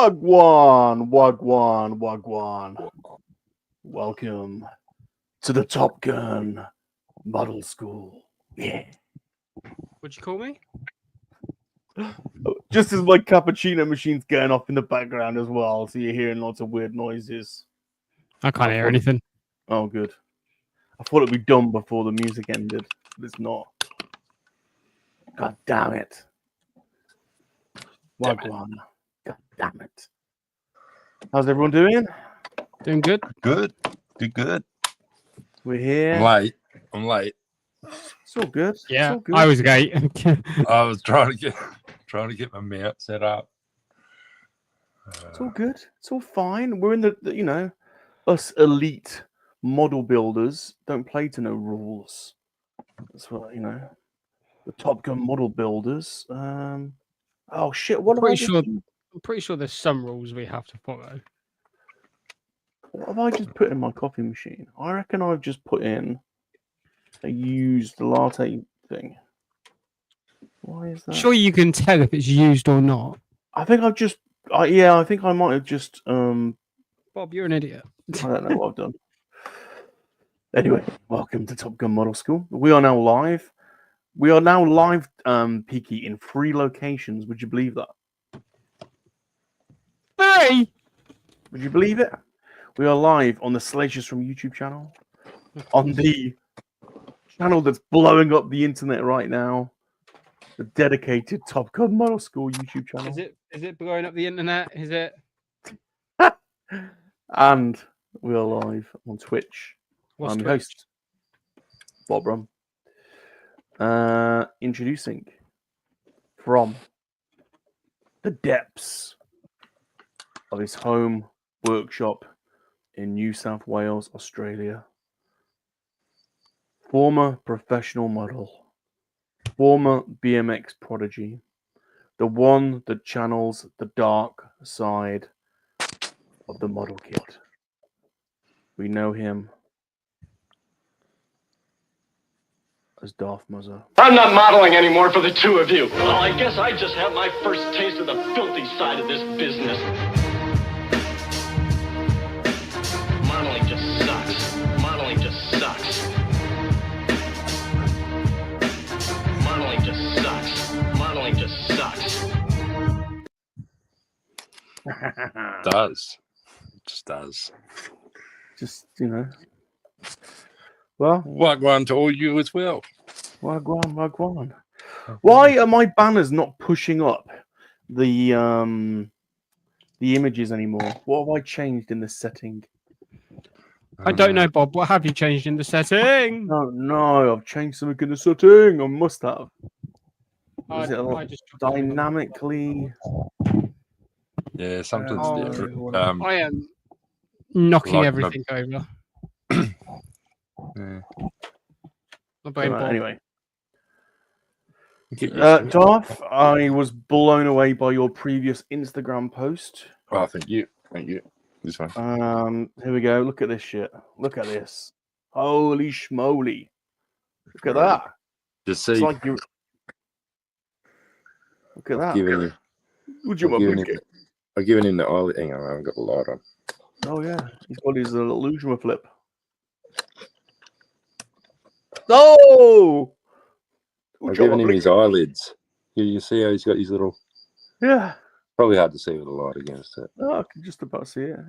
Wagwan, wagwan, wagwan. Welcome to the Top Gun Model School. Yeah. What'd you call me? Just as my cappuccino machine's going off in the background as well, so you're hearing lots of weird noises. I can't hear anything. Oh, good. I thought it'd be done before the music ended, but it's not. God damn it. Wagwan. God damn it. How's everyone doing? Doing good? Good. Good. We're here. I'm late. It's all good. Yeah, It's all good. I was late. I was trying to get my mount set up. It's all good. It's all fine. We're in the us elite model builders don't play to no rules. That's what, the Top Gun model builders. Oh shit! I'm pretty sure there's some rules we have to follow. What have I just put in my coffee machine? I reckon I've just put in a used latte thing. Why is that? Sure, you can tell if it's used or not. I think I've just. I think I might have just. Bob, you're an idiot. I don't know what I've done. Anyway, welcome to Top Gun Model School. We are now live. Peaky, in 3 locations. Would you believe that? 3? Would you believe it? We are live on the Salacious Rum YouTube channel, on the channel that's blowing up the internet right now, the dedicated Top Gun Model School YouTube channel. Is it blowing up the internet? Is it? And we are live on Twitch. What's I'm your Twitch? host, Bob Rum. Introducing from the depths of his home workshop in New South Wales, Australia. Former professional model, former BMX prodigy, the one that channels the dark side of the model kit. We know him as Darth Muzzer. I'm not modeling anymore for the two of you. Well, I guess I just have my first taste of the filthy side of this business. Modeling just sucks. Modeling just sucks. Modeling just sucks. Modeling just sucks. Does. It just does. Just, Well, Wagwan to all you as well. Wagwan. Why are my banners not pushing up the images anymore? What have I changed in the setting? I don't know, Bob. What have you changed in the setting? No, I've changed something in the setting. I must have. Is it I just dynamically? Yeah, something's different. I am knocking like everything over. Yeah. My brain Bob. Anyway, Get used to it. Darth, I was blown away by your previous Instagram post. Oh, thank you. This one. Here we go. Look at this shit. Look at this. Holy schmoly. Look at that. Just It's see. like you. Look at that. Giving him, Would you I've given him the eyelid. Hang on, I haven't got the light on. Oh yeah, he's got his illusion flip. No. I've given him his eyelids. You see how he's got his little. Yeah. Probably hard to see with the light against it. Oh, I can just about see it.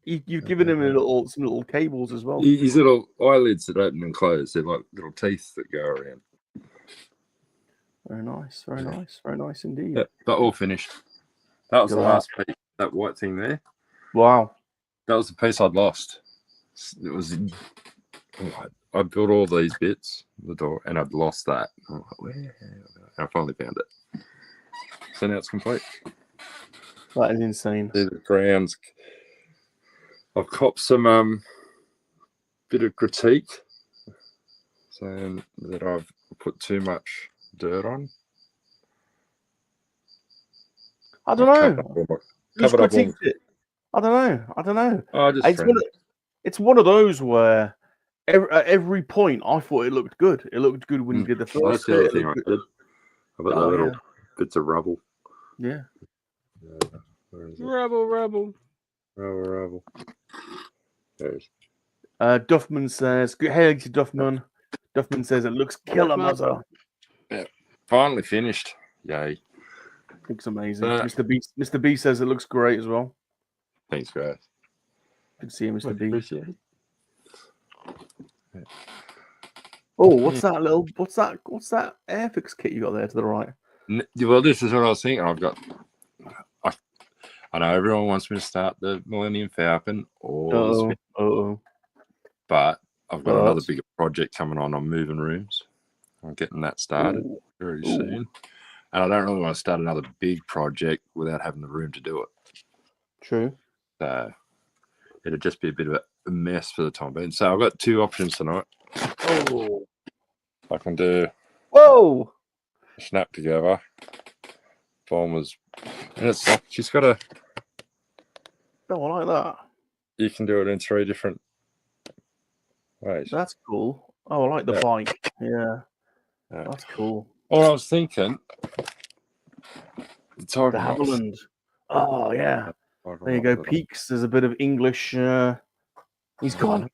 You've given him some little cables as well. His little eyelids that open and close. They're like little teeth that go around. Very nice. Very nice. Very nice indeed. Yeah, but all finished. That was Look the at last piece. That white thing there. Wow. That was the piece I'd lost. It was. I built all these bits, the door, and I'd lost that. I'm like, where? And I finally found it. So now it's complete. That is insane. See the grounds. I've copped some bit of critique saying that I've put too much dirt on. I don't know. Who's critiqued it? I don't know. Oh, it's one of those where at every point I thought it looked good. It looked good when you did the first. That's the other thing I did. I've got the little bits of rubble. Yeah. Where is it? Rebel. Rebel. There it is. Duffman says, "Hey, Duffman." Duffman says it looks killer, mother. Finally finished. Yay. Looks amazing. Mr. B says it looks great as well. Thanks, guys. Good to see you, Mr. B. Appreciate it. Oh, what's that Airfix kit you got there to the right? Well, this is what I was thinking. I know everyone wants me to start the Millennium Falcon, but I've got another bigger project coming on. I'm moving rooms. I'm getting that started very soon. And I don't really want to start another big project without having the room to do it. True. So it'll just be a bit of a mess for the time being. So I've got two options tonight. Oh. I can do snap together. Bombers. And it's like she's got a. Oh, I like that. You can do it in 3 different ways. That's cool. Oh, I like the bike. Yeah. That's cool. Well, I was thinking. The Havilland. Oh, yeah. There you go. Peaks. There's a bit of English. He's gone.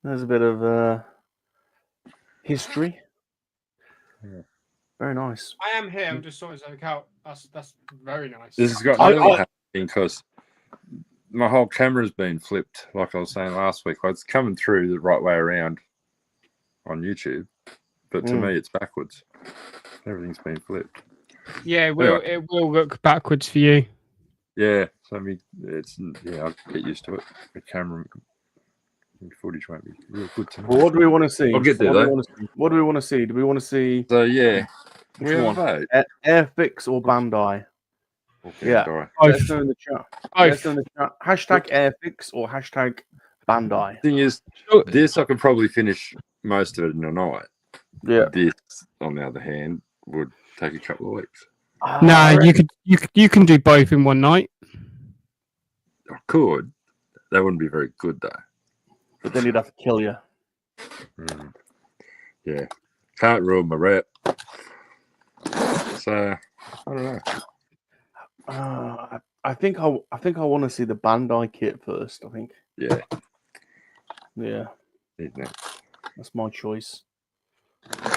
There's a bit of history. Yeah. Very nice. I am here. I'm just sorting something out. That's very nice. This has got nearly happening because my whole camera's been flipped. Like I was saying last week, it's coming through the right way around on YouTube, but to me, it's backwards. Everything's been flipped. Yeah, it will look backwards for you. Yeah, so I mean, I'll get used to it. The camera footage won't be real good tonight. Well, what do we want to see? I'll get there though. What do we want to see? Do we want to see? So yeah, which one? Airfix or Bandai? Okay, yeah, let's know in the chat. Let's know in the chat. Hashtag Airfix or hashtag Bandai. Thing is, this I could probably finish most of it in a night. Yeah. This, on the other hand, would take a couple of weeks. No, you can do both in one night. I could. That wouldn't be very good though. But then he'd have to kill you. Yeah, can't ruin my rep. So I don't know. I think I want to see the Bandai kit first. I think. Yeah. That's my choice.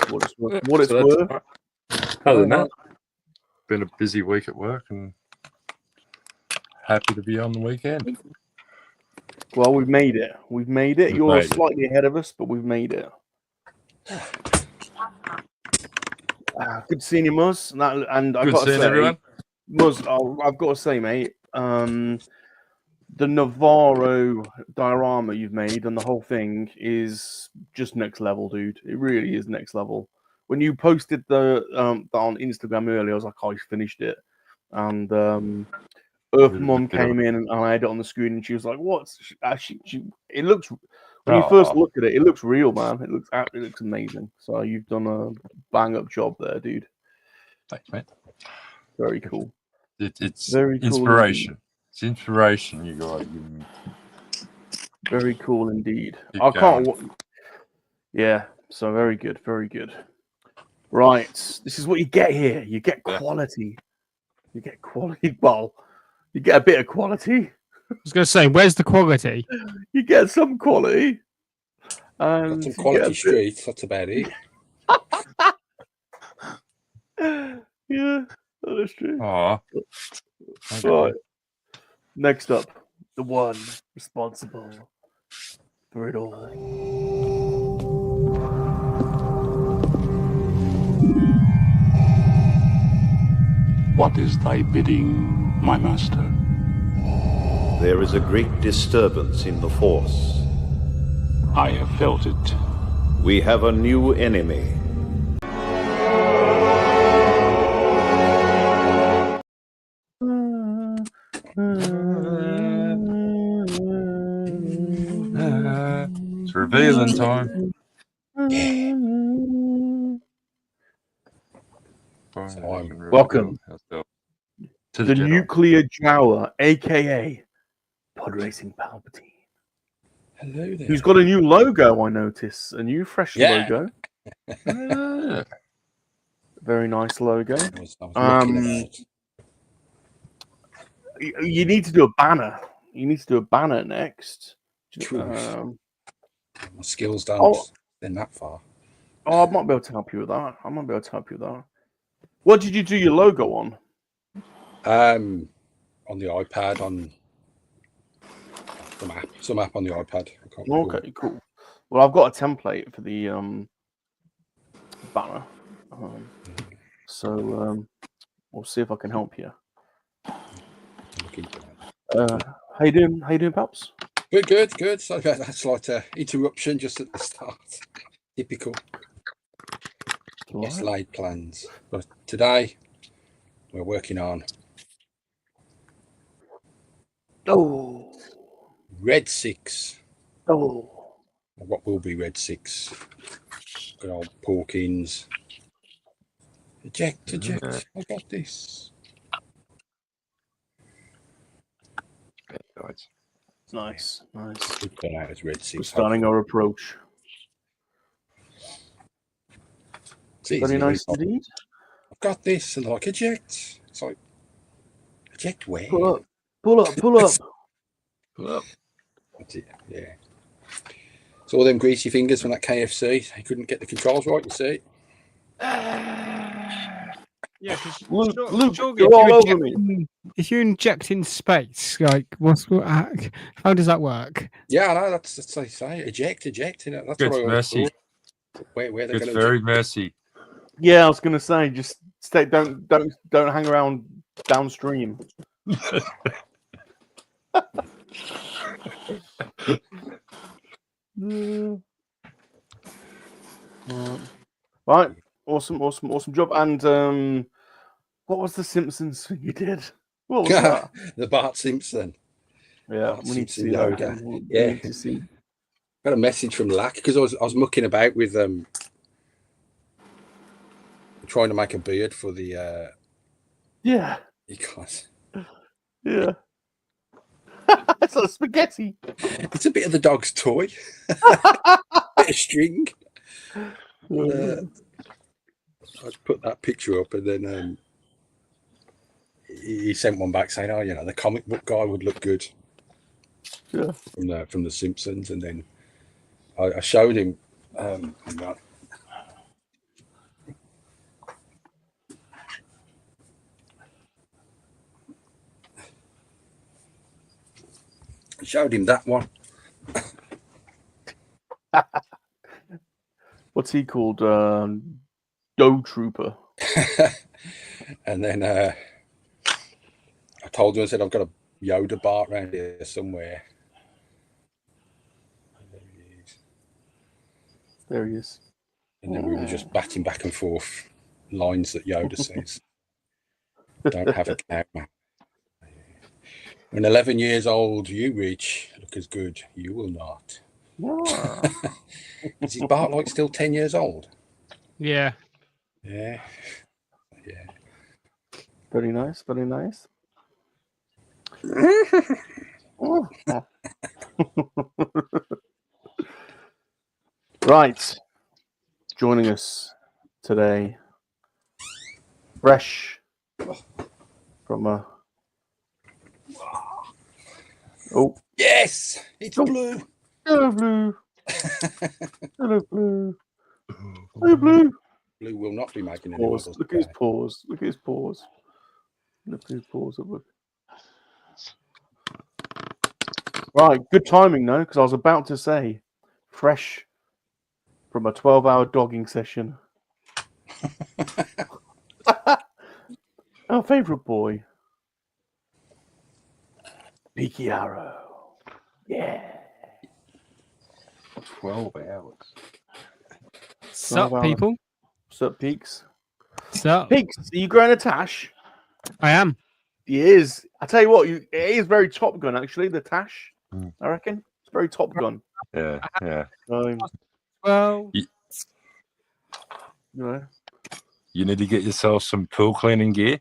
What it's worth. Other than that, been a busy week at work and happy to be on the weekend. Well, we've made it. You're slightly ahead of us, but we've made it. Good seeing you, Muzz. And I've got to say, everyone. Muzz, I've got to say, mate, the Navarro diorama you've made and the whole thing is just next level, dude. It really is next level. When you posted that on Instagram earlier, I was like, oh, you finished it. And Earth Mum came in and I had it on the screen and she was like, what? It looks, when you first look at it, it looks real, man. It looks amazing. So you've done a bang up job there, dude. Thanks, mate. Very cool. It's very inspiration. Cool, it's inspiration, you guys. Very cool indeed. I can't. Yeah. So very good. Very good. Right. This is what you get here. You get quality. You get quality. Well, you get a bit of quality. I was going to say, where's the quality? You get some quality. Got some quality streets. That's about it. Yeah, that's true. Okay. Right. Next up, the one responsible for it all. What is thy bidding, my master? There is a great disturbance in the Force. I have felt it. We have a new enemy. It's revealing time. Welcome to the Nuclear Jawa, aka Podracing Palpatine. Hello there. Who's got a new logo, I notice. A new fresh logo. Very nice logo. You need to do a banner. You need to do a banner next. My skills don't been that far. I might be able to help you with that. What did you do your logo on? On the iPad, on the map. Some app on the iPad. I can't recall. Okay, cool. Well, I've got a template for the banner. So we'll see if I can help you. How you doing? How you doing, Paps? Good. Sorry about that slight interruption just at the start. Typical. Yes, laid plans. But today we're working on Red 6. What will be Red 6? Good old Porkins. Eject. I got this. Nice. We've got out as Red 6. We're starting our approach. Very nice indeed. I've got this, and like eject. It's like eject where? Pull up. That's it. Yeah. So all them greasy fingers from that KFC. He couldn't get the controls right. You see. Yeah, because Luke, you're all over me. If you inject in space, like how does that work? Yeah, I know. That's what they say. Eject. You know, that's Good what I always mercy. thought. Where they're It's going to very messy. Yeah, I was gonna say, just stay. Don't hang around downstream. Right, awesome job. And what was the Simpsons thing you did? What was that? The Bart Simpson. Yeah, Bart we need to see Simpson that. logo. We Yeah. need to see. Got a message from Lack because I was mucking about with trying to make a beard for the Yeah. you guys. Yeah. It's like spaghetti. It's a bit of the dog's toy. Bit of string. I put that picture up, and then he sent one back saying, "Oh, you know, the comic book guy would look good." Yeah. From the Simpsons, and then I showed him. I showed him that one. What's he called? Doe Trooper. And then I told him, I said, I've got a Yoda Bart around here somewhere. There he is. And then we were just batting back and forth lines that Yoda says. Don't have a cow, man. When 11 years old you reach, look as good, you will not. Is his Bart like still 10 years old? Yeah. Yeah. Very nice. Right. Joining us today, fresh from a... Oh. Yes! It's blue! Hello, Blue. Hello, Blue. Hello, Blue. Blue will not be making any Pause. models. Look at his paws. Look at his paws. Look. Right, good timing, though, because I was about to say, fresh from a 12-hour dogging session. Our favourite boy, Peaky Arrow. Yeah. 12 hours. Sup, people? Sup, Peaks? Sup? Peaks, are you growing a tash? I am. He is. I tell you what, it is very Top Gun, actually, the tash. I reckon. It's very Top Gun. Yeah. Well, you know. You need to get yourself some pool cleaning gear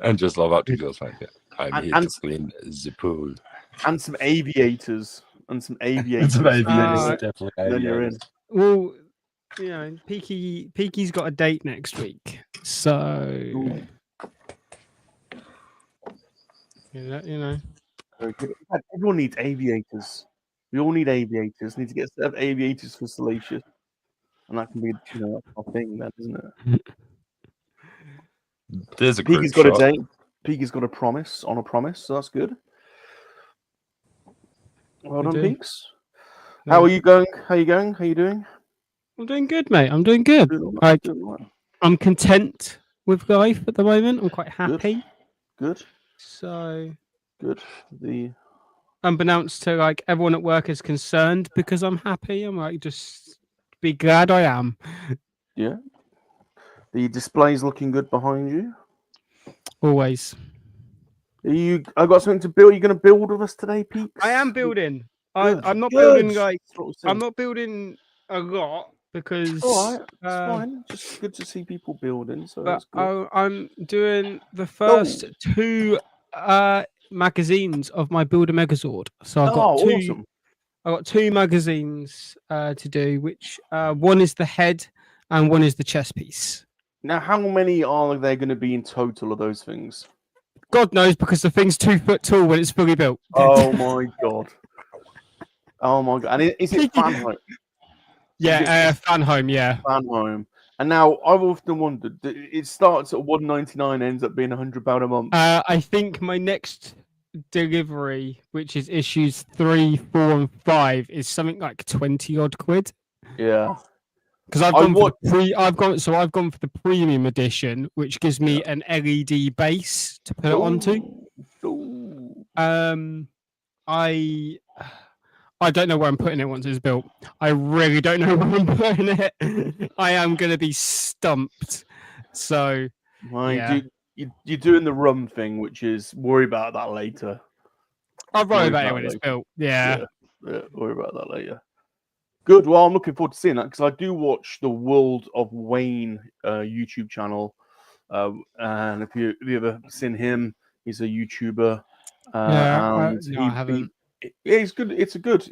and just love up to girls like that. I'm here to clean the pool. And some aviators. Definitely. Then you're in. Well, you know, Peaky's got a date next week. So You know. Very good. In fact, everyone needs aviators. We all need aviators. Need to get a set of aviators for Salacious, and that can be, that's our thing, then, isn't it? There's a Piggy's quick got shot. a date. Piggy's got a promise, so that's good. Well done, Peaks. How are you going? How you going? How you doing? I'm doing good, mate. I'm doing good. Doing all right, Like, doing all right. I'm content with life at the moment. I'm quite happy. Good. So, Good. unbeknownst to like everyone at work is concerned because I'm happy. I'm like, just be glad I am. Yeah. The display's looking good behind you. Always. I got something to build. You're going to build with us today, Peaks? I am building. Good, I'm not good. building like That's what we're I'm saying. not building a lot because All right, it's fine. Just good to see people building. So but that's good. I'm doing the first two magazines of my Builder Megazord. So I've got two. Awesome. I've got two magazines to do, which one is the head and one is the chest piece. Now, how many are there going to be in total of those things? God knows, because the thing's 2 foot tall when it's fully built. Oh my god! Oh my god! And is it fan home? Yeah, fan home. Yeah, fan home. And now I've often wondered. It starts at £1.99, ends up being £100 a month. I think my next delivery, which is issues 3, 4, and 5, is something like 20 odd quid. Yeah. Because I've gone for the premium edition, which gives me an LED base to put it onto. I don't know where I'm putting it once it's built. I really don't know where I'm putting it. I am going to be stumped. So, yeah. You're doing the rum thing, which is worry about that later. I'll worry about it when it's built. Yeah. Worry about that later. Good. Well, I'm looking forward to seeing that because I do watch the World of Wayne YouTube channel, and if you ever seen him, he's a YouTuber. I haven't. He's good. It's good.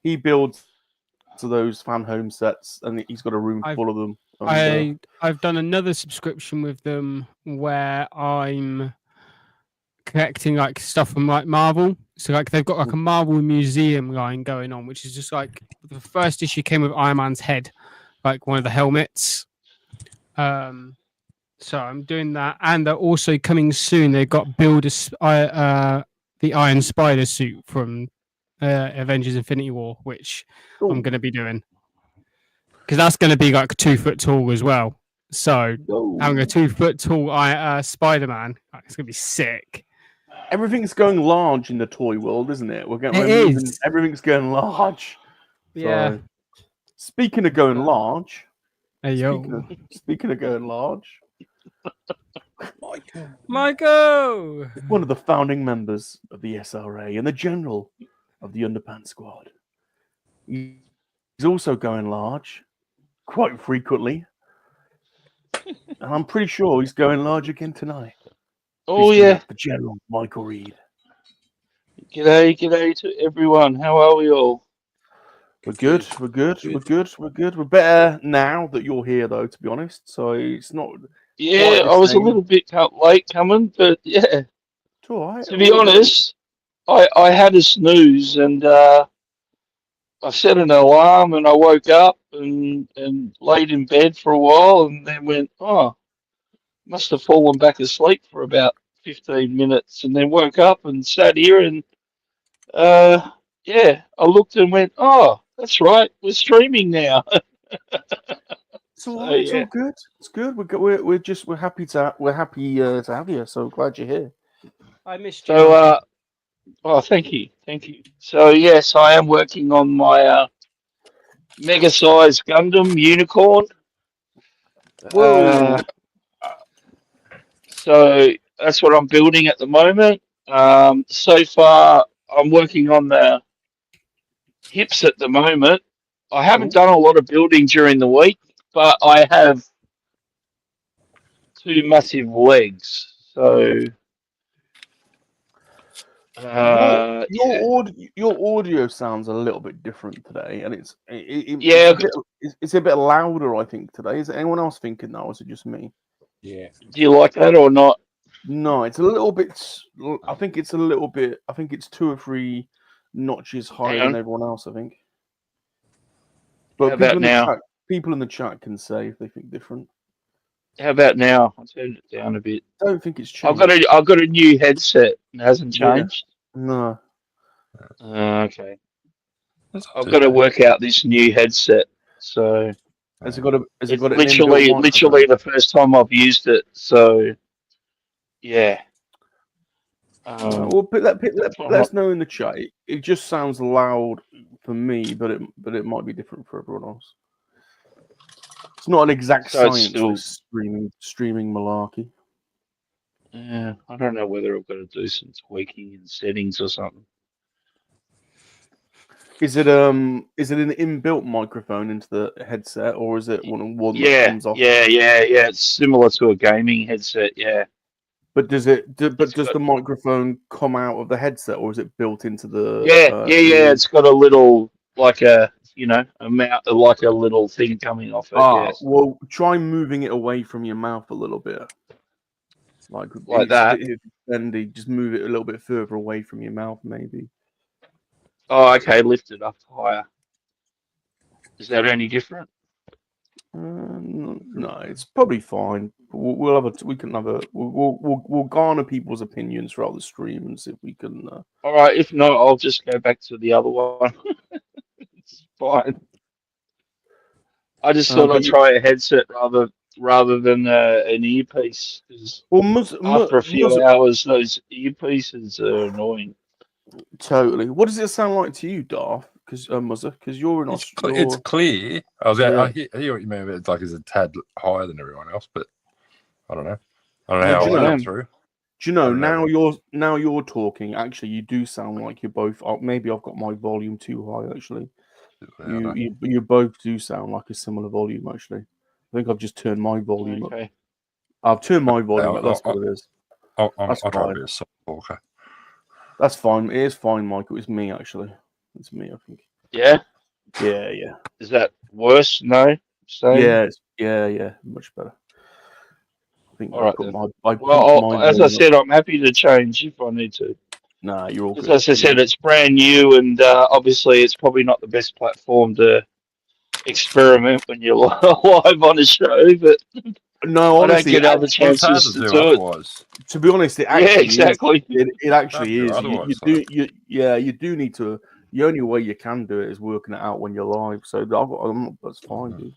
He builds to those fan home sets, and he's got a room full of them. I've done another subscription with them where I'm collecting like stuff from like Marvel. So like they've got like a Marvel museum line going on, which is just like the first issue came with Iron Man's head, like one of the helmets. So I'm doing that, and they're also coming soon. They've got the Iron Spider suit from Avengers Infinity War, which I'm going to be doing because that's going to be like 2 foot tall as well. So having a 2 foot tall Spider-Man, it's going to be sick. Everything's going large in the toy world, isn't it? Everything's going large. Yeah. So, speaking of going large, speaking of going large, Michael, one of the founding members of the SRA and the general of the Underpants Squad. He's also going large, quite frequently, and I'm pretty sure he's going large again tonight. Oh, yeah. The General, Michael Reed. G'day to everyone. How are we all? We're good. We're better now that you're here, though, to be honest. So it's not... Yeah, I was a little bit late coming, but yeah. It's all right. To be honest, I had a snooze, and I set an alarm, and I woke up and laid in bed for a while, and then went, must have fallen back asleep for about 15 minutes, and then woke up and sat here, and I looked and went, that's right, we're streaming now. It's all right. It's all good. It's good. We're happy to have you. So glad you're here. I missed you. So thank you. So yes, I am working on my mega size Gundam unicorn. Whoa. So that's what I'm building at the moment. So far, I'm working on the hips at the moment. I haven't done a lot of building during the week, but I have 2 massive legs. So your audio sounds a little bit different today, and it's a bit louder, I think, today. Is anyone else thinking that, or is it just me? Yeah. Do you like that or not? No, it's a little bit. I think it's a little bit. I think it's 2 or 3 notches higher than everyone else. I think. But How about now? People in the chat can say if they think different. How about now? I turned it down a bit. I don't think it's I've changed. got a new headset. It hasn't changed. No. Okay. I've got to work out this new headset. So Has it got an literally inbuilt literally the first time I've used it. So yeah. Well, let us know in the chat. It just sounds loud for me, but it might be different for everyone else. It's not an exact science. This streaming malarkey. Yeah, I don't know whether I've got to do some tweaking in settings or something. Is it an inbuilt microphone into the headset, or is it one that comes off? Yeah. It's similar to a gaming headset. Yeah. But does the microphone come out of the headset, or is it built into the? Yeah. It's got a little like a little thing coming off it. Yes. Well, try moving it away from your mouth a little bit, like that. And just move it a little bit further away from your mouth, maybe. Oh, okay. Lift it up higher. Is that any different? No, it's probably fine. We'll garner people's opinions throughout the stream and see if we can. All right. If not, I'll just go back to the other one. It's fine. I just thought I'd try a headset rather than an earpiece. After a few hours, those earpieces are annoying. Totally. What does it sound like to you, Darth? Because Muzzer, because you're in Australia. It's clear. I hear what you mean. It's like it's a tad higher than everyone else, but I don't know. I don't know how I got through. Do you know now you're talking? Actually, you do sound like you're both. Maybe I've got my volume too high. Actually, you both do sound like a similar volume. Actually, I think I've just turned my volume up. I've turned my volume up. That's what it is. I'll try to be a soft talker. That's fine. It is fine, Michael. It's me actually. It's me, I think. Yeah? Yeah. Is that worse? No? Same? Yeah. Much better. I think as I said, I'm happy to change if I need to. Nah, you're all good. As I said, it's brand new, and obviously it's probably not the best platform to experiment when you're live on a show, but no, honestly, I don't get other chances to do it. To be honest, it actually exactly. It actually is. You do need to. The only way you can do it is working it out when you're live. So that's fine, dude.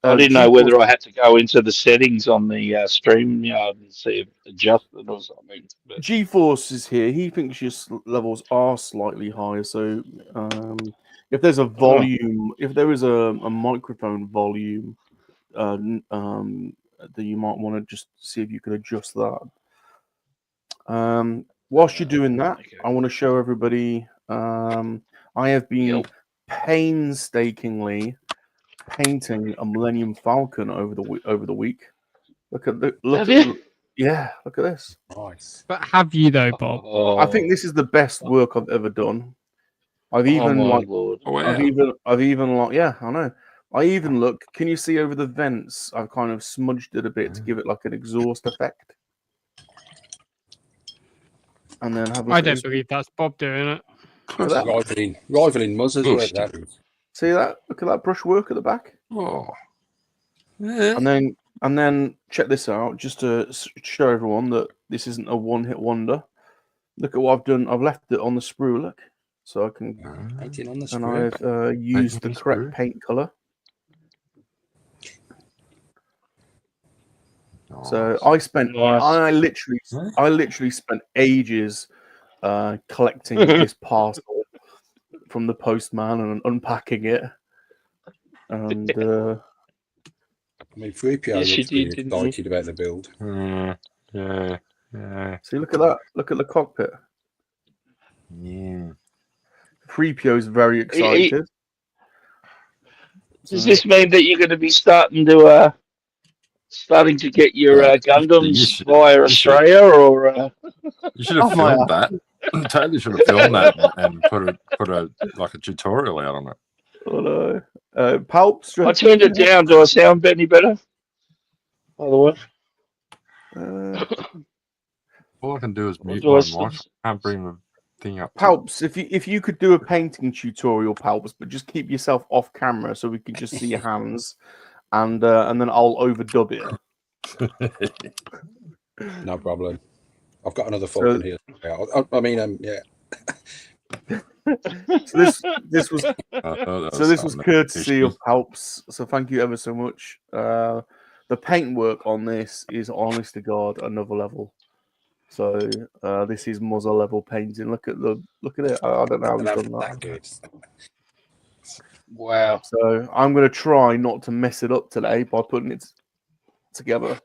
I didn't know whether I had to go into the settings on the StreamYard and see if adjusted or something. But GeForce is here. He thinks your levels are slightly higher. So if there's a volume, if there is a microphone volume, that you might want to just see if you can adjust that. Whilst you're doing that, I want to show everybody. I have been painstakingly painting a Millennium Falcon over the week. Look at this. Nice. But have you though, Bob? I think this is the best work I've ever done. I've even I know. I even look. Can you see over the vents? I've kind of smudged it a bit to give it like an exhaust effect. And then I don't believe that's Bob doing it. Rivaling Muzzers work that. See that? Look at that brushwork at the back. Oh, yeah. And then check this out, just to show everyone that this isn't a one-hit wonder. Look at what I've done. I've left it on the sprue. Look, so I can painting on the sprue. And I've used the correct paint color. So I literally spent ages collecting this parcel from the postman and unpacking it. And I mean, 3PO looks pretty excited about the build. Yeah. See, look at that. Look at the cockpit. Yeah. 3PO is very excited. Does this mean that you're going to be starting to get your Gundams via Australia, or you should have filmed that? Totally should have filmed that and put a like a tutorial out on it. Oh no, Palps. I turned it down. Do I sound any better? By the way, All I can do is mute do I my still- mic. I can't bring the thing up. Palps, if you could do a painting tutorial, Palps, but just keep yourself off camera so we can just see your hands, and then I'll overdub it. No problem. I've got another Falcon here. I mean, yeah. So this was courtesy of Palps. So thank you ever so much. The paintwork on this is honest to God another level. So this is muzzle level painting. Look at it. I don't know how he's done that. Good. Wow. So I'm going to try not to mess it up today by putting it together.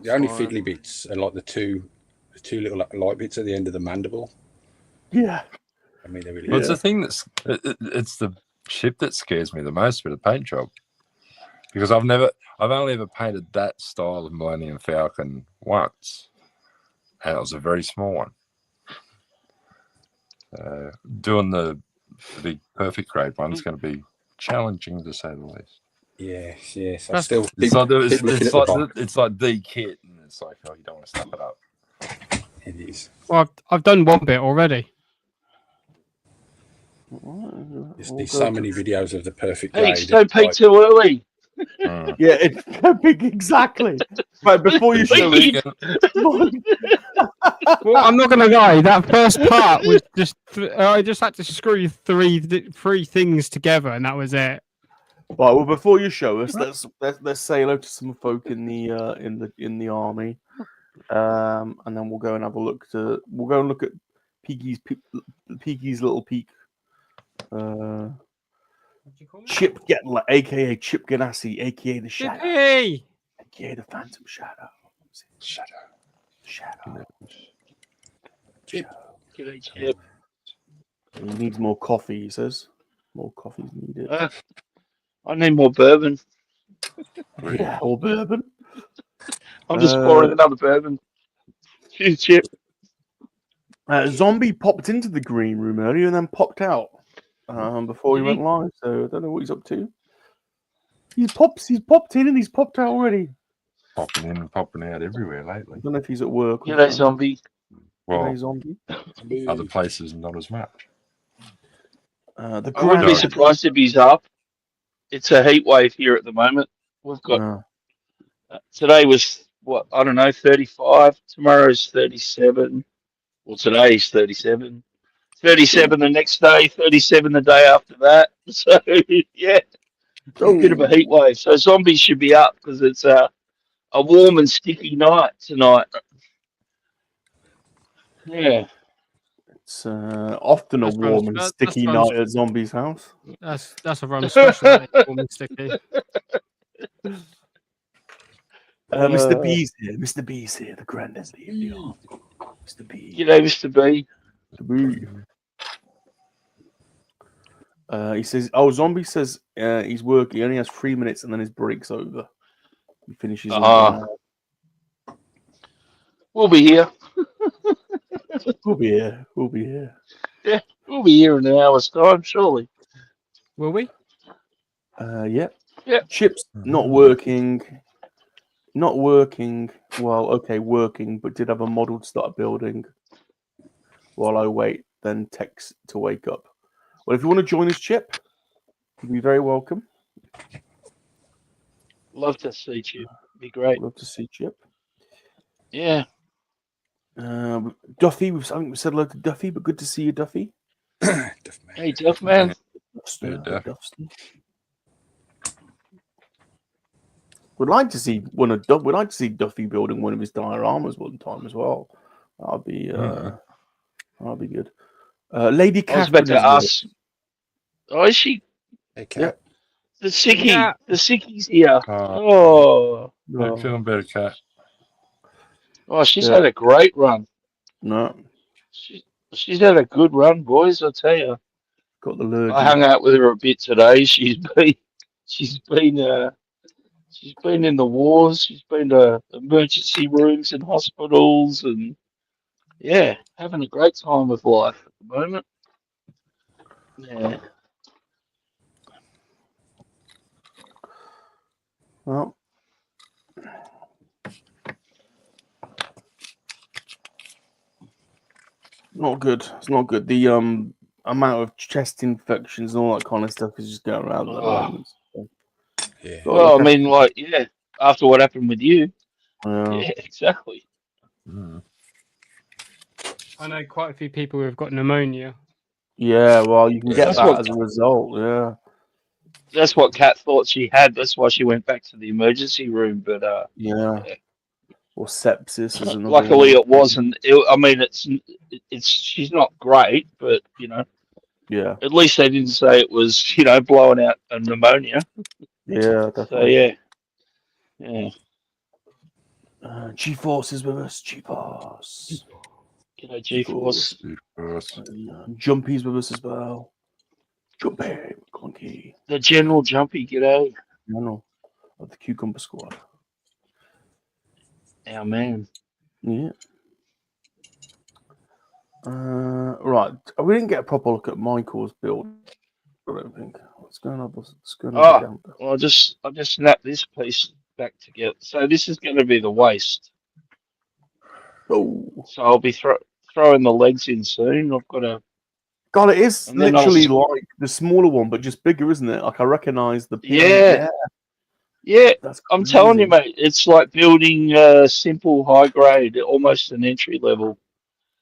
The only fiddly bits are like the two little light bits at the end of the mandible. Yeah. I mean, they're really. Well, it's the thing it's the chip that scares me the most with the paint job, because I've only ever painted that style of Millennium Falcon once, and it was a very small one. Doing the big perfect grade one is going to be challenging to say the least. Yes. I still. It's like the kit, and it's like, oh, you don't want to step it up. It is. Well, I've done one bit already. There's so many videos of the perfect Hey, grade. don't peek too early. Yeah, it's exactly. But before you show it, Well, I'm not gonna lie. That first part was just I just had to screw three things together, and that was it. Right. Well, before you show us, let's say hello to some folk in the army, and then we'll go and have a look. We'll go and look at Peaky's little peak. Chip Getler, aka Chip Ganassi, aka the Shadow, Hey! aka the Phantom Shadow. Shadow. Chip. G'day, Chip. He needs more coffee, he says. More coffee's needed. I need more bourbon. Yeah, or bourbon. I'm just pouring another bourbon. Cheers, Chip. Zombie popped into the green room earlier and then popped out before he went live. So I don't know what he's up to. He's popped in and he's popped out already. Popping in and popping out everywhere lately. I don't know if he's at work. G'day, Zombie. Well, G'day, Zombie. other places not as much. I wouldn't be surprised if he's up. It's a heat wave here at the moment. We've got today was what, I don't know, 35. Tomorrow's 37. Well, today's 37. 37 the next day. 37 the day after that. So yeah, a bit of a heat wave. So zombies should be up because it's a warm and sticky night tonight. Yeah. It's often a warm and sticky night at Zombie's house. That's a rum special. Warm and sticky. Mr. B's here. Mr. B's here. The granddaddy of the army. Mr. B. G'day, Mr. B. Mr. B. He says, Zombie says he's working. He only has 3 minutes and then his break's over. He finishes. We'll be here. We'll be here. We'll be here. Yeah, we'll be here in an hour's time, surely. Will we? Yeah. Yeah. Chip's not working. Not working. Well, okay, working, but did have a model to start building. While I wait, then text to wake up. Well, if you want to join us, Chip, you'd be very welcome. Love to see Chip. Be great. Love to see Chip. Yeah. Duffy, we said hello to Duffy, but good to see you, Duffy. Hey, Duff man. Duffston. We'd like to see We'd like to see Duffy building one of his dioramas one time as well. That'd be good. Lady Catherine. I was about to ask. Oh, is she? Hey, Cat. The sickie. The sickie's here. I'm feeling better, Cat. Oh, she's had a great run. No. She's had a good run, boys. I tell you. Got the lurgy. I hung out with her a bit today. She's been in the wars. She's been to emergency rooms and hospitals, and yeah, having a great time with life at the moment. Yeah. Well, Not good. It's not good. The amount of chest infections and all that kind of stuff is just going around at the moment. So, Yeah. Well, I mean, like, yeah, after what happened with you. Yeah, exactly. I know quite a few people who have got pneumonia. Yeah, well, you can get That's that what- as a result. Yeah. That's what Kat thought she had. That's why she went back to the emergency room. But Yeah. Or sepsis is another luckily one. it wasn't. I mean, it's she's not great, but Yeah. at least they didn't say it was blowing out a pneumonia. Yeah, So definitely. yeah. G-Force is with us. G-Force. G'day, G-Force. Jumpy's with us as well. Jumpy, clunky. The General Jumpy, g'day. No, of the Cucumber Squad. Our man. Yeah. Right. We didn't get a proper look at Michael's build. I don't think. What's going on? What's going on? Well, I just snapped this piece back together. So this is going to be the waist. Oh. So I'll be throwing the legs in soon. I've got a. God, it is and then literally like the smaller one, but just bigger, isn't it? Like I recognise the. Yeah. That's I'm telling you, mate. It's like building simple, high grade, almost an entry level.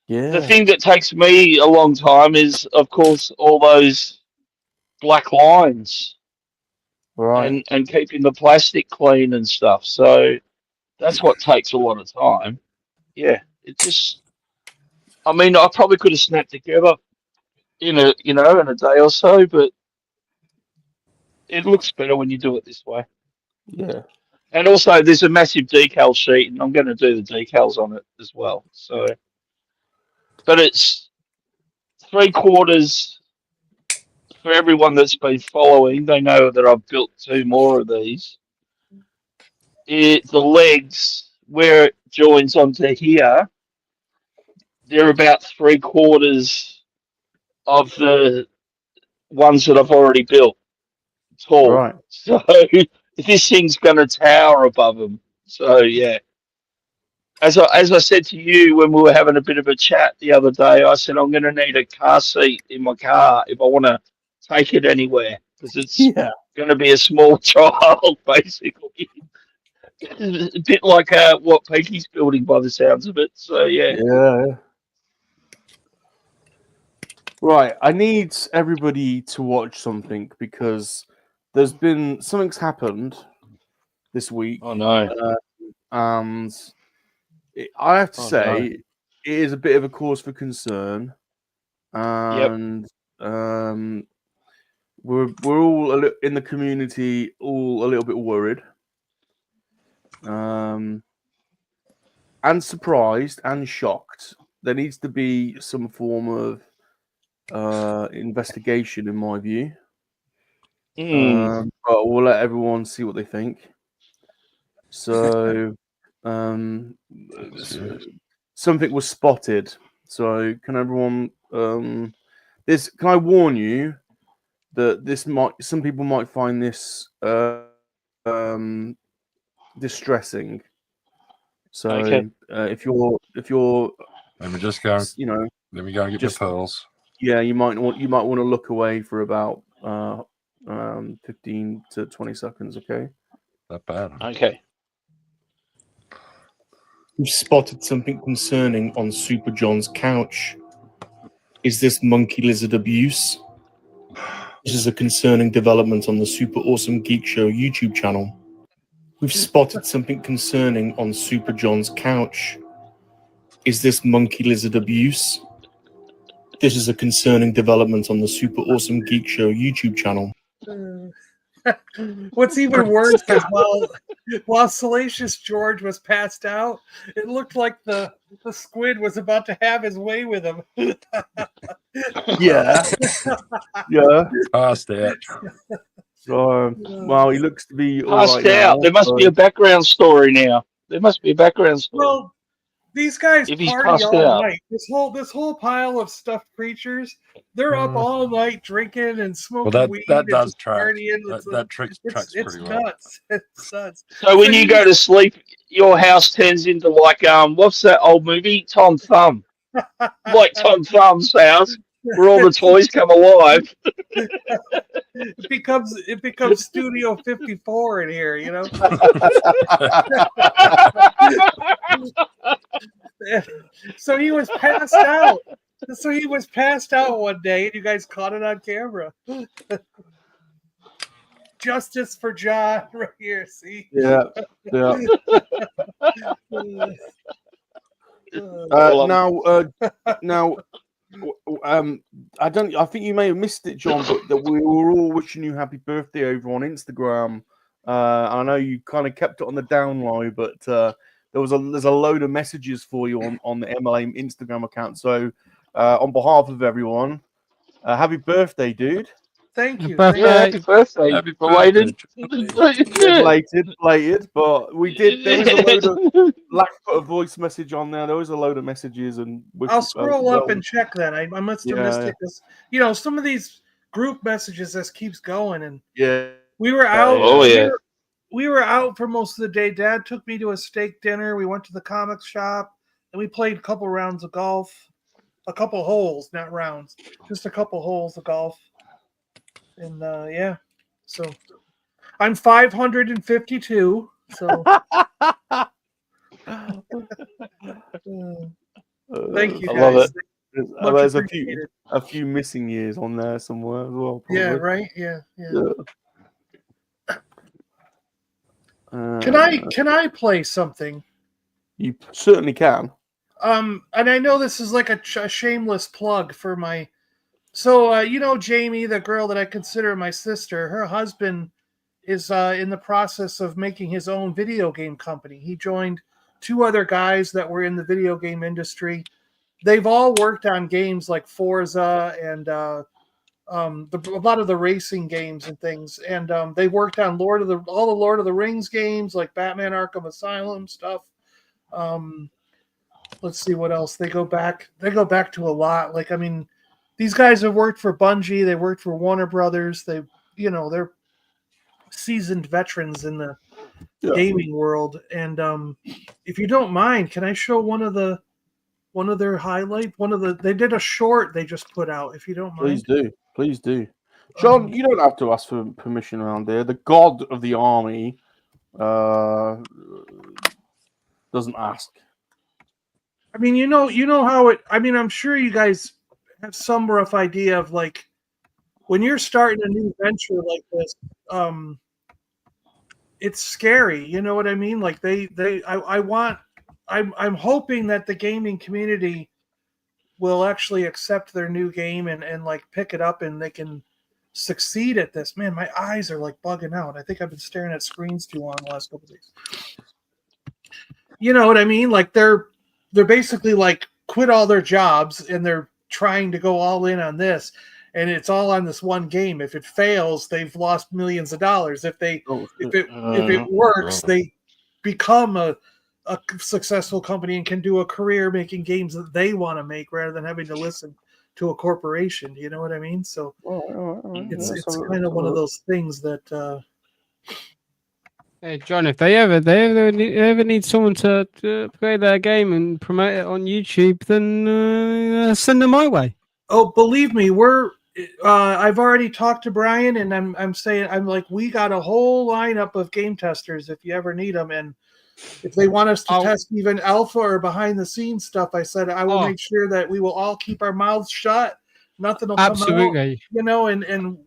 Yeah. The thing that takes me a long time is, of course, all those black lines. Right. And keeping the plastic clean and stuff. So that's what takes a lot of time. Yeah, it just. I mean, I probably could have snapped together in a day or so, but it looks better when you do it this way. Yeah. And also, there's a massive decal sheet, and I'm going to do the decals on it as well. So, but it's 3/4. For everyone that's been following, they know that I've built 2 more of these. The legs where it joins onto here, they're about 3/4 of the ones that I've already built tall. Right. So this thing's going to tower above them. So yeah, as I said to you when we were having a bit of a chat the other day, I said I'm going to need a car seat in my car if I want to take it anywhere because it's going to be a small child basically. A bit like what Peaky's building by the sounds of it. So yeah. Yeah. Right, I need everybody to watch something because something's happened this week. Oh no! And I have to say, it is a bit of a cause for concern. And we're all in the community all a little bit worried, and surprised and shocked. There needs to be some form of investigation, in my view. But we'll let everyone see what they think. So, something was spotted. So, can everyone? Can I warn you that some people might find this distressing. So, if you're, let me just go. Let me go and get my pearls. Yeah, you might want to look away for about 15 to 20 seconds. Okay. That bad. Okay. We've spotted something concerning on Super John's couch. Is this monkey lizard abuse? This is a concerning development on the Super Awesome Geek Show YouTube channel. We've spotted something concerning on Super John's couch. Is this monkey lizard abuse? This is a concerning development on the Super Awesome Geek Show YouTube channel. What's even worse is while Salacious George was passed out, it looked like the squid was about to have his way with him. Yeah. Yeah. Passed out. So, well, he looks to be passed right out. now, There must be a background story now. There must be a background story. Well, these guys If he's party passed all out. night. This whole pile of stuffed creatures, they're up all night drinking and smoking weed. That does and track. partying. That tracks pretty well. Nuts. It's nuts. So when you go to sleep, your house turns into like what's that old movie? Tom Thumb. Like Tom Thumb's house, where all the toys come alive. It becomes Studio 54 in here, you know. So he was passed out. So he was passed out one day, and you guys caught it on camera. Justice for John, right here. See? Yeah. Now, I don't. I think you may have missed it, John, but that we were all wishing you happy birthday over on Instagram. I know you kind of kept it on the down low, but there's a load of messages for you on the MLA Instagram account. So, on behalf of everyone, happy birthday, dude! Thank you. Happy birthday. Happy Belated. Belated, but we did. There was a load of Black put a voice message on there. There was a load of messages, and I'll scroll up and check that. I must have missed it because some of these group messages just keeps going, and we were out. We were out for most of the day. Dad took me to a steak dinner. We went to the comic shop, and we played a couple rounds of golf, a couple holes, not rounds, just a couple holes of golf. And so I'm 552. So thank you guys. I love it. There's a few missing years on there somewhere as well. Probably. Yeah, right. Yeah. Can I play something? You certainly can. And I know this is like a shameless plug for my. So, Jamie, the girl that I consider my sister, her husband is in the process of making his own video game company. He joined 2 other guys that were in the video game industry. They've all worked on games like Forza and a lot of the racing games and things. And they worked on all the Lord of the Rings games, like Batman Arkham Asylum stuff. Let's see what else. They go back to a lot. Like, I mean, these guys have worked for Bungie. They worked for Warner Brothers. They're seasoned veterans in the gaming world. And if you don't mind, can I show one of their highlights? They did a short they just put out. If you don't mind, please do. John, you don't have to ask for permission around there. The god of the army doesn't ask. I mean, you know how it. I mean, I'm sure you guys have some rough idea of like when you're starting a new venture like this, it's scary. You know what I mean? Like I'm hoping that the gaming community will actually accept their new game and like pick it up and they can succeed at this. Man, my eyes are like bugging out. I think I've been staring at screens too long the last couple of days. You know what I mean? Like they're basically like quit all their jobs and they're trying to go all in on this, and it's all on this one game. If it fails, they've lost millions of dollars. If it works, they become a successful company and can do a career making games that they want to make rather than having to listen to a corporation. You know what I mean? So it's kind of one of those things that. Hey John, if they ever need someone to play their game and promote it on YouTube, then send them my way. Oh, believe me, I've already talked to Brian, and I'm saying we got a whole lineup of game testers if you ever need them, and if they want us to test even alpha or behind the scenes stuff, I said I will make sure that we will all keep our mouths shut. Nothing will come out, and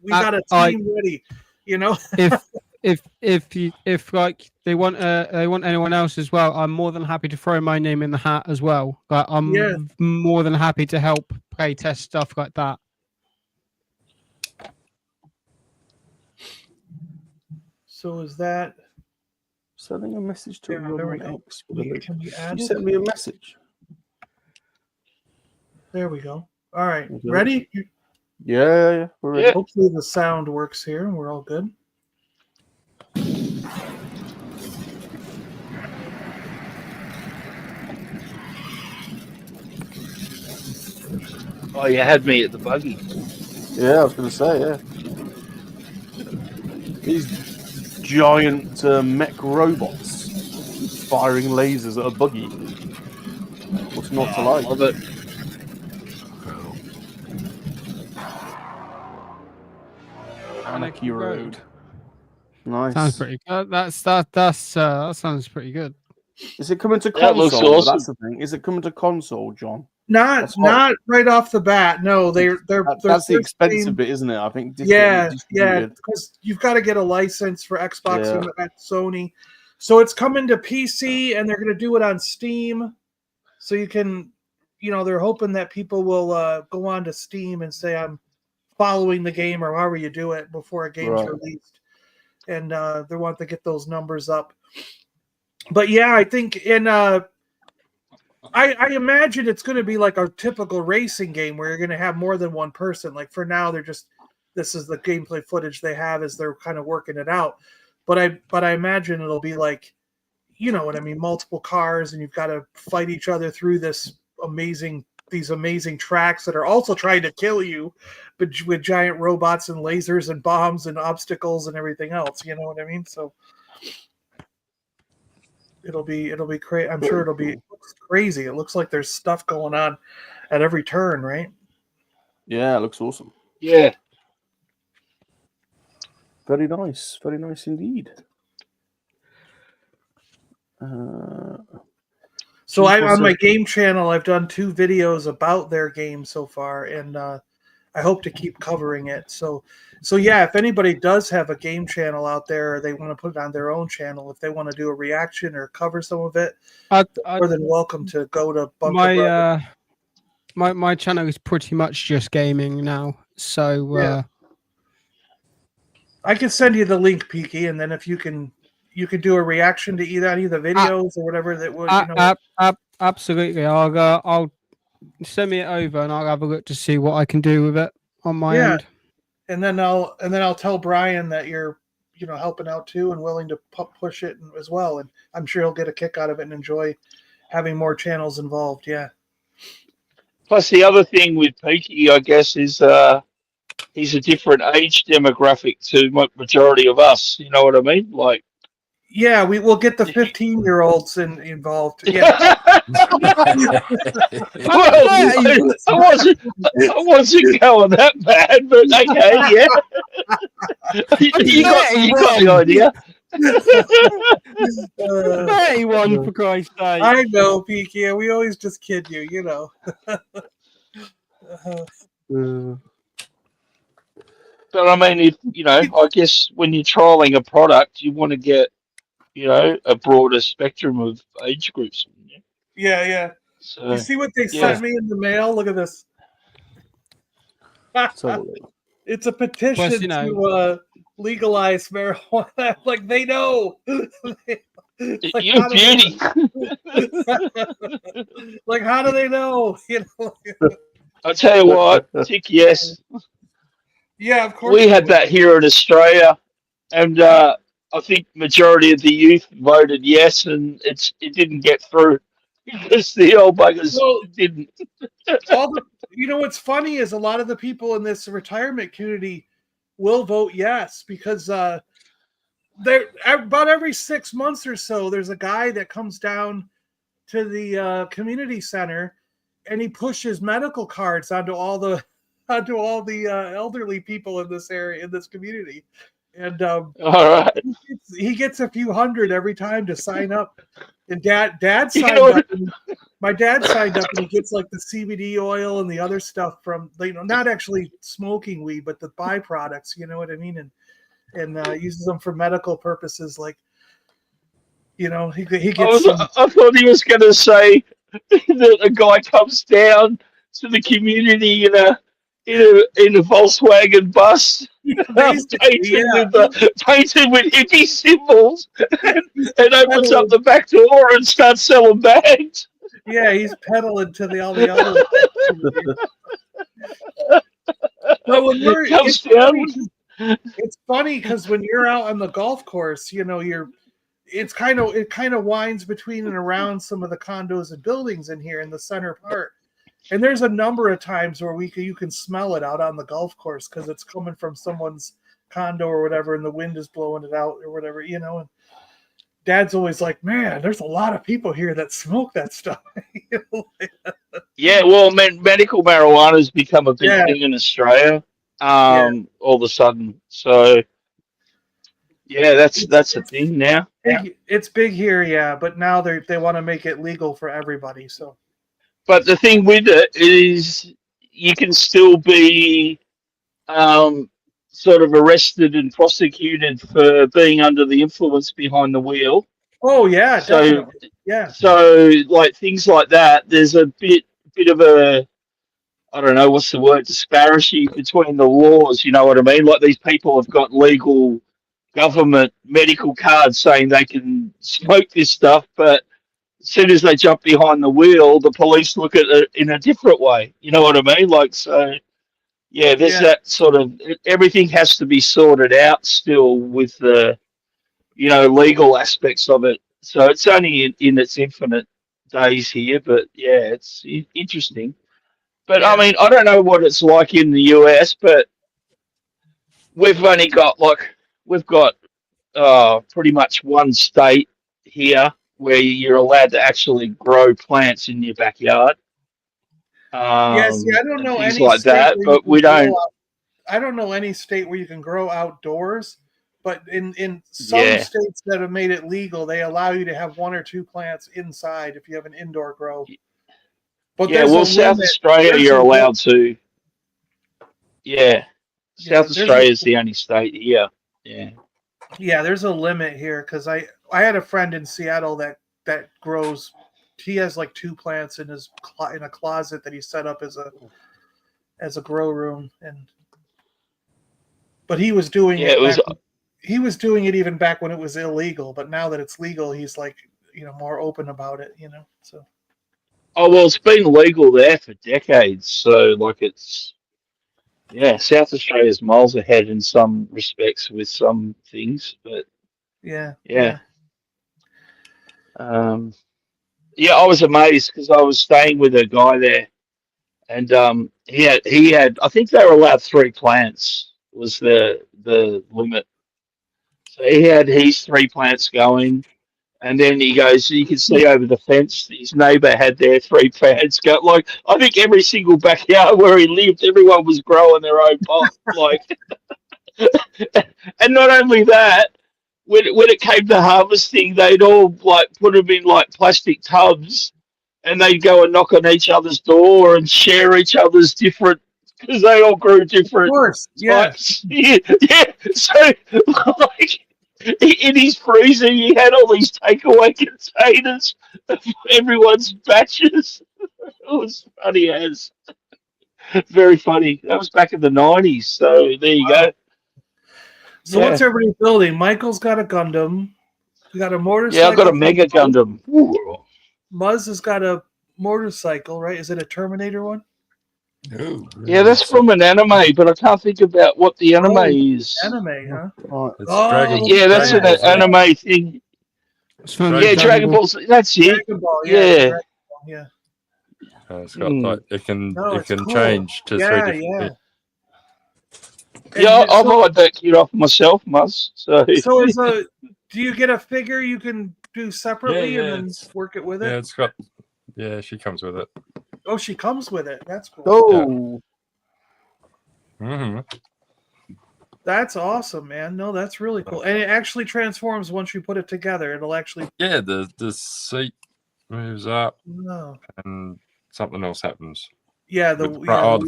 we got a team ready. If like they want anyone else as well, I'm more than happy to throw my name in the hat as well. Like I'm more than happy to help play test stuff like that. So is that sending a message to everyone else? Can we add you send me a message? There we go. All right, ready? Yeah, we're ready. Hopefully the sound works here and we're all good. Oh, you had me at the buggy. Yeah, I was going to say, yeah. These giant mech robots firing lasers at a buggy. What's not to like? Love it. Anarchy Road. Nice. Sounds pretty good. That sounds pretty good. Is it coming to That looks console? awesome. That's the thing. Is it coming to console, John? Not right off the bat. No, they're that's the expensive bit, isn't it? I think. Yeah, because you've got to get a license for Xbox at Sony. So it's coming to PC, and they're going to do it on Steam. So you can, they're hoping that people will go on to Steam and say, I'm following the game, or however you do it before a game's released. And they want to get those numbers up. But yeah, I think I imagine it's going to be like a typical racing game where you're going to have more than one person. Like for now, this is the gameplay footage they have as they're kind of working it out. But I imagine it'll be like, you know what I mean, multiple cars, and you've got to fight each other through these amazing tracks that are also trying to kill you, but with giant robots and lasers and bombs and obstacles and everything else. You know what I mean? So it'll be crazy. I'm sure it looks crazy. It looks like there's stuff going on at every turn, right? Yeah, it looks awesome. Yeah. Very nice indeed. So on my game channel, I've done 2 videos about their game so far, and I hope to keep covering it. So yeah, if anybody does have a game channel out there, or they want to put it on their own channel, if they want to do a reaction or cover some of it, more than welcome to go to Bunker. My channel is pretty much just gaming now, so I can send you the link, Peaky, and then if you can do a reaction to any of the videos or whatever that would. Absolutely, I'll send me it over and I'll have a look to see what I can do with it on my end. And then I'll tell Brian that you're helping out too and willing to push it as well, and I'm sure he'll get a kick out of it and enjoy having more channels involved. Yeah. Plus, the other thing with Peaky, I guess, is he's a different age demographic to majority of us. You know what I mean? Like. Yeah, we will get the 15-year-olds involved. Yeah. Well, I wasn't going that bad, but okay, yeah. you got the idea. 31 for Christ's sake. I know, Peaky. We always just kid you, But I mean, I guess when you're trialing a product, you want to get a broader spectrum of age groups. Yeah. So, you see what they sent me in the mail? Look at this. It's a petition to legalize marijuana. Like, they know. Like, you're beauty. Like, how do they know? I'll tell you what, tick yes. Yeah, of course. We had that here in Australia, and I think majority of the youth voted yes, and it didn't get through because the old buggers didn't. What's funny is a lot of the people in this retirement community will vote yes because about every 6 months or so, there's a guy that comes down to the community center, and he pushes medical cards onto all the elderly people in this area, in this community. And all right, he gets a few hundred every time to sign up. And dad signed up. My dad signed up, and he gets like the CBD oil and the other stuff from not actually smoking weed, but the byproducts. You know what I mean? And uses them for medical purposes. Like, he gets. I thought he was going to say that a guy comes down to the community in a Volkswagen bus, painted with hippie symbols, and opens up the back door and starts selling bags. Yeah, he's peddling to all the other. But when it's funny because when you're out on the golf course, it kind of winds between and around some of the condos and buildings in here in the center part. And there's a number of times where you can smell it out on the golf course because it's coming from someone's condo or whatever, and the wind is blowing it out or whatever, And Dad's always like, "Man, there's a lot of people here that smoke that stuff." Yeah, well, medical marijuana has become a big thing in Australia. all of a sudden. So yeah, that's the thing now. It's big here, yeah, but now they want to make it legal for everybody. So, but the thing with it is, you can still be sort of arrested and prosecuted for being under the influence behind the wheel. Oh yeah, so, definitely. Yeah. So like things like that, there's a bit of a, I don't know what's the word, disparity between the laws. You know what I mean? Like these people have got legal government medical cards saying they can smoke this stuff, but as soon as they jump behind the wheel, the police look at it in a different way. You know what I mean? Like, so yeah, there's that sort of, everything has to be sorted out still with the, you know, legal aspects of it. So it's only in its infinite days here, but yeah, it's interesting. But I mean, I don't know what it's like in the US, but we've only got pretty much one state here where you're allowed to actually grow plants in your backyard. Yes, I don't know things any like state that, where but we don't. I don't know any state where you can grow outdoors, but in some states that have made it legal, they allow you to have 1 or 2 plants inside if you have an indoor grow. But yeah, well, South Australia, you're allowed to. Yeah, South Australia is the only state here. Yeah. Yeah, there's a limit here because I had a friend in Seattle that grows. He has like 2 plants in a closet that he set up as a grow room, but he was doing he was doing it even back when it was illegal. But now that it's legal, he's like, you know, more open about it. You know, so. Oh well, it's been legal there for decades, so like it's. Yeah, South Australia's miles ahead in some respects with some things, but yeah. I was amazed because I was staying with a guy there, and he had I think they were allowed 3 plants was the limit. So he had his 3 plants going, and then he goes, you can see over the fence, his neighbour had their 3 plants go. Like, I think every single backyard where he lived, everyone was growing their own pot. Like, and not only that, when it came to harvesting, they'd all like put them in like plastic tubs, and they'd go and knock on each other's door and share each other's different, because they all grew different types. Yeah. So like. In his freezer, he had all these takeaway containers of everyone's batches. It was funny as. Very funny. That was back in the 90s, so there you go. So what's everybody building? Michael's got a Gundam. You got a motorcycle. Yeah, I've got a Mega Gundam. Muzz has got a motorcycle, right? Is it a Terminator one? No. Yeah, that's from an anime, but I can't think about what the anime is. Anime, huh? It's Dragon Ball. Yeah, that's an anime thing. Dragon Ball. That's it. Dragon Ball, yeah. It's got like it can cool. change to 3 different. Yeah, I've had that kit off myself, Muzz. So do you get a figure you can do separately and then work it with it? Yeah, it's got. Yeah, she comes with it. Oh, she comes with it. That's cool. Oh. Yeah. Mm-hmm. That's awesome, man. No, that's really cool. And it actually transforms once you put it together. It'll actually. Yeah, the seat moves up, and something else happens. Yeah, the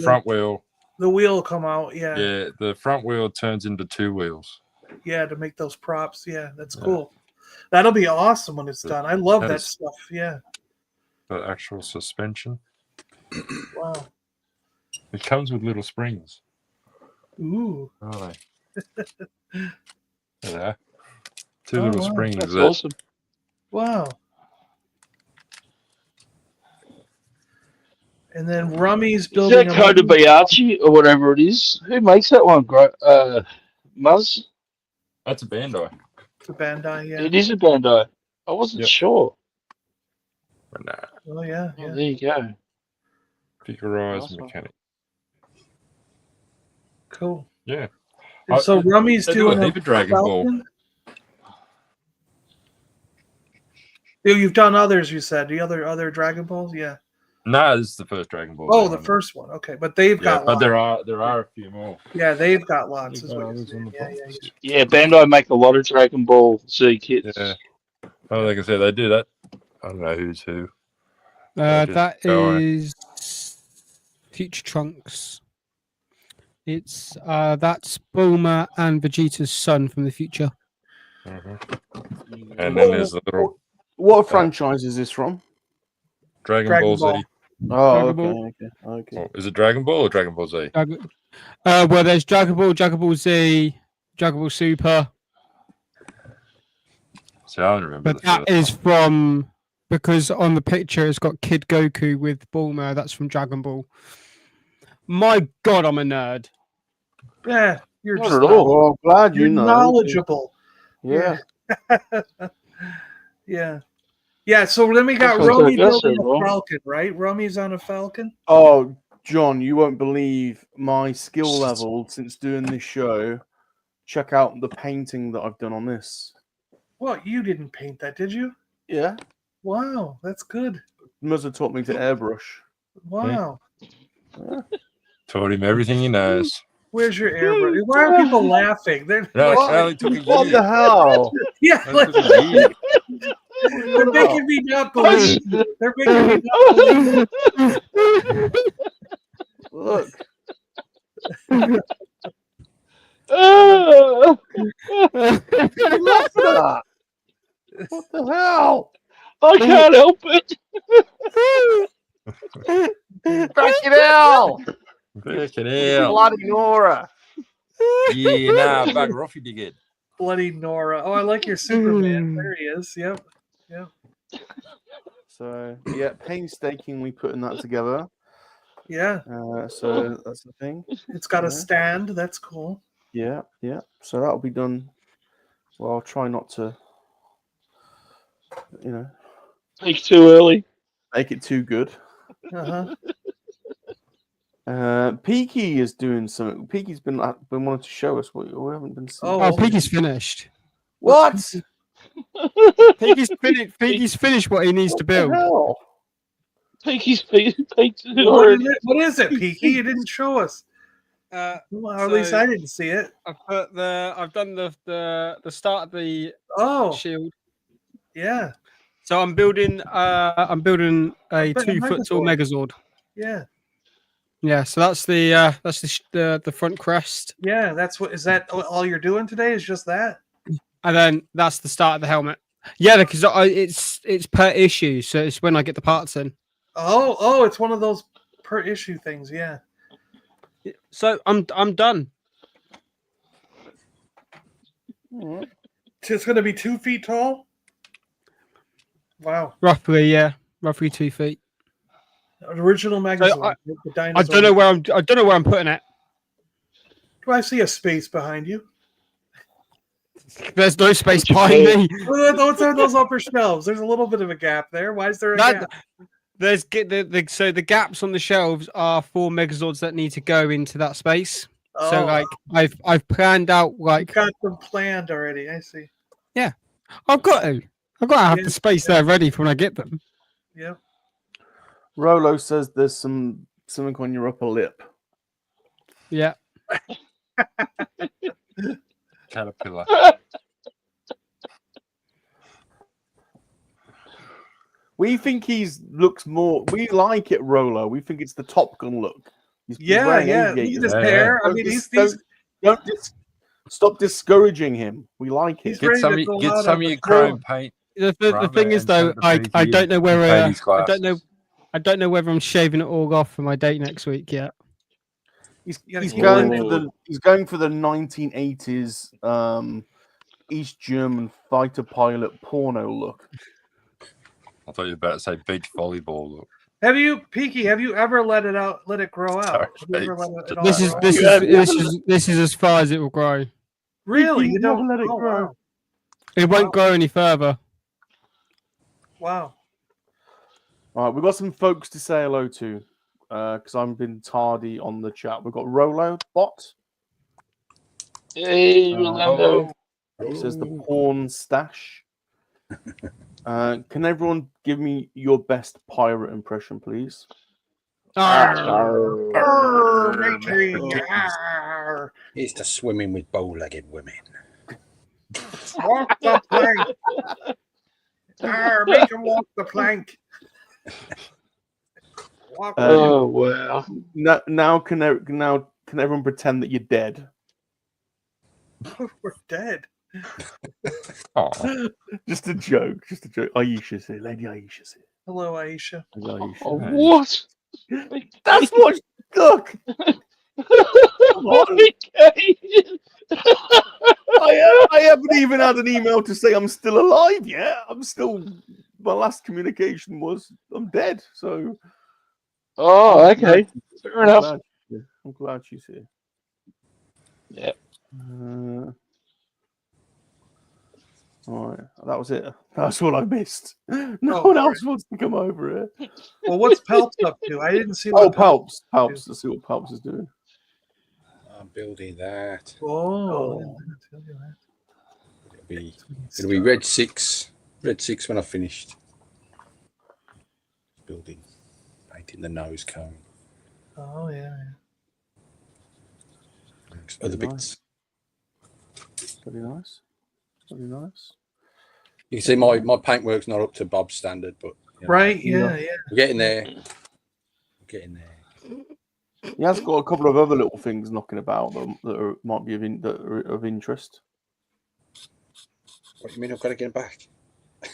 front wheel. The wheel will come out. Yeah. Yeah, the front wheel turns into 2 wheels. Yeah, to make those props. Yeah, that's cool. That'll be awesome when it's done. I love that stuff. Yeah. The actual suspension. Wow. It comes with little springs. Ooh. Oh, yeah. 2 little springs. That's awesome. Wow. And then Rummy's building. Is that Kobayashi or whatever it is? Who makes that one? Muzz? That's a Bandai. It's a Bandai, yeah. It is a Bandai. I wasn't sure. But nah. Oh, yeah. Oh, there you go. Figurized mechanic. Cool. Yeah. And so Rummy's doing a Dragon Ball. You've done others, you said. The other Dragon Balls, yeah. No, this is the first Dragon Ball. Oh, the first one. Okay, but they've got. But lots. there are a few more. Yeah, they've got lots. They've Is got what you're others on saying. the box. Yeah, Bandai make a lot of Dragon Ball Z kits. Yeah. Oh, like I said, they do that. I don't know who's who. That going. is Future Trunks. It's that's Bulma and Vegeta's son from the future. Mm-hmm. And then there's a little. What franchise is this from? Dragon Ball Z. Oh, Dragon okay. Oh, is it Dragon Ball or Dragon Ball Z? Well, there's Dragon Ball Z, Dragon Ball Super. See, I don't remember. But that is from because on the picture it's got Kid Goku with Bulma. That's from Dragon Ball. My God, I'm a nerd. Yeah, you're Not just at all. Well, I'm glad you know. knowledgeable. Yeah. Yeah. Yeah, so then we got That's what Romy I guess building so, a Falcon, right? Romy's on a Falcon? Oh, John, you won't believe my skill level since doing this show. Check out the painting that I've done on this. Well, you didn't paint that, did you? Yeah. Wow, that's good. Must have taught me to airbrush. Wow. Yeah. Taught him everything he knows. Where's your airbrush? Why are people laughing? They're No, like, it only took a What year. the hell? yeah, It like, only took a year. they're making me not believe. They're making me not believe. Look. Look at that. What the hell? I can't help it. Fucking hell! Fucking hell. Bloody Nora. Yeah, nah, bugger off, you dickhead. Bloody Nora. Oh, I like your Superman. There he is. Yep. Yep. So, yeah, painstakingly putting that together. Yeah. So that's the thing. It's got a Yeah. stand. That's cool. Yeah, yeah. So that'll be done. Well, I'll try not to, Peak too early. make it too good. Uh-huh. Peaky is doing something. Peaky's been wanting to show us what we haven't been seeing. Oh, Piggy's finished. What? Piggy's finished what he needs to build. Hell? Peaky's peak too What early. what is it, Peaky? You didn't show us. Well, at least I didn't see it. I've done the start of the shield. Yeah. So I'm building a 2-foot tall Megazord. Yeah. Yeah, so that's the front crest. Yeah, that's what is that all you're doing today is just that? And then that's the start of the helmet. Yeah, because it's per issue, so it's when I get the parts in. Oh, it's one of those per issue things, yeah. So I'm done. It's gonna be 2 feet tall? Wow. Roughly 2 feet. Original magazine. So I don't know where I'm putting it. Do I see a space behind you? There's no space behind me. What's on those upper shelves? There's a little bit of a gap there. Why is there a gap? So the gaps on the shelves are for Megazords that need to go into that space. So like I've planned out like got them planned already. I see. Yeah, I've got to have the space there ready for when I get them. Yeah. Rolo says there's something on your upper lip. Yeah. Caterpillar. We think looks more. We like it, Rolo. We think it's the Top Gun look. He's wearing Look at aviators. his hair. I mean, Stop discouraging him. We like it. Get some of your chrome paint. The thing is though, I don't know where I don't know whether I'm shaving it all off for my date next week yet. He's going for the 1980s East German fighter pilot porno look. I thought you were about to say beach volleyball look. Have you, Peaky? Have you ever let it grow out? This is as far as it will grow. Really? You never don't let it grow. Wow. It won't grow any further. Wow. All right, we've got some folks to say hello to because I've been tardy on the chat. We've got Rolo Bot. Hey, Rolando. It says the porn stash. Can everyone give me your best pirate impression, please? Here's to swimming with bow-legged women. Walk the plank. Make him walk the plank. Oh wow! Now can everyone pretend that you're dead? We're dead. Just a joke. Aisha's here. Lady Aisha's here. Hello, Aisha. Hello, Aisha. Oh, what? That's what. Look. I haven't even had an email to say I'm still alive yet. My last communication was I'm dead. So. Oh, okay. Fair enough. I'm glad she's here. Yeah. All right, that was it. That's all I missed. No one else wants to come over here. Well, what's Palps up to? I didn't see. Palps. Let's see what Palps is doing. I'm building that. Oh. It'll be red 6. Red 6 when I finished building, painting the nose cone. Oh yeah. Other bits. Very nice. Very nice. You can see my paintwork's not up to Bob's standard, but right, yeah. We're getting there. He has got a couple of other little things knocking about that might be of interest. What do you mean I've got to get him back?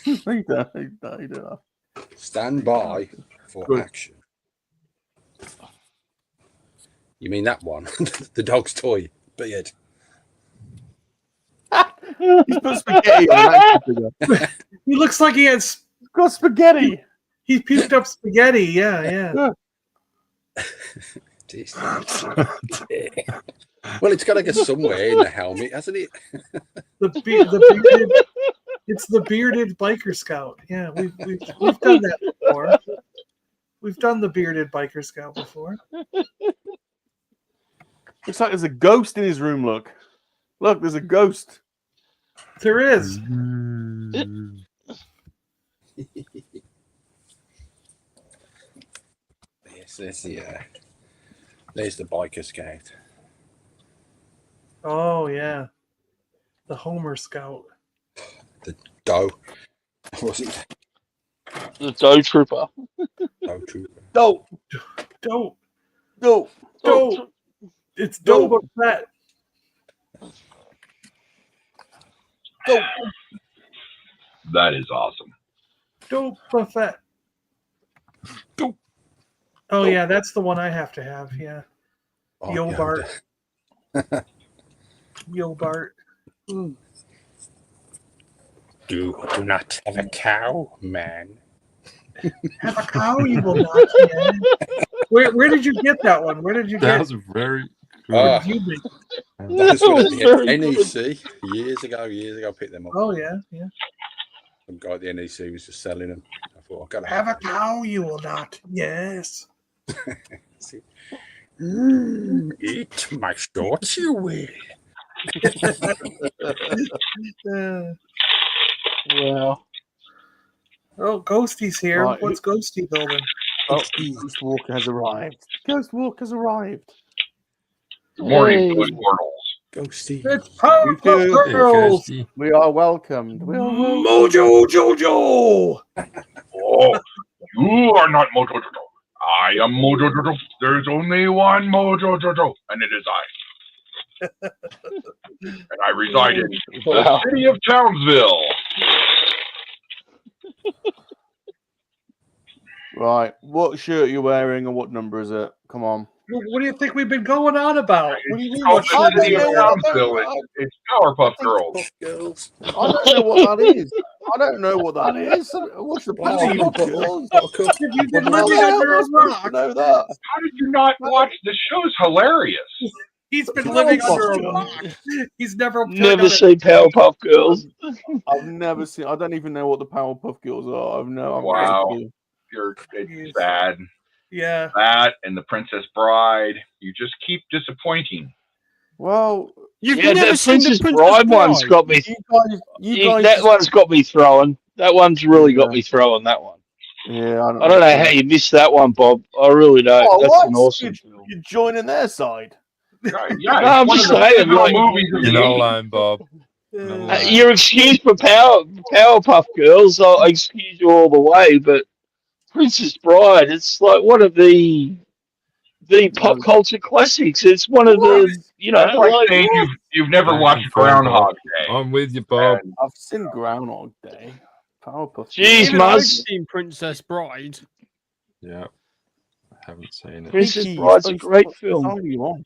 No, you don't. Stand by for action. You mean that one? The dog's toy beard. He's put spaghetti on an action figure. He looks like he has got spaghetti. He puked up spaghetti. Yeah. Well, it's got to go somewhere in the helmet, hasn't it? The bearded, it's the bearded biker scout. Yeah, we've done that before. We've done the bearded biker scout before. Looks like there's a ghost in his room. Look, there's a ghost. There is. Yes, there's the biker scout. Oh yeah, the Homer Scout. The Doe. Was it? The Doe Trooper. Doe. It's Doe but fat. Doe. That is awesome. Doe but fat. Doe. Oh yeah, that's the one I have to have. Yeah. Oh, Yo Bart. Yo Bart. Do not have a cow, man. Have a cow, you will not. Man. Where did you get that one? Where did you get? That was very. That was the NEC years ago. I picked them up. Oh yeah. Some guy at the NEC was just selling them. I thought, I've got to have a cow, you will not. Yes. Eat my shorts, you will. Well. Oh, Ghosty's here. Right. What's Ghosty building? Oh, Ghost Walker has arrived. Ghost Walker's arrived. Good morning, Ghost Portals. Ghosty. It's Powerpuff Girls. We are welcomed. Mojo Jojo. Oh, you are not Mojo Jojo. I am Mojo Jojo. There's only one Mojo Jojo, and it is I. And I reside in the city of Townsville. Right. What shirt are you wearing and what number is it? Come on. What do you think we've been going on about? What do you mean? It's called the city of Townsville. It's Powerpuff Girls. I don't know what that is. I don't know what that is. What's the Powerpuff Girls? You've been living under a rock. Know that. How did you not watch the show's hilarious? He's been living under a rock. He's never seen Powerpuff Girls. I've never seen. I don't even know what the Powerpuff Girls are. I've no. Wow, it's bad. Yeah. That and the Princess Bride. You just keep disappointing. Well, the Princess Bride one's got me. You guys, that one's got me throwing. That one's really got me throwing that one. Yeah, I don't know how you missed that one, Bob. I really don't. Oh, That's what? an awesome film. You're joining their side. Yeah, No, I'm it's one just of the saying, pivotal like, movies of You're the not 80s. alone, Bob. Not alone. You're excused for Powerpuff Girls. I'll excuse you all the way, but Princess Bride, it's like one of the pop culture classics. It's one of the, That's like like, saying you've never Can't watched confirm, Groundhog Bob. Day. I'm with you, Bob. I've seen Groundhog Day. Powerpuff. Jeez, Even I've Muzz. seen Princess Bride. Yeah. I haven't seen it. Princess Pinky, Bride's a what great side film. are you on?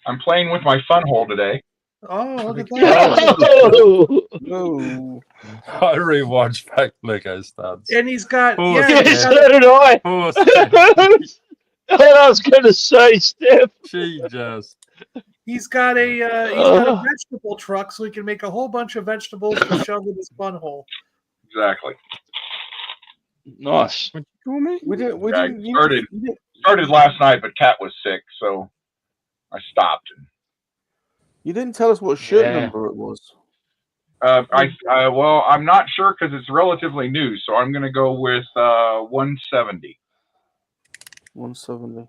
I'm playing with my fun hole today. Oh, look at that. Oh! No. I rewatched back Lego Studs. And he's got, Oh, yeah, yeah. he's So got, did I. Oh, I was going to say, Steph. she just. he's got a vegetable truck, so he can make a whole bunch of vegetables to shove in his bun hole. Exactly. Nice. What you call me? We didn't. Yeah, I started last night, but Kat was sick, so I stopped. You didn't tell us what shirt Yeah. number it was. Well, I'm not sure because it's relatively new, so I'm going to go with 170. 170.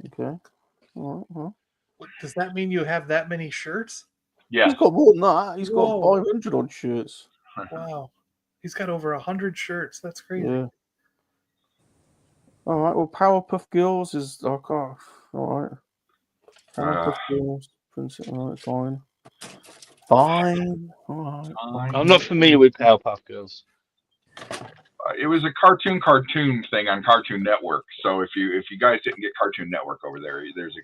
Okay. All right. Well, Does that mean you have that many shirts? Yeah. he's got more than that. He's got Whoa. 500 odd shirts. Wow. He's got over 100 shirts. That's crazy. Yeah. All right. Well, Powerpuff Girls is all right. Powerpuff Girls, Princess. All right, fine. Fine. All right. I'm not familiar with Powerpuff Girls. It was a cartoon thing on Cartoon Network. So if you guys didn't get Cartoon Network over there, there's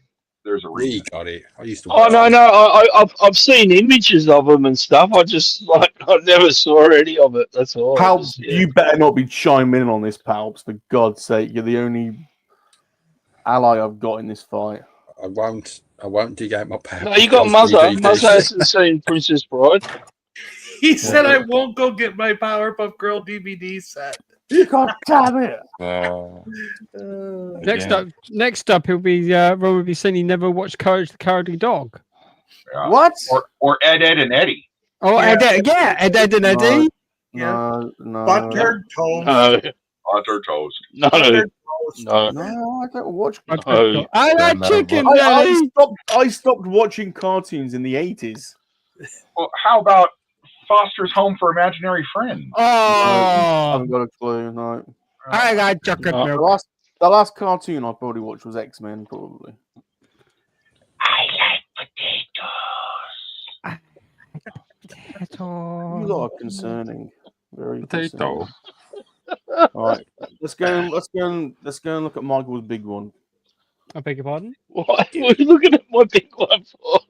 a We reason. got it. I used to. Oh no! I've seen images of them and stuff. I never saw any of it. That's all. Palps, you better not be chiming in on this, Palps. For God's sake, you're the only ally I've got in this fight. I won't dig out my power. No, you got Muzzer. Muzzer hasn't seen Princess Bride. He said, I won't go get my Powerpuff Girl DVD set. God damn it. Next up, he'll be Ron will be saying he never watched Courage the Cowardly Dog. Yeah. What? Or Ed, Ed, and Eddie. Oh, Ed, and Eddie. No. Buttered toast. No, Butter toast. no, Buttered toast. no. No, I don't watch. No. I like matter chicken, what. Daddy. I stopped watching cartoons in the 80s. Well, how about Foster's Home for Imaginary Friends? I Oh, haven't got a clue. No. I like chocolate No. milk. The last cartoon I probably watched was X-Men, probably. I like potatoes. You lot are concerning. Very Potato. concerning. All right, let's go and look at Michael's big one. I beg your pardon. Why are you looking at my big one for?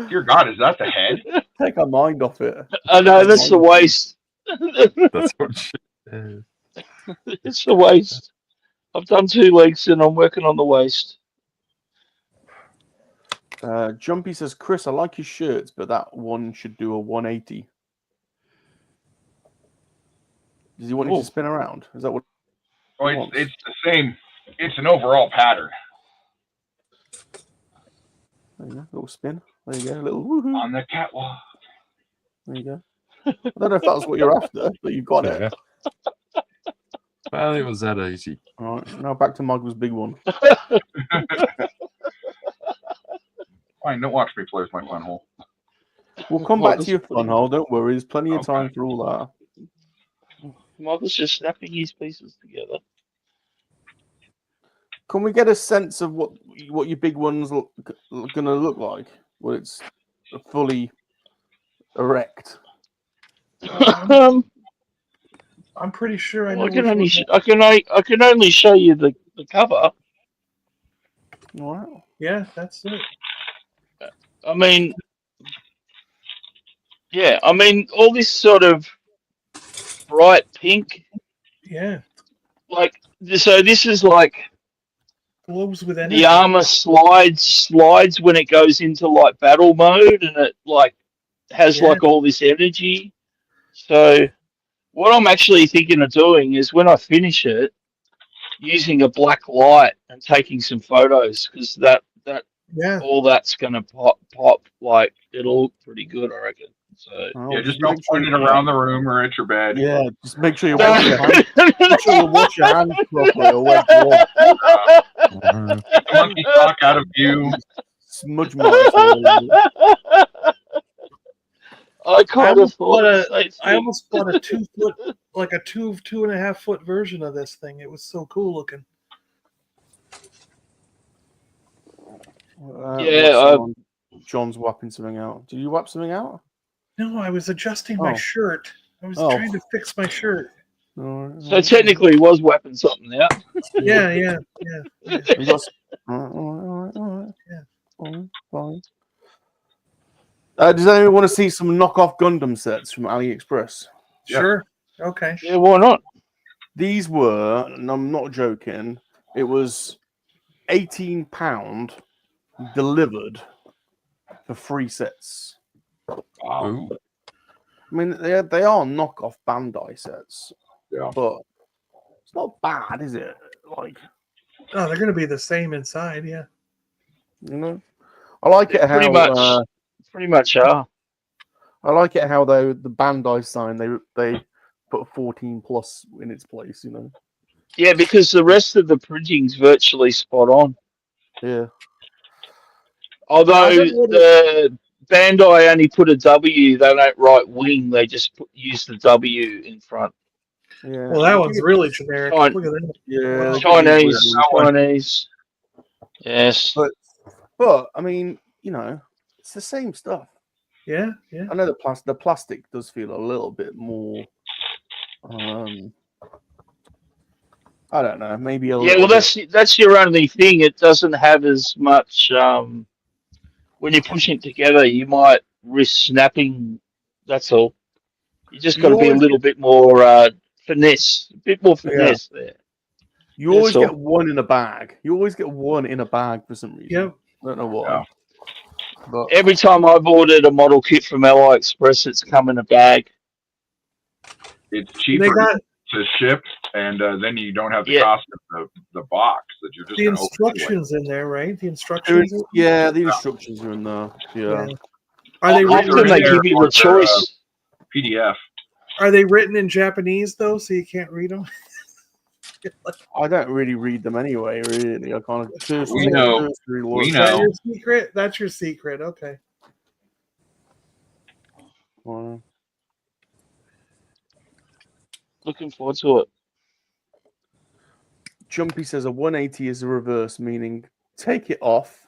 Dear God, is that the head? Take our mind off it. I know that's the waist. That's what she is. It's the waist. I've done 2 legs and I'm working on the waist. Jumpy says, Chris, I like your shirts, but that one should do a 180. Does he want you to spin around? Is that what? Oh, it's the same. It's an overall pattern. There you go, little spin. There you go, a little woohoo. On the catwalk. There you go. I don't know if that's what you're after, but you got it. Well, it was that easy. All right, now back to Michael's big one. Fine, don't watch me play with my fun hole. We'll come back to your fun hole. Don't worry, there's plenty of time for all that. Michael's just snapping his pieces together. Can we get a sense of what your big one's going to look like when it's fully erect? I'm pretty sure I know. I can only show you the cover. All right. Yeah, that's it. I mean, yeah, I mean all this sort of bright pink. Yeah. Like so, this is like glows with energy. The armor slides when it goes into like battle mode, and it like has like all this energy. So what I'm actually thinking of doing is when I finish it, using a black light and taking some photos, because that Yeah. all that's going to pop. Like, it'll look pretty good, I reckon. So Yeah, just don't point it around the room or at your bed. Yeah, just make sure you wash your hands. Make sure you wash your hands properly or wear gloves. Monkey sock out of view. Smudge marks all over. I kind of thought I almost bought a 2 foot, like a 2.5 foot version of this thing. It was so cool looking. John's whapping something out. Did you whap something out? No, I was adjusting my shirt. I was trying to fix my shirt. So technically, he was whapping something out. Yeah. You got all right. Yeah. Fine. Does anyone want to see some knockoff Gundam sets from AliExpress? Sure. Okay. Yeah, why not? These were, and I'm not joking, it was £18 delivered for 3 sets. Wow. I mean, they are knockoff Bandai sets. Yeah. But it's not bad, is it? Like, oh, they're going to be the same inside, yeah. You know, I like it how pretty much are. I like it how the Bandai sign they put 14 plus in its place. You know. Yeah, because the rest of the printing's virtually spot on. Yeah. Although the Bandai only put a W, they don't write wing. They just use the W in front. Yeah. Well, that one's really generic. Look at that. Yeah. Chinese. Yes. But I mean, you know, it's the same stuff. Yeah. I know the plastic does feel a little bit more. I don't know. Maybe a little. Yeah. Well, that's your only thing. It doesn't have as much. When you're pushing it together, you might risk snapping. That's all. You just got to be a little bit more finesse. A bit more finesse there. You always get one in a bag. You always get one in a bag for some reason. Yep. I don't know why. Yeah. But every time I've ordered a model kit from AliExpress, it's come in a bag. It's cheaper to ship, and then you don't have the cost of the box that you're just. The instructions in there, right? The instructions. The instructions are in there. Yeah. Are they written? Often they give you the choice. PDF. Are they written in Japanese though, so you can't read them? I don't really read them anyway. Really, I kind of. We know. That's your secret. That's your secret. Okay. Wow. Looking forward to it. Jumpy says a 180 is a reverse, meaning take it off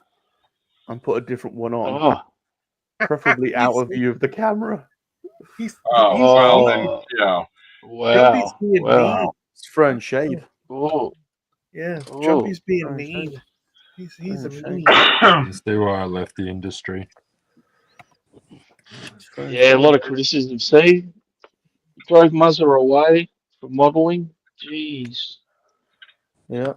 and put a different one on, preferably out of view of the camera. Wow. Jumpy's being mean. It's throwing shade. Oh. Yeah, Jumpy's being mean. He's a mean. That's why I left the industry. Yeah, a lot of criticism. See, drove Muzzer away from modelling. Jeez. Yeah.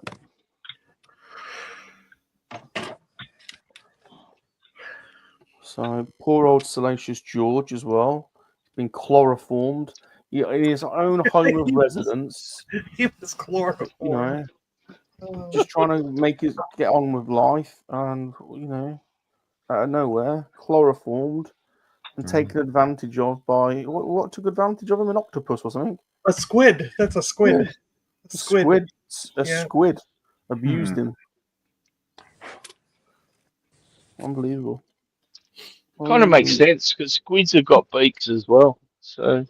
So poor old Salacious George as well. He's been chloroformed. In his own home of residence. He was chloroformed. You know, just trying to get on with life, and you know, out of nowhere, chloroformed and taken advantage of by what took advantage of him? An octopus or something? A squid. That's a squid. Yeah. A squid abused him. Unbelievable. Kind of makes sense because squids have got beaks as well. So,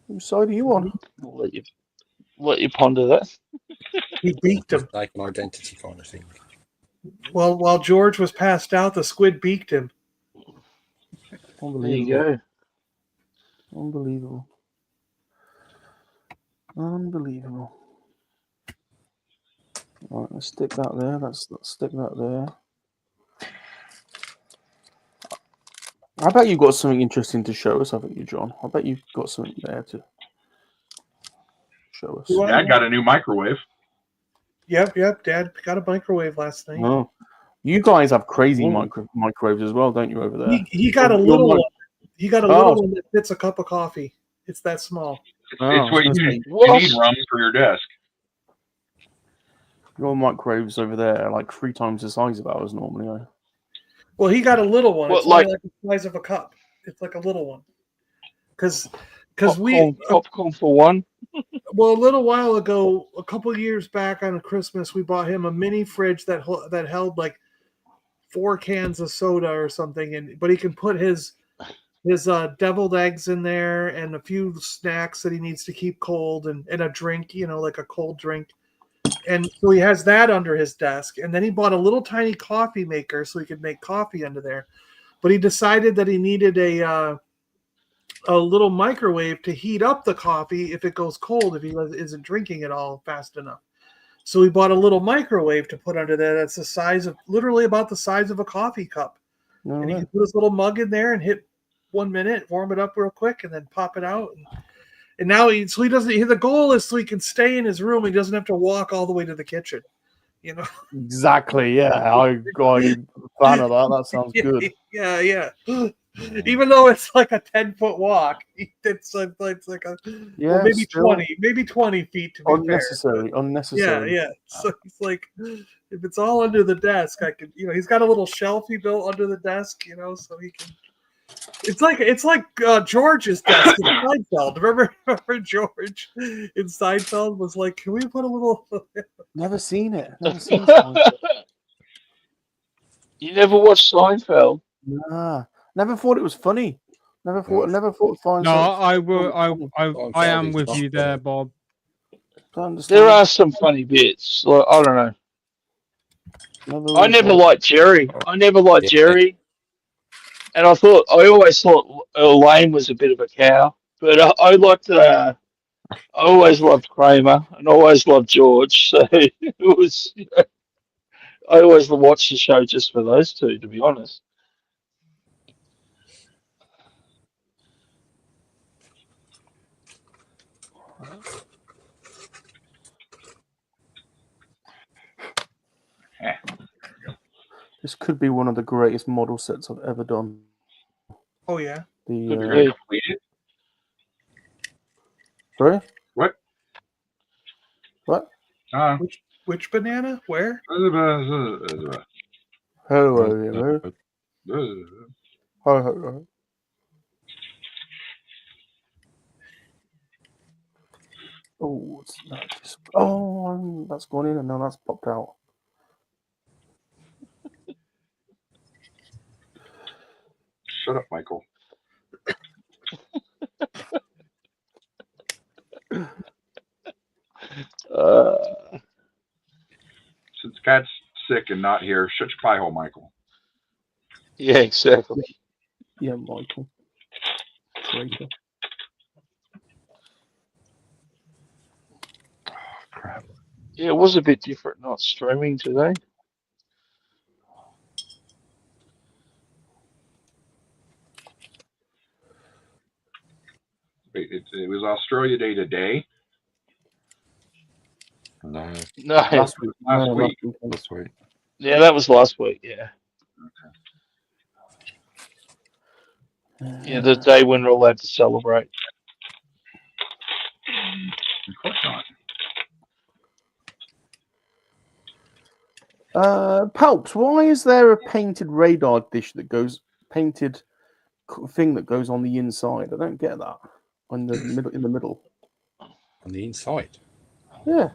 whose side are you on? I'll let you ponder that. He beaked him. Like an identity kind of thing. Well, while George was passed out, the squid beaked him. There you go. Unbelievable. All right, let's stick that there. Let's stick that there. I bet you've got something interesting to show us, haven't you, John? I bet you've got something there to show us. Dad got a new microwave. Yep. Dad got a microwave last night. Oh, you guys have crazy microwaves as well, don't you, over there? He got a little one. He got a little one that fits a cup of coffee. It's that small. It's what you need rum for your desk. Your microwaves over there are like 3 times the size of ours normally. Well, he got a little one. What, It's only like the size of a cup. It's like a little one. Because popcorn for one. Well, a little while ago, a couple of years back on Christmas, we bought him a mini fridge that held like 4 cans of soda or something, but he can put his deviled eggs in there and a few snacks that he needs to keep cold and a drink, like a cold drink. And so he has that under his desk. And then he bought a little tiny coffee maker so he could make coffee under there. But he decided that he needed a little microwave to heat up the coffee if it goes cold, if he isn't drinking it all fast enough. So we bought a little microwave to put under there that's the size of, literally about the size of a coffee cup. And he can put his little mug in there and hit 1 minute, warm it up real quick, and then pop it out. And now he doesn't, the goal is so he can stay in his room. He doesn't have to walk all the way to the kitchen. Exactly, yeah. I'm a fan of that. That sounds good. Yeah. Even though it's like a 10-foot walk, it's like a maybe 20 feet to be unnecessary. Yeah. So it's like, if it's all under the desk, I could, he's got a little shelf he built under the desk, so he can. It's like George's desk in Seinfeld. Remember George in Seinfeld was like, "Can we put a little?" Never seen it. Never seen Seinfeld. You never watched Seinfeld? Nah. Never thought it was funny. Never thought Seinfeld. No, I am with you there, Bob. There are some funny bits. Like, I don't know. I never liked Jerry. Jerry. And I always thought Elaine was a bit of a cow, but I always loved Kramer and always loved George. So it was, I always watched the show just for those two, to be honest. This could be one of the greatest model sets I've ever done. Oh yeah. Sorry? What? Which banana? Where? Hello. Oh, what's that? Oh, that's gone in and now that's popped out. Shut up, Michael. Since Cat's sick and not here, shut your pie hole, Michael. Yeah, exactly. Yeah, Michael. Traitor. Oh, crap. Yeah, it was a bit different not streaming today. Wait, it was Australia Day today? No. Last week. Yeah, that was last week, yeah. Okay. Yeah, the day when we're allowed to celebrate. Of course not. Palps, why is there a painted radar dish that goes painted thing that goes on the inside? I don't get that. In the middle. On the inside. Yeah.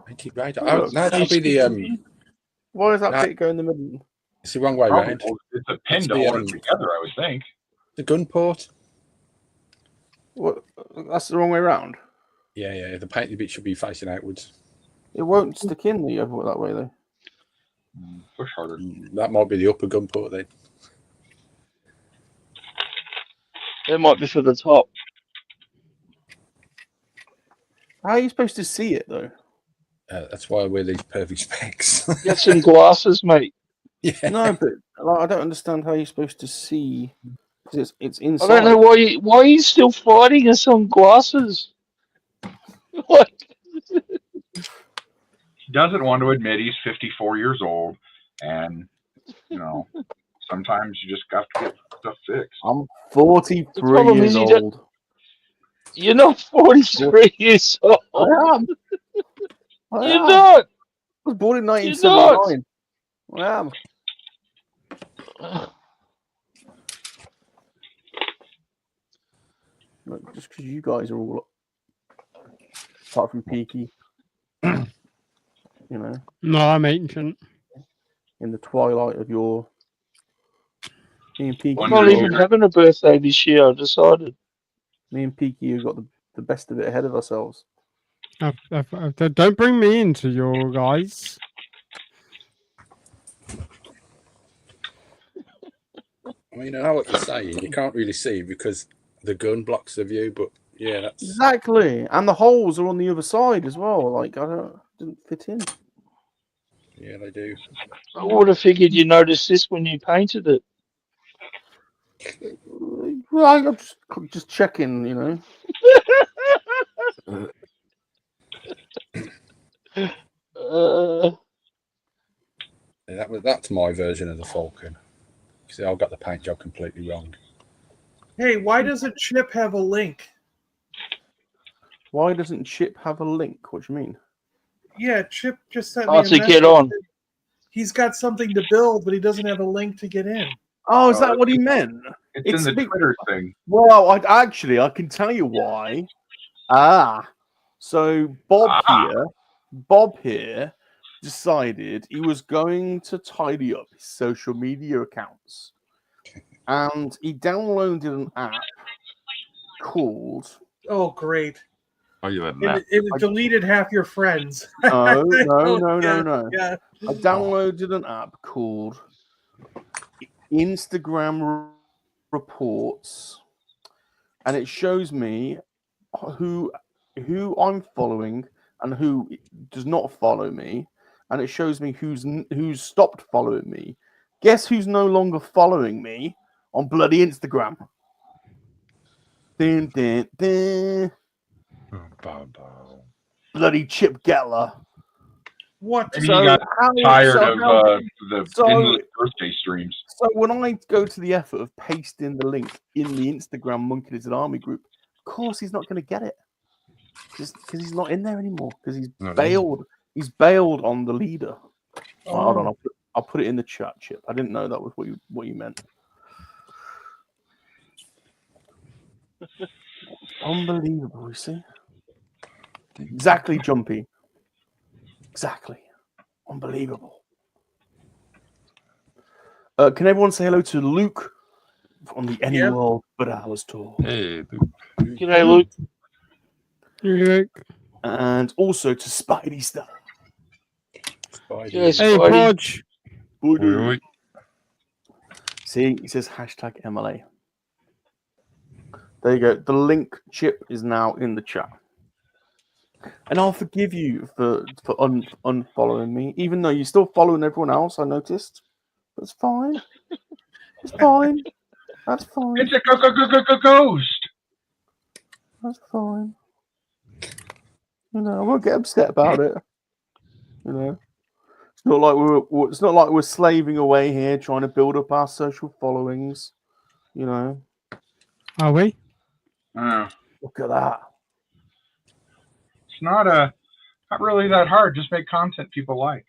Painted radar. No, that'll be the Why does that bit go in the middle? It's the wrong way round. It's a pin to hold it together, I would think. The gun port. What? That's the wrong way around. Yeah. The painted bit should be facing outwards. It won't stick in the other that way though. Push harder. That might be the upper gun port then. It might be for the top. How are you supposed to see it though? That's why I wear these perfect specs. Get some glasses, mate. Yeah. No, but I don't understand how you're supposed to see because it's inside. I don't know why are you still fighting us on glasses? What? He doesn't want to admit he's 54 years old, and sometimes you just got to get stuff fixed. I'm 43 years old. You're not 43 years old. I am. You're not. I was born in You're not. 1979. I am. Look, just because you guys are all, apart from Peaky, you know, No, I'm ancient. in the twilight of your. Me and Peaky, I'm not even having a birthday this year. I decided. Me and Peaky have got the best of it ahead of ourselves. Don't bring me into your guys. I mean, I know what you're saying. You can't really see because the gun blocks the view, but yeah, that's Exactly, and the holes are on the other side as well. Like didn't fit in. yeah, they do. I would have figured you noticed this when you painted it. Well, I'm just checking, you know. That's my version of the Falcon. See, I got the paint job completely wrong. Hey, why doesn't Chip have a link? Why doesn't Chip have a link? What do you mean? Yeah, Chip just sent me Oh, a to message. get on. He's got something to build, but he doesn't have a link to get in. Oh, is that what he meant? It's in the Twitter thing. Well, I can tell you why. So Bob here decided he was going to tidy up his social media accounts, and he downloaded an app called. Oh, great! Oh, you had It deleted half your friends. No. Yeah. I downloaded an app called Instagram Reports, and it shows me who I'm following and who does not follow me, and it shows me who's stopped following me. Guess who's no longer following me on bloody Instagram? Dun, dun, dun. Bloody Chip Gettler. What? Maybe he got tired of the endless birthday streams. So when I go to the effort of pasting the link in the Instagram Monkey-LiZaRD Army group, of course he's not going to get it. Just because he's not in there anymore. Because he's bailed. He's bailed on the leader. Oh. Hold on, I'll put it in the chat, Chip. I didn't know that was what you meant. Unbelievable, you see? Exactly, Jumpy. Exactly. Unbelievable. Can everyone say hello to Luke on the Any World But Ours tour? Hey, Luke. G'day, Luke. Luke. And also to Spidey Star. Yes, hey, Podge. See, he says hashtag MLA. There you go. The link, Chip, is now in the chat. And I'll forgive you for unfollowing me, even though you're still following everyone else, I noticed. That's fine. It's fine. That's fine. It's a ghost. That's fine. You know, I won't get upset about it. You know, it's not like we're slaving away here trying to build up our social followings. You know. Are we? Look at that. It's not really that hard. Just make content people like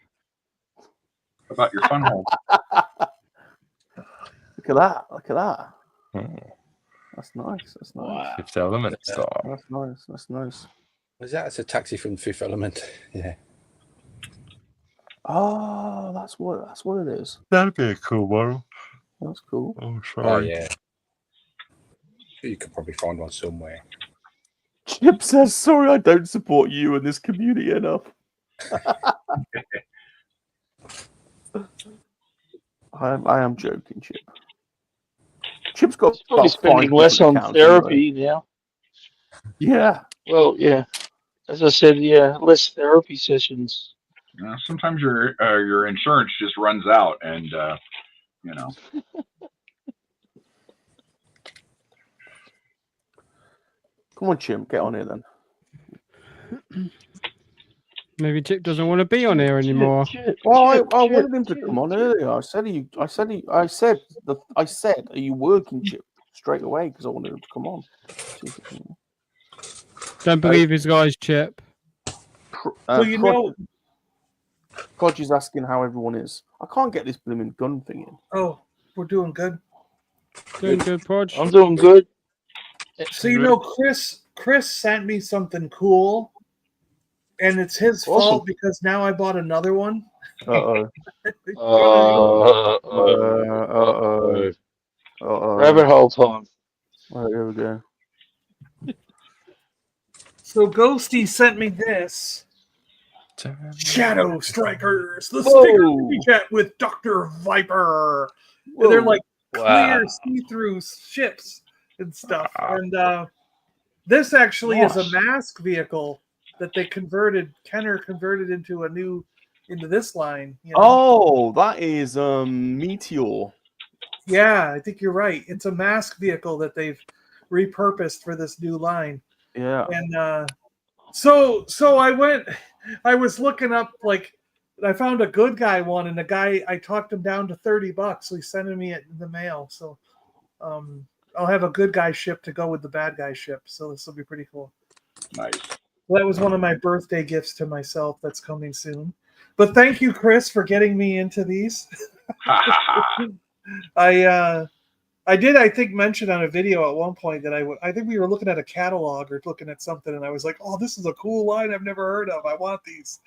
about your fun hole. Look at that. Look at that. That's nice. That's nice. Fifth Element star. That's nice. That's nice. Is that? It's a taxi from Fifth Element. Yeah. Oh, that's what it is. That'd be a cool one. That's cool. Oh, sorry. Oh, yeah. You could probably find one somewhere. Chip says, sorry, I don't support you and this community enough. I am joking, Chip. Chip's got probably spending less on therapy now. Yeah. Well, yeah. As I said, yeah, less therapy sessions. Sometimes your insurance just runs out, and you know. Come on, Chip, get on here then. Maybe Chip doesn't want to be on here anymore. Well, I wanted him to come on earlier. I said, are you working, Chip? Straight away because I wanted him to come on. Don't believe his guys, Chip. Well, you know. Podge is asking how everyone is. I can't get this blooming gun thing in. Oh, we're doing good. Doing good, Podge. I'm doing good. So you know, Chris sent me something cool, and it's his fault because now I bought another one. Rabbit hole time. Right, here we go. So Ghosty sent me this. Shadow Strikers, the Whoa. sticker chat with Dr. Viper. And they're like clear, see-through ships and stuff. And this actually is a mask vehicle that they Kenner converted into this line. You know? Oh, that is Meteor. Yeah, I think you're right. It's a mask vehicle that they've repurposed for this new line. Yeah. And so I was looking up, like, I found a good guy one, and the guy, I talked him down to $30, so he's sending me it in the mail. So I'll have a good guy ship to go with the bad guy ship. So this will be pretty cool. Nice. Well, that was one of my birthday gifts to myself that's coming soon. But thank you, Chris, for getting me into these. I did, I think, mention on a video at one point that I think we were looking at a catalog or looking at something, and I was like, oh, this is a cool line I've never heard of. I want these.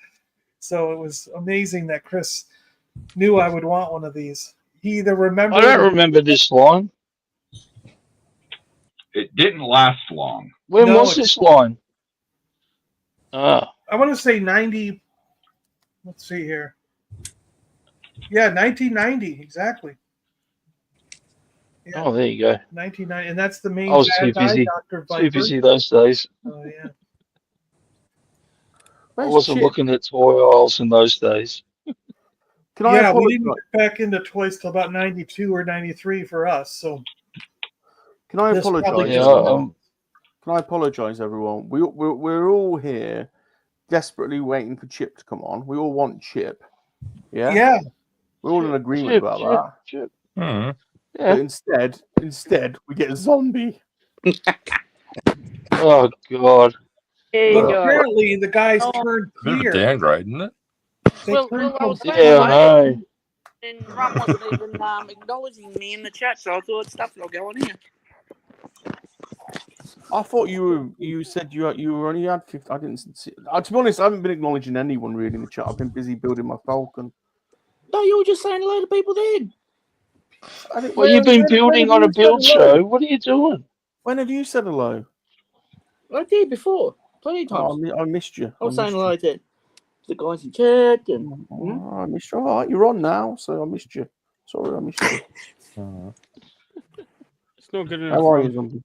So it was amazing that Chris knew I would want one of these. He either remembered... I don't remember this line. It didn't last long. When was this line? I want to say 90... Let's see here. Yeah, 1990, exactly. Yeah. Oh, there you go. 1990, and that's the main. I was bad too busy. guy, Dr. Viper. Too busy those days. Oh yeah. I wasn't looking at toy aisles in those days. We didn't get back into toys till about 92 or 93 for us. So can I apologize? Can I apologize, everyone? We're all here desperately waiting for Chip to come on. We all want Chip. Yeah. Yeah. We're all in agreement about that. Chip. Yeah. But instead, we get a zombie. Oh God! But apparently, the guys turned clear. Downgrade, isn't it? Well, I was and Rum wasn't even acknowledging me in the chat, so I thought stuff will go on here. I thought you said you only had 50. I didn't see. To be honest, I haven't been acknowledging anyone really in the chat. I've been busy building my Falcon. No, you were just saying hello to people then. Well, you've been building on a build show. What are you doing? When have you said hello? I did before, plenty of times. I missed you. I was saying hello to the guys in chat. And, I missed you. All right, you're on now, so I missed you. Sorry, I missed you. It's not good enough. How are you, zombie?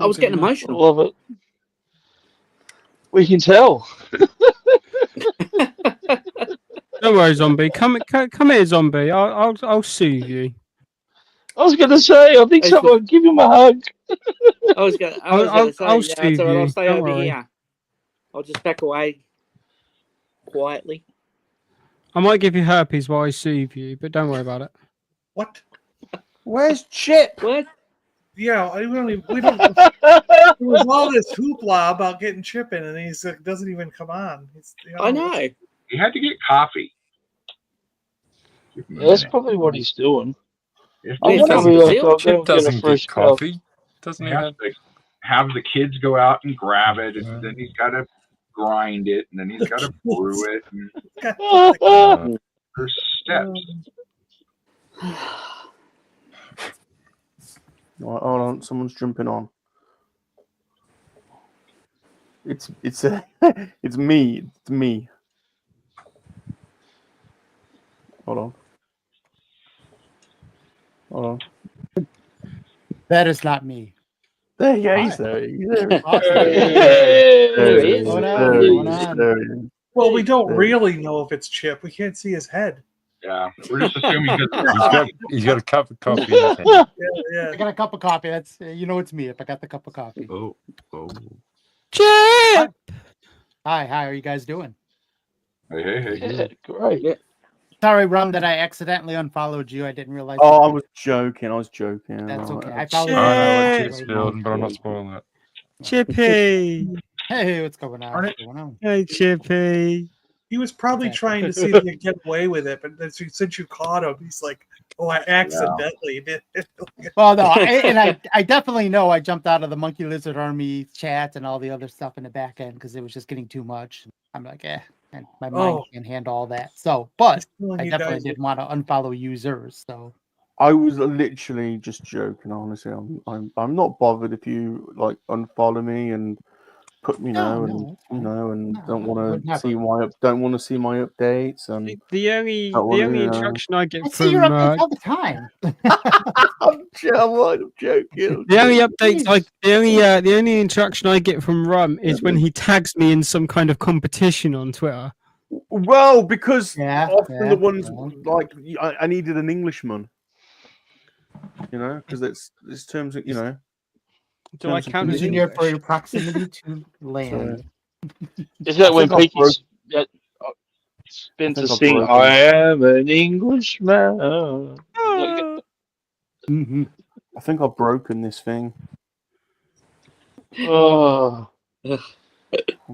I was getting emotional. Love it. We can tell. Don't worry, zombie. Come here, zombie. I'll soothe you. I was going to say, I think someone give him a hug. I was going to say, I'll soothe you. I'll stay Don't over worry. here. I'll just back away quietly. I might give you herpes while I soothe you, but don't worry about it. What? Where's Chip? What? Yeah, we don't. There was all this hoopla about getting Chip in, and he doesn't even come on. I know. He had to get coffee. Yeah, that's probably what he's doing. Chip doesn't get coffee. Doesn't he have the kids go out and grab it, and then he's got to grind it, and then he's got to brew it. And there's steps. Hold on, someone's jumping on. It's me. It's me. Hold on. That is not me. There you go. He's there. There he is. Well, we don't really know if it's Chip. We can't see his head. Yeah, we're just assuming he's got a cup of coffee. Yeah. I got a cup of coffee. That's it's me if I got the cup of coffee. Oh. Chip! Hi, how are you guys doing? Hey. Yeah, great. Yeah. Sorry, Rum, that I accidentally unfollowed you. I didn't realize. Oh, I was joking. That's okay. I I followed know what Chip's building, but I'm not spoiling it. Chippy! Hey, what's going on? What's going on? Hey, Chippy. He was probably trying to see if he could get away with it, but since you caught him, he's like, "Oh, I accidentally did." Well, no, I definitely know I jumped out of the Monkey Lizard Army chat and all the other stuff in the back end because it was just getting too much. I'm like, and my mind can't handle all that. So, but I definitely didn't want to unfollow users. So I was literally just joking. Honestly, I'm not bothered if you like unfollow me and put and don't want to see my updates and the only instruction I get I from see your updates all the time. I'm joking. The only updates the only instruction I get from Rum is when he tags me in some kind of competition on Twitter. Well, because often the ones like I needed an Englishman, because it's terms of Do I count as engineer for your proximity to land? Is that when Peaky Spencer sing "I am an Englishman"? Mm-hmm. I think I've broken this thing. Oh, I'm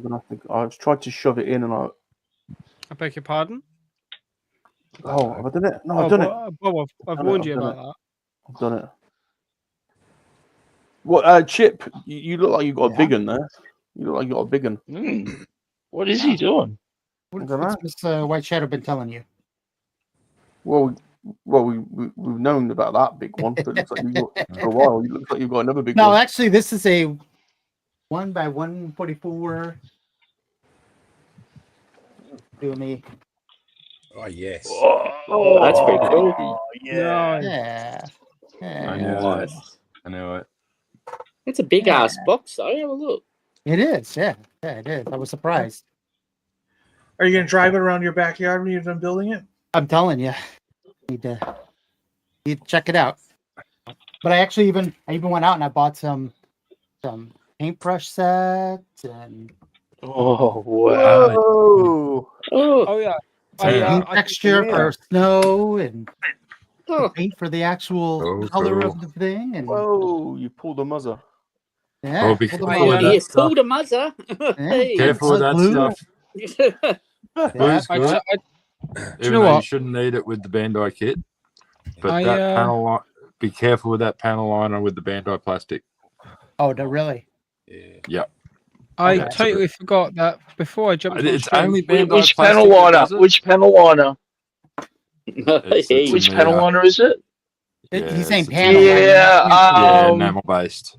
gonna have to. I've tried to shove it in, and I beg your pardon. Oh, have I done it? No, I've done it. Well, I've warned you about that. I've done it. What, Chip? You look like you got a big one there. You look like you got a big one. What is he doing? What's Miss White Shadow been telling you? Well, we've known about that big one, but it looks like you've got for a while. It looks like you've got another big one. No, actually, this is a 1x144. Do me. Oh yes. Oh, that's pretty cool. Oh, yeah. I know it. It's a big ass box, though. Have a look. It is, yeah, it is. I was surprised. Are you going to drive it around your backyard when you're done building it? I'm telling you, need to check it out. But I even went out and I bought some paintbrush sets and oh wow, oh yeah, texture for snow and paint for the actual color of the thing. And whoa, you pulled the muzzle. Yeah, Yes, pull the muzzle. Careful with that stuff. You shouldn't need it with the Bandai kit, but that panel. Be careful with that panel liner with the Bandai plastic. Oh, no, really? Yeah. I totally forgot that before I jumped. It's only Bandai which plastic panel liner? Which panel liner? Which panel liner is it? He's saying panel. Yeah, enamel based.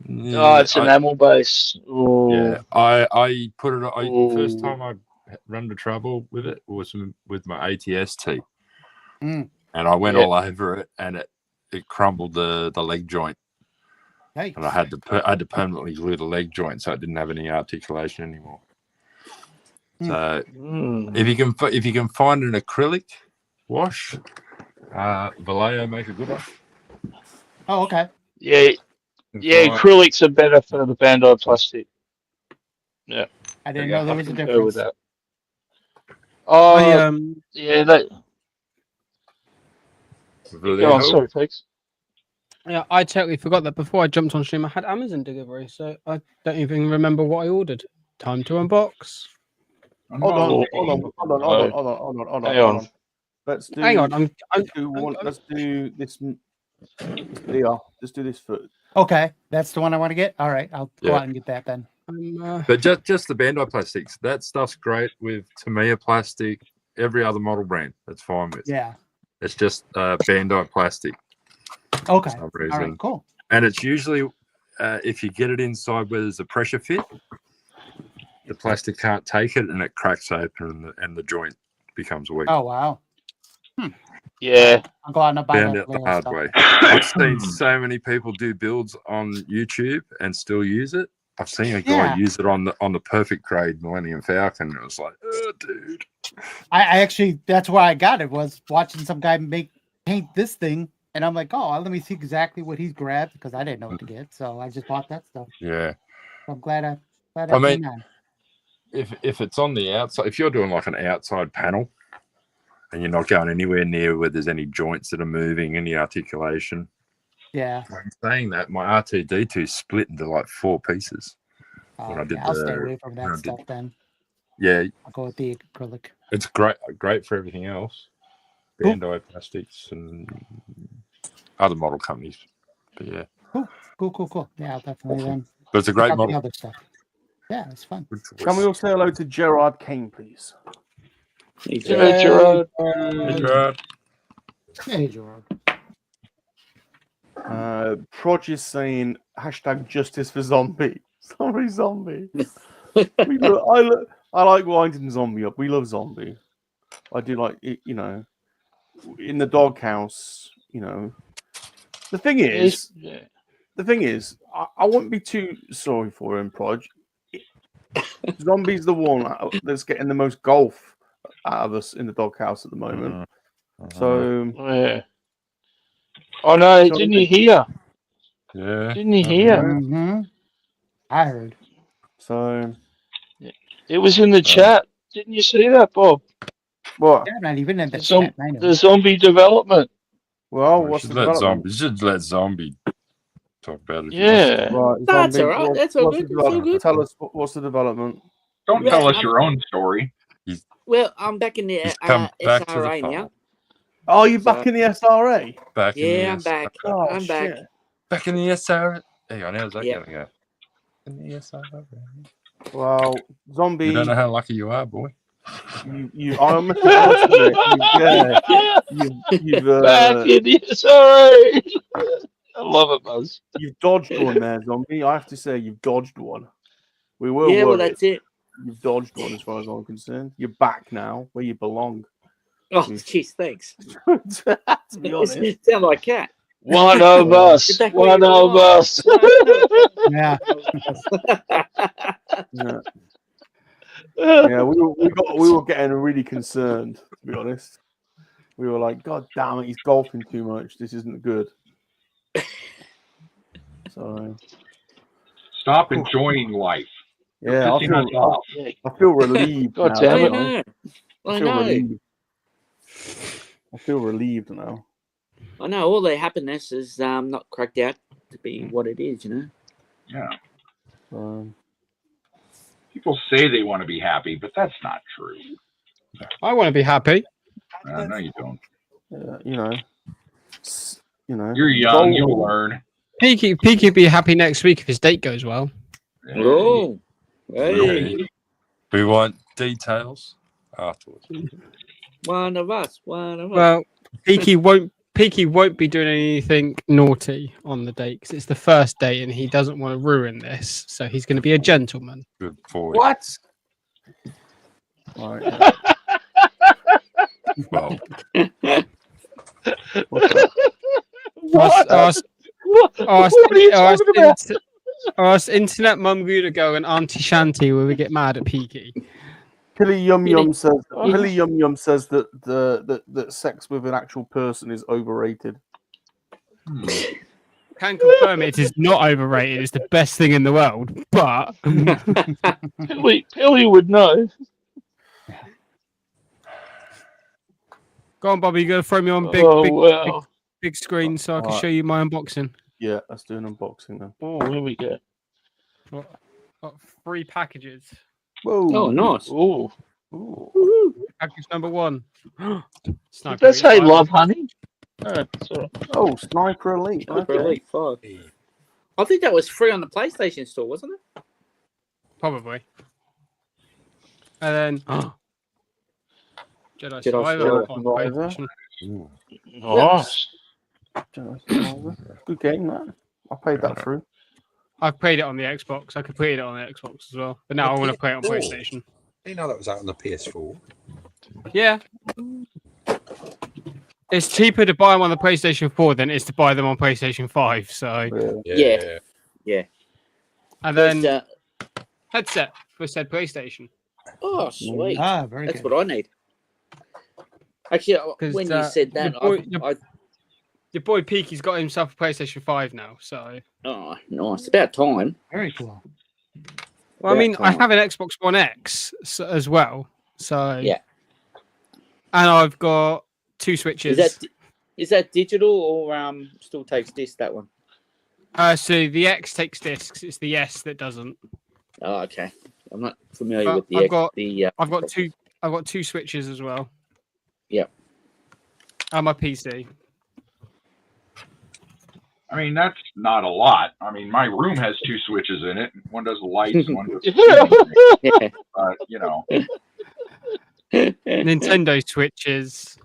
Oh, it's enamel base. Yeah, I put it. First time I run into trouble with it was with my ATST, and I went all over it, and it crumbled the leg joint, and I had to permanently glue the leg joint so it didn't have any articulation anymore. So if you can find an acrylic wash, Vallejo make a good one. Oh, okay. Yeah, acrylics are better for the Bandai plastic. Yeah, I didn't know there was a difference. With that. Oh, yeah, that. Go on, sorry, thanks. Yeah, I totally forgot that before I jumped on stream, I had Amazon delivery, so I don't even remember what I ordered. Time to unbox. Hold on. Let's do. Hang on, let's do this. Yeah, just do this first. Okay, that's the one I want to get. All right, I'll go out and get that then. But just the Bandai plastics, that stuff's great with Tamiya plastic. Every other model brand, that's fine with. Yeah, it's just Bandai plastic. Okay, all right, cool. And it's usually if you get it inside where there's a pressure fit, the plastic can't take it and it cracks open and the joint becomes weak. Oh wow. Yeah, I'm glad I found out the hard way. I've seen so many people do builds on YouTube and still use it. I've seen a guy use it on the perfect grade Millennium Falcon. It was like, oh, dude. I actually, that's why I got it, was watching some guy paint this thing, and I'm like, oh, let me see exactly what he's grabbed because I didn't know what to get, so I just bought that stuff. Yeah, so I'm glad I mean, if it's on the outside, if you're doing like an outside panel, and you're not going anywhere near where there's any joints that are moving, any articulation. Yeah. I'm saying that my R2D2 split into like 4 pieces. when I did I'll stay the- away from when I that did- stuff then. Yeah, I'll go with the acrylic. it's great for everything else. Bandai Plastics and other model companies. But yeah, Cool. Yeah, I'll definitely then. but it's a check great out the model. other stuff. Yeah, it's fun. Can we all say hello to Gerard Kane, please? Hey, Gerard. Hey, Gerard. Proj is saying hashtag justice for zombie. Sorry, zombie. I like winding zombie up. We love zombie. I do like it, you know, in the doghouse, you know. The thing is, I won't be too sorry for him, Proj. Zombie's the one that's getting the most golf out of us in the doghouse at the moment. So yeah. Oh no, didn't you hear? Yeah. Didn't you hear? Mm-hmm. I heard. So it was in the chat. Didn't you see that, Bob? What? Yeah, not even in the The, chat. I know. the zombie development. Well, We what's should the let development? zombie talk about it. Yeah. Right, That's zombie, all right. what- That's all what's good. the It's all development? good. Tell us what's the development. Don't Well, tell us your own story. Well, I'm back in the come back to the SRA now. farm. Oh, you back in the SRA? Back in Yeah, the I'm back. Oh, I'm back. shit. Back in the SRA. Hang on, how's that Yeah. going to go? In the SRA. Well, zombie. You don't know how lucky you are, boy. I must admit, you've Back in the SRA. I love it, Buzz. You've dodged one there, zombie. I have to say, you've dodged one. We were Yeah, well, worried. that's it. You've dodged one, as far as I'm concerned. You're back now, where you belong. Oh, jeez, thanks. To be honest, Sound like a cat. One of us. Get back where One you of belong. us. Yeah. yeah. Yeah, we were getting really concerned, to be honest. We were like, God damn it, he's golfing too much. This isn't good. So Stop enjoying life. You're yeah, pissing us off. I feel relieved God now. damn I it. know. I feel know. relieved. I feel relieved now. I know. All the happiness is not cracked out to be what it is, you know. Yeah. People say they want to be happy, but that's not true. I want to be happy. No, you don't. You know. You're young. You'll learn. Peaky will be happy next week if his date goes well. Oh, hey. We want details afterwards. One of us. One of us. Well, Peaky won't be doing anything naughty on the date because it's the first date and he doesn't want to ruin this. So he's going to be a gentleman. Good boy. What? All right. Well, Our internet mum to go and Auntie Shanty where we get mad at Peaky. Pilly Yum Yum says that sex with an actual person is overrated. Can confirm it is not overrated. It's the best thing in the world. But Pilly would know. Go on, Bobby. You got to throw me on big screen so I can show you my unboxing. Yeah, let's do an unboxing then. Oh, here we go. Got 3 packages. Whoa! Oh, nice. Oh, package number 1. Did that say love, honey? Oh, Sniper Elite. Sniper Elite 5. I think that was free on the PlayStation Store, wasn't it? Probably. And then Jedi Survivor. PlayStation. Nice. Good game, that. I paid that through. I've played it on the Xbox. I could play it on the Xbox as well. But now I want to play it on PlayStation. You know that was out on the PS4. Yeah. It's cheaper to buy them on the PlayStation 4 than it is to buy them on PlayStation 5. So Yeah. And then headset for said PlayStation. Oh, sweet. Very That's good. what I need. Actually, when you said that, your boy Peaky's got himself a PlayStation 5 now, so. Oh, nice. About time. Very cool. Well, I mean, I have an Xbox One X as well, so. Yeah. And I've got 2 Switches. Is that digital or still takes disc, that one? So the X takes discs. It's the S that doesn't. Oh, okay. I'm not familiar But with the. I've got two switches as well. Yeah. And my PC. I mean, that's not a lot. I mean, my room has 2 switches in it. One does lights, and one does Yeah. But, you know. Nintendo switches.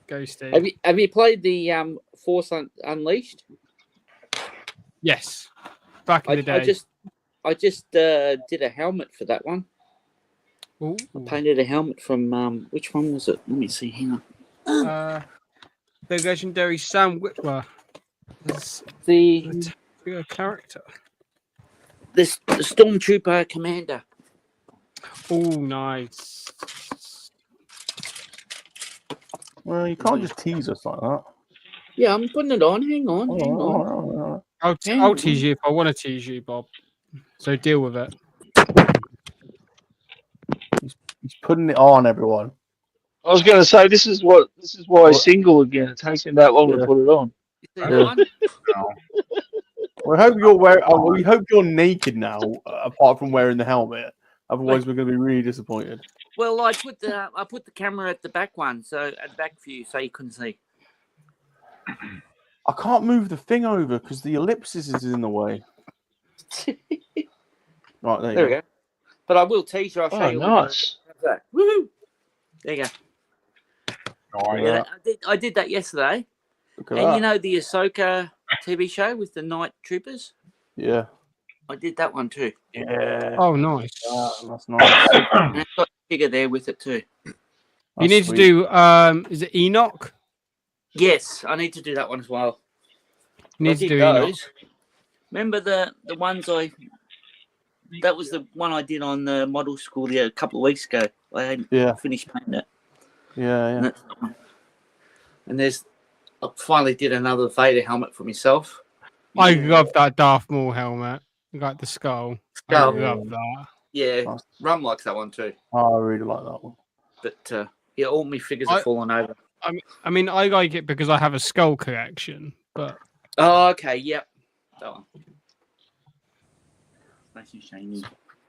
Ghosty. Have you played the Force Unleashed? Yes. Back in the day. I just did a helmet for that one. Ooh. I painted a helmet from which one was it? Let me see. Hang on. The legendary Sam Witwer. The character. The Stormtrooper Commander. Oh, nice. Well, you can't just tease us like that. Yeah, I'm putting it on. Hang on. I'll tease you if I want to tease you, Bob. So deal with it. He's putting it on, everyone. I was going to say this is why he's single again. It takes him that long to put it on. Yeah. We hope we hope you're naked now, apart from wearing the helmet. Otherwise, we're going to be really disappointed. Well, I put the camera at the back one, so at the back view, so you couldn't see. I can't move the thing over because the ellipsis is in the way. Right, there we go. But I will tease you. I'll show you. Nice. That. Woohoo! There you go. Oh, yeah. I did that yesterday. Look at and that. you know the Ahsoka TV show with the night troopers? Yeah. I did that one too. Yeah. Oh, nice. That's nice. And it's got a figure there with it too. You need to do, is it Enoch? Yes, I need to do that one as well. You need to do those. Remember the ones that was the one I did on the model school a couple of weeks ago. I hadn't finished painting it. Yeah. And I finally did another Vader helmet for myself. I love that Darth Maul helmet. Like the skull. I love that. Yeah, Rum likes that one too. Oh, I really like that one. But all my figures are falling over. I mean, I like it because I have a skull collection, but... Oh, okay, yep. That one.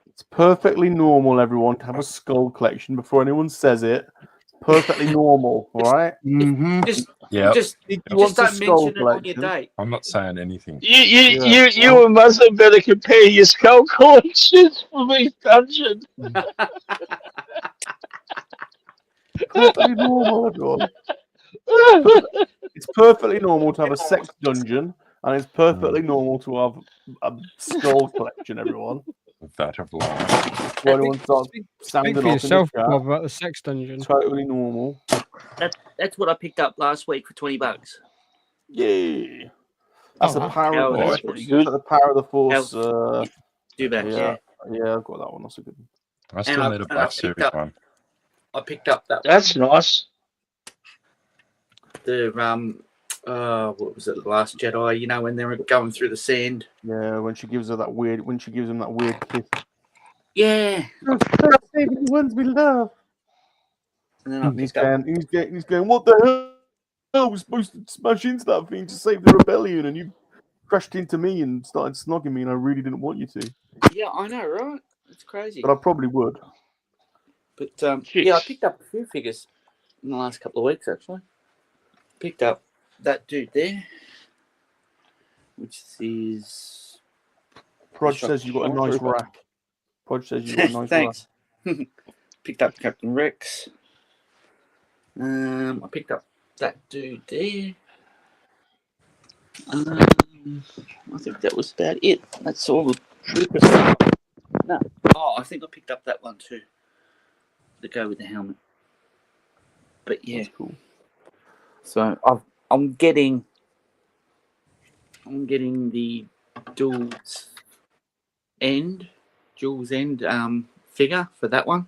It's perfectly normal, everyone, to have a skull collection before anyone says it. Perfectly normal, all right? Mm-hmm. Just don't mention it on your date. I'm not saying anything. You and Muzzle better compare your skull collections for each dungeon. Perfectly normal, everyone. It's perfectly normal to have a sex dungeon, and it's perfectly normal to have a skull collection, everyone. That of life. When anyone starts sounding Speak for off yourself, in the chat, Bob, about the sex dungeon. totally normal. That's what I picked up last week for $20. Yeah. That's the power of the that's pretty good. The power of the force. Do that, yeah. Yeah, I've got that one. That's a good one. I still need a Black Series one. I picked up that. That's nice. The what was it? The Last Jedi. You know when they were going through the sand. Yeah, when she gives him that weird kiss. Yeah. Saving the ones we love. And then He's going. What the hell? We're supposed to smash into that thing to save the rebellion, and you crashed into me and started snogging me, and I really didn't want you to. Yeah, I know, right? It's crazy. But I probably would. But yeah, I picked up a few figures in the last couple of weeks, actually. Picked up that dude there, which is... Proj says you got a nice rack. Proj says you got a nice Thanks. Rack. Picked up Captain Rex. I picked up that dude there. I think that was about it. That's all the troopers. No. Oh, I think I picked up that one too. To go with the helmet. But yeah, that's cool. So I'm getting the Jules End figure for that one.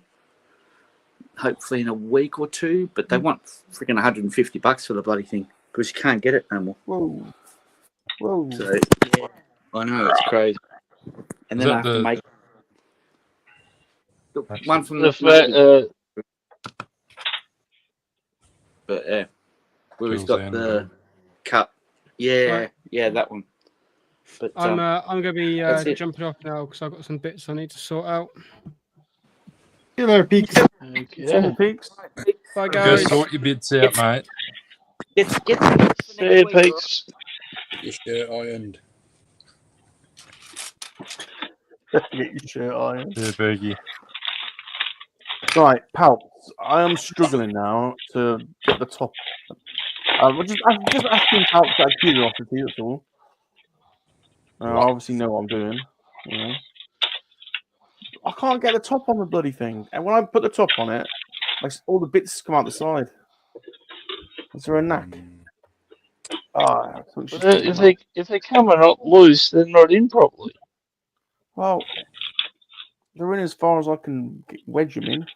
Hopefully in a week or two, but they want freaking $150 for the bloody thing because you can't get it no more. Whoa. So yeah, I know it's crazy. And then I have to make the one from the but where he's got the cup. Yeah, right. Yeah, that one. And then I have to make the one from the. But yeah, where he's got the cup. Yeah, that one. Jules End. Yeah, that one. And then I have to make the one from the. But yeah, where he's got the cup. Yeah, that one. But yeah, where he's got the cup. Yeah, yeah, that one. But I'm going to be that's it. jumping off now because I've got some bits I need to sort out. See you later, Peaks. Okay. Peaks. Bye, Go guys. sort your bits out, mate. Get See you, Peaks. Get your shirt ironed. Get your shirt iron. Yeah, Bergie. Right, Palps. I am struggling now to get the top. Just asking Palps out of curiosity, that's all. I obviously know what I'm doing. You know. I can't get the top on the bloody thing. And when I put the top on it, like all the bits come out the side. Is there a knack? If they're coming up loose, they're not in properly. Well, they're in as far as I can wedge them in.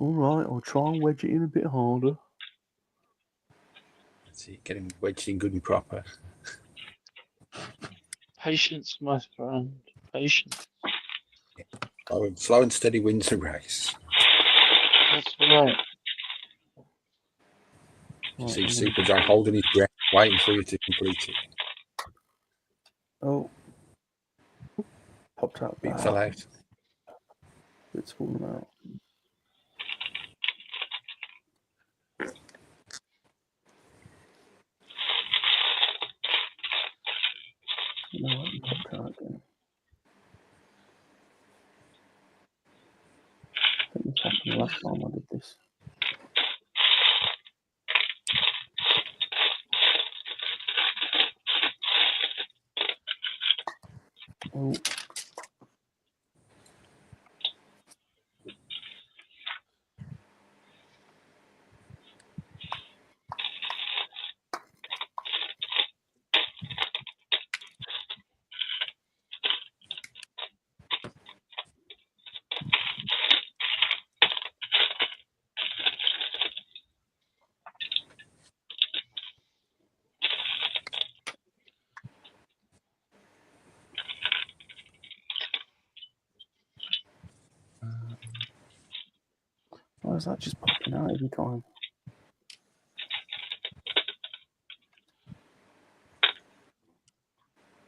All right, I'll try and wedge it in a bit harder. See, get him wedged in good and proper. Patience, my friend. Patience. Slow and steady wins the race. That's right. See Super John holding his breath, waiting for you to complete it. Oh. Popped out. Bit fell out. It's fallen out. No, it popped out again. I think this happened last time I did this. Oh. Why is that just popping out every time?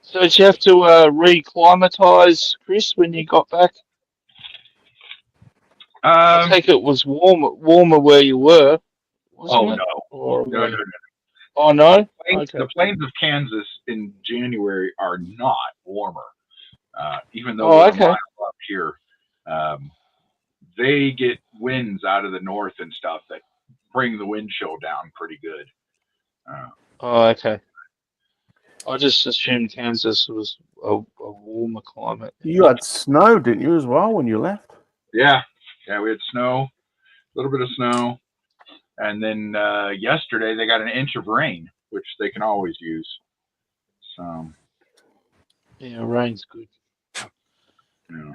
So did you have to reclimatise, Chris, when you got back? I take it was warmer where you were, wasn't it? Or, No. Oh, no? The plains of Kansas in January are not warmer, even though they're a mile up here. They get winds out of the north and stuff that bring the wind chill down pretty good. Okay. I just assumed Kansas was a warmer climate. You had snow, didn't you, as well, when you left? Yeah, we had snow, a little bit of snow. And then yesterday they got an inch of rain, which they can always use. So. Yeah, rain's good. Yeah.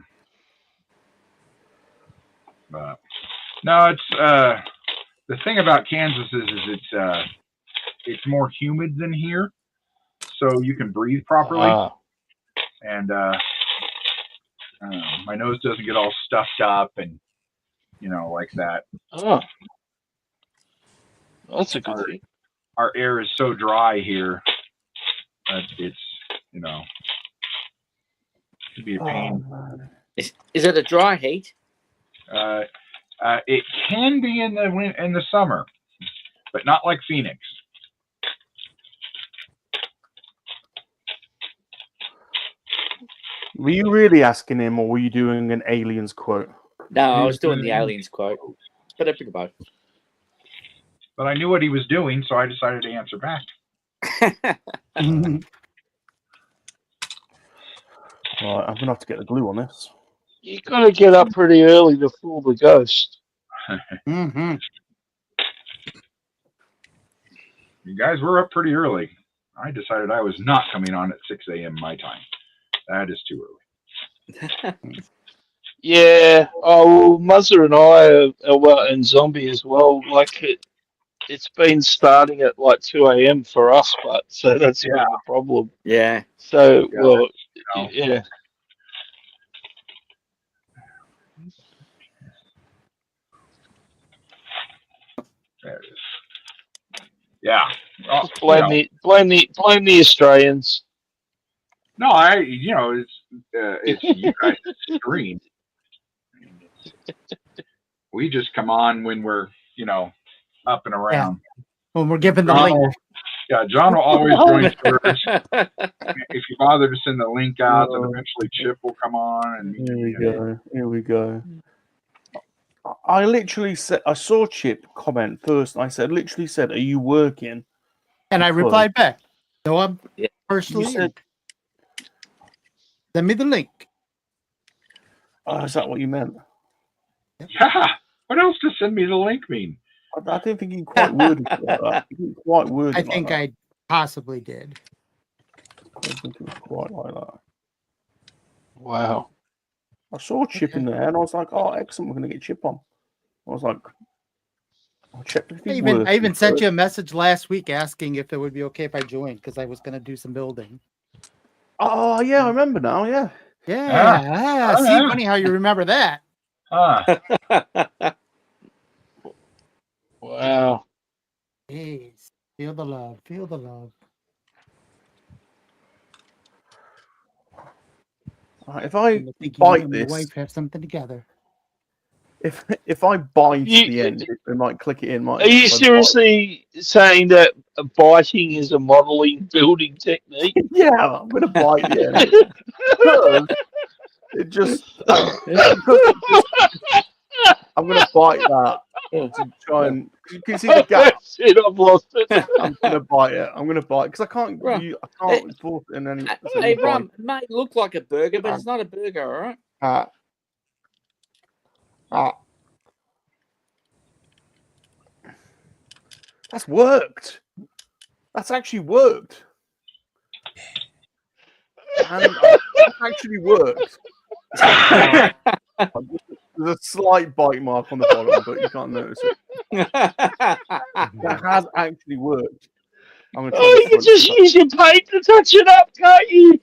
But no, it's the thing about Kansas is it's more humid than here, so you can breathe properly. And my nose doesn't get all stuffed up and like that. Oh, that's a good thing. Our air is so dry here that it's it'd be a pain. Is it a dry heat? It can be in the summer, but not like Phoenix. Were you really asking him, or were you doing an aliens quote? No, I was doing the aliens quote, but a bit of both. But I knew what he was doing, so I decided to answer back. Right, I'm gonna have to get the glue on this. You got to get up pretty early to fool the ghost. You guys were up pretty early. I decided I was not coming on at 6 a.m. my time. That is too early. Yeah. Oh, well, Muzzer and I are and Zombie as well. Like it's been starting at like 2 a.m. for us, but so that's been the problem. Yeah. So yeah. There it is. Yeah. Just blame the Australians. No, it's you guys' stream. We just come on when we're, up and around. When we're given the link. Yeah, John will always join first. If you bother to send the link out, then eventually Chip will come on. And Here we go. I literally said, I saw Chip comment first. And I literally said, "Are you working?" And I replied back, "No, I'm You personally said, send me the link." "Oh, is that what you meant?" Yeah. What else does send me the link mean? I don't think you quite worded it like that. You didn't quite word it I like think that. I possibly did. I don't think it was quite like that. Wow. I saw Chip in there, and I was like, "Oh, excellent! We're going to get Chip on." I was like, "I'll check if he's working." I even sent you a message last week asking if it would be okay if I joined because I was going to do some building. Oh yeah, I remember now. Yeah. Yeah. See, funny how you remember that. Wow. Jeez. Feel the love. Feel the love. If I You and bite your this, wife have something together. if I bite the end, it might click it in. Are you seriously saying that biting is a modeling building technique? Yeah, I'm going to bite the end. Because it just, I'm going to bite that to try and. You can see the gap. Shit, I've lost it. I'm going to bite it. I'm going to bite because I can't force it in any. Hey, Rum, it may look like a burger, but it's not a burger, all right? That's worked. That's actually worked. And that's actually worked. There's a slight bite mark on the bottom, but you can't notice it. That has actually worked. You can just use your paint to touch it up, can't you?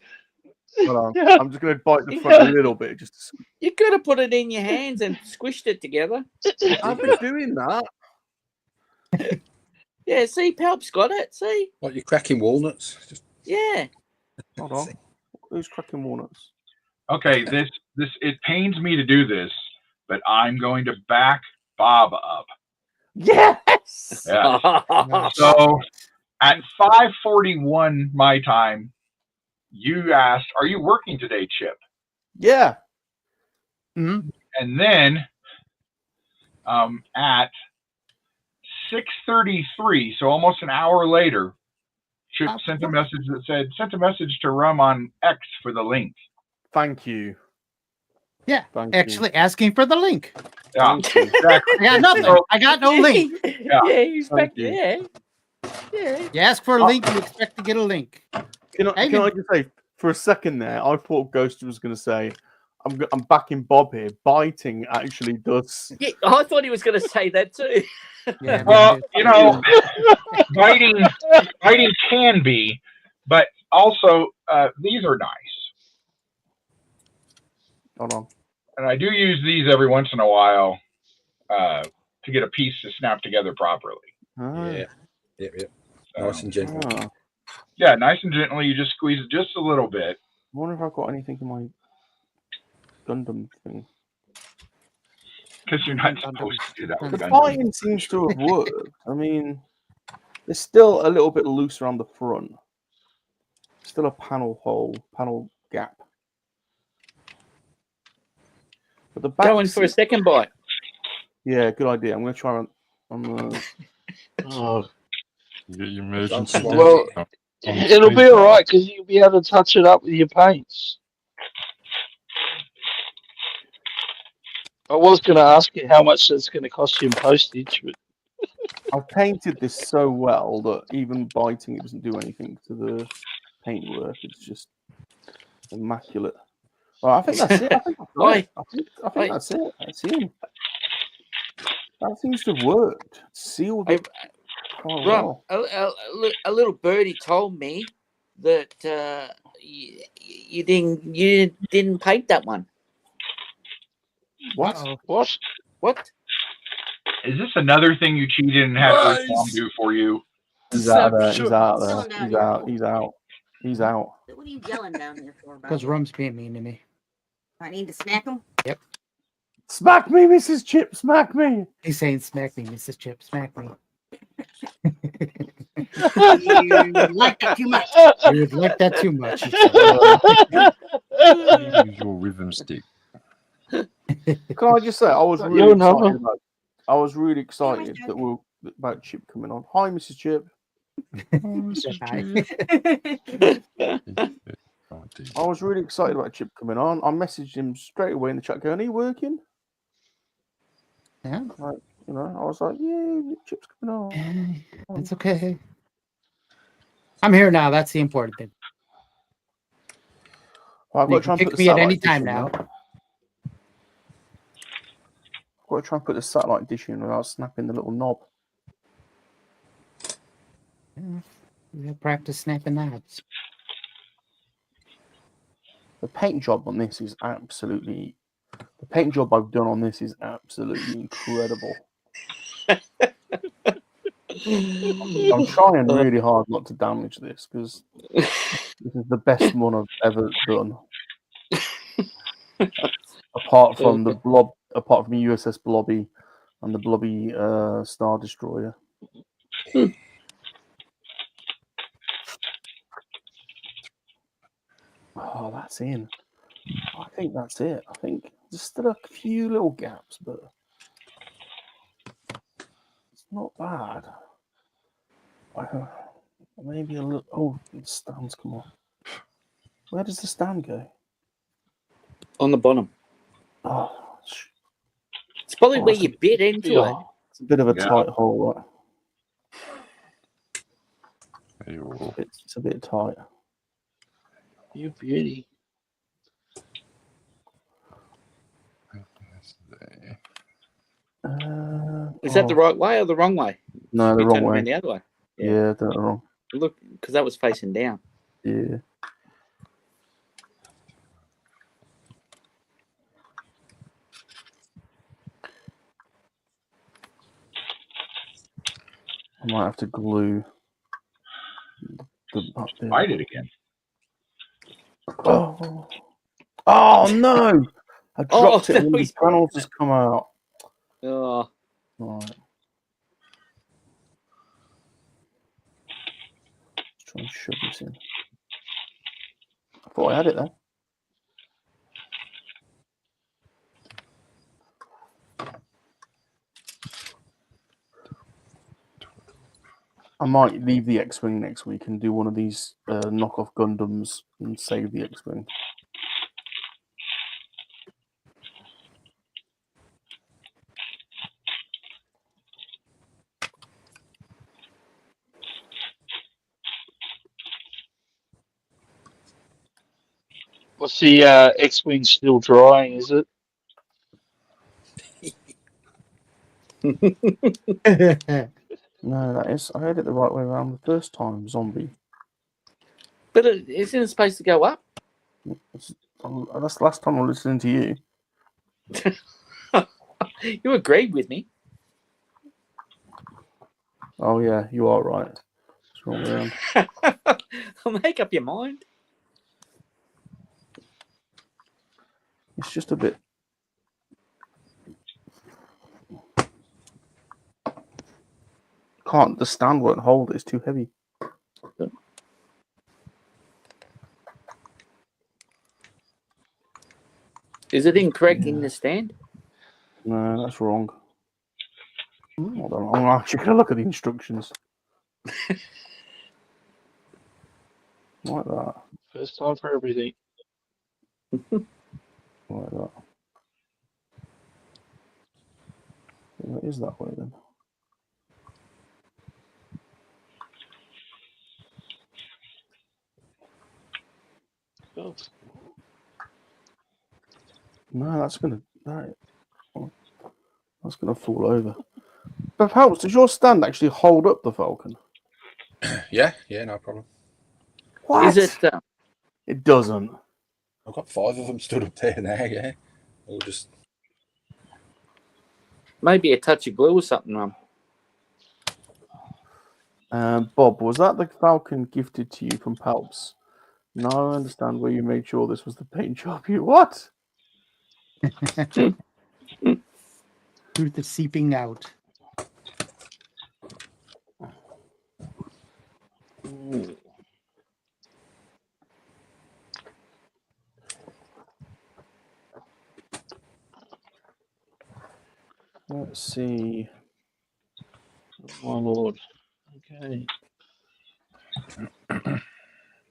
Hold on. I'm just going to bite the front a little bit. Just You could have put it in your hands and squished it together. I've been doing that. Yeah, see, Palp's got it. See? What, you're cracking walnuts? Yeah. Hold on. Who's cracking walnuts? Okay, it pains me to do this, but I'm going to back Bob up. Yes. Yeah. So at 5:41 my time, you asked, "Are you working today, Chip?" Yeah. Mm-hmm. And then at 6:33, so almost an hour later, Chip sent a message that said, "Sent a message to Rum on X for the link." Thank you. Yeah, Thank actually asking for the link. Yeah, I got nothing. I got no link. Yeah, he's back. you. Yeah. Yeah. You ask for a link, you expect to get a link. Can I just say, for a second there, I thought Ghost was going to say, I'm backing Bob here. Biting actually does. Yeah, I thought he was going to say that too. Yeah, well, biting can be, but also these are nice. Hold on. And I do use these every once in a while to get a piece to snap together properly. Yeah. Nice and gentle. Yeah, nice and gently. You just squeeze it just a little bit. I wonder if I've got anything in my Gundam thing. Because you're not supposed to do that with The Gundam. biting seems to have worked. I mean, it's still a little bit loose around the front. Still a panel gap. But the back Going for a second bite. Yeah, good idea. I'm going to try on the. Oh, you get your emergency. Well, it'll be all right because you'll be able to touch it up with your paints. I was going to ask you how much it's going to cost you in postage, but I've painted this so well that even biting it doesn't do anything to the paintwork. It's just immaculate. Well, I think that's it. I think that's it. That's it. That seems to have worked. Sealed it. Ron, a little birdie told me that you didn't paint that one. What? What? What? Is this another thing you cheated and had Earthbound do for you? He's out of there. He's out of there. He's out. He's out. He's out. What are you yelling down there for? Because Rum's being mean to me. I need to smack him? Yep. Smack me, Mrs. Chip. Smack me. He's saying, "Smack me, Mrs. Chip. Smack me." You like that too much. You would like that too much. Use your rhythm stick. Can I just say, I was really excited about Chip coming on. Hi, Mrs. Chip. I was really excited about Chip coming on. I messaged him straight away in the chat going, "Are you working?" Yeah. Like, you know, I was like, "Yeah, Chip's coming on." It's okay. I'm here now. That's the important thing. Well, I've You got to try can and pick put the me at satellite any dish time in now. I've got to try and put the satellite dish in without snapping the little knob. Yeah. We have practice snapping knobs. The paint job on this is absolutely... The paint job I've done on this is absolutely incredible. I'm trying really hard not to damage this because this is the best one I've ever done. Apart from the USS Blobby and the Blobby Star Destroyer. Oh, that's in. I think that's it. I think there's still a few little gaps, but it's not bad. Maybe a little. Oh, the stand's come on. Where does the stand go? On the bottom. Oh, it's probably where you bit into it. It's a bit of a tight hole, right? It's a bit tight. You beauty. Is that the right way or the wrong way? No, the You wrong turn way. around the other way. Yeah, done it wrong. Look, because that was facing down. Yeah. I might have to glue the up there. Fight it again. Oh, no! I dropped it and the panels just come out. Oh. Right. Let's try and shove this in. I thought I had it there. I might leave the X-Wing next week and do one of these knockoff Gundams and save the X-Wing. What's the X-Wing still drying, is it? No, that is. I had it the right way around the first time, zombie. But isn't it supposed to go up? That's the last time I'm listening to you. You agreed with me. Oh, yeah, you are right. It's wrong way around. I'll make up your mind. It's just a bit. The stand won't hold it, it's too heavy. Is it incorrect in the stand? No, that's wrong. Hold on, I'm actually going to look at the instructions. Like that. First time for everything. Like that. Yeah, it is that way then. Oh. No, that's gonna fall over. But how does your stand actually hold up the Falcon? Yeah, no problem. What? Is it? It doesn't. I've got 5 of them stood up there now. Yeah, all just. Maybe a touch of glue or something, Rum. Bob, was that the Falcon gifted to you from Palps? Now I understand where you made sure this was the paint job. You what? Truth is seeping out. Let's see. My lord. Okay.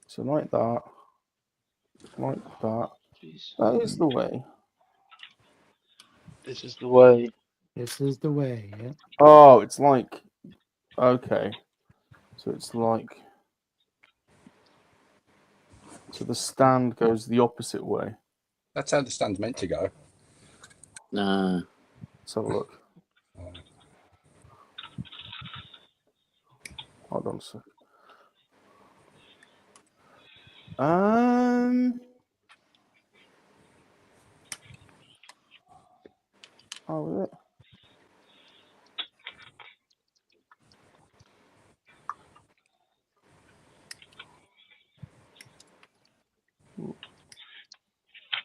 So like that. Like that. Jeez. That is the way. This is the way. This is the way. Yeah. Oh, it's like. Okay. So it's like. So the stand goes the opposite way. That's how the stand's meant to go. No. Let's have a look. Hold on a sec. Oh, is it?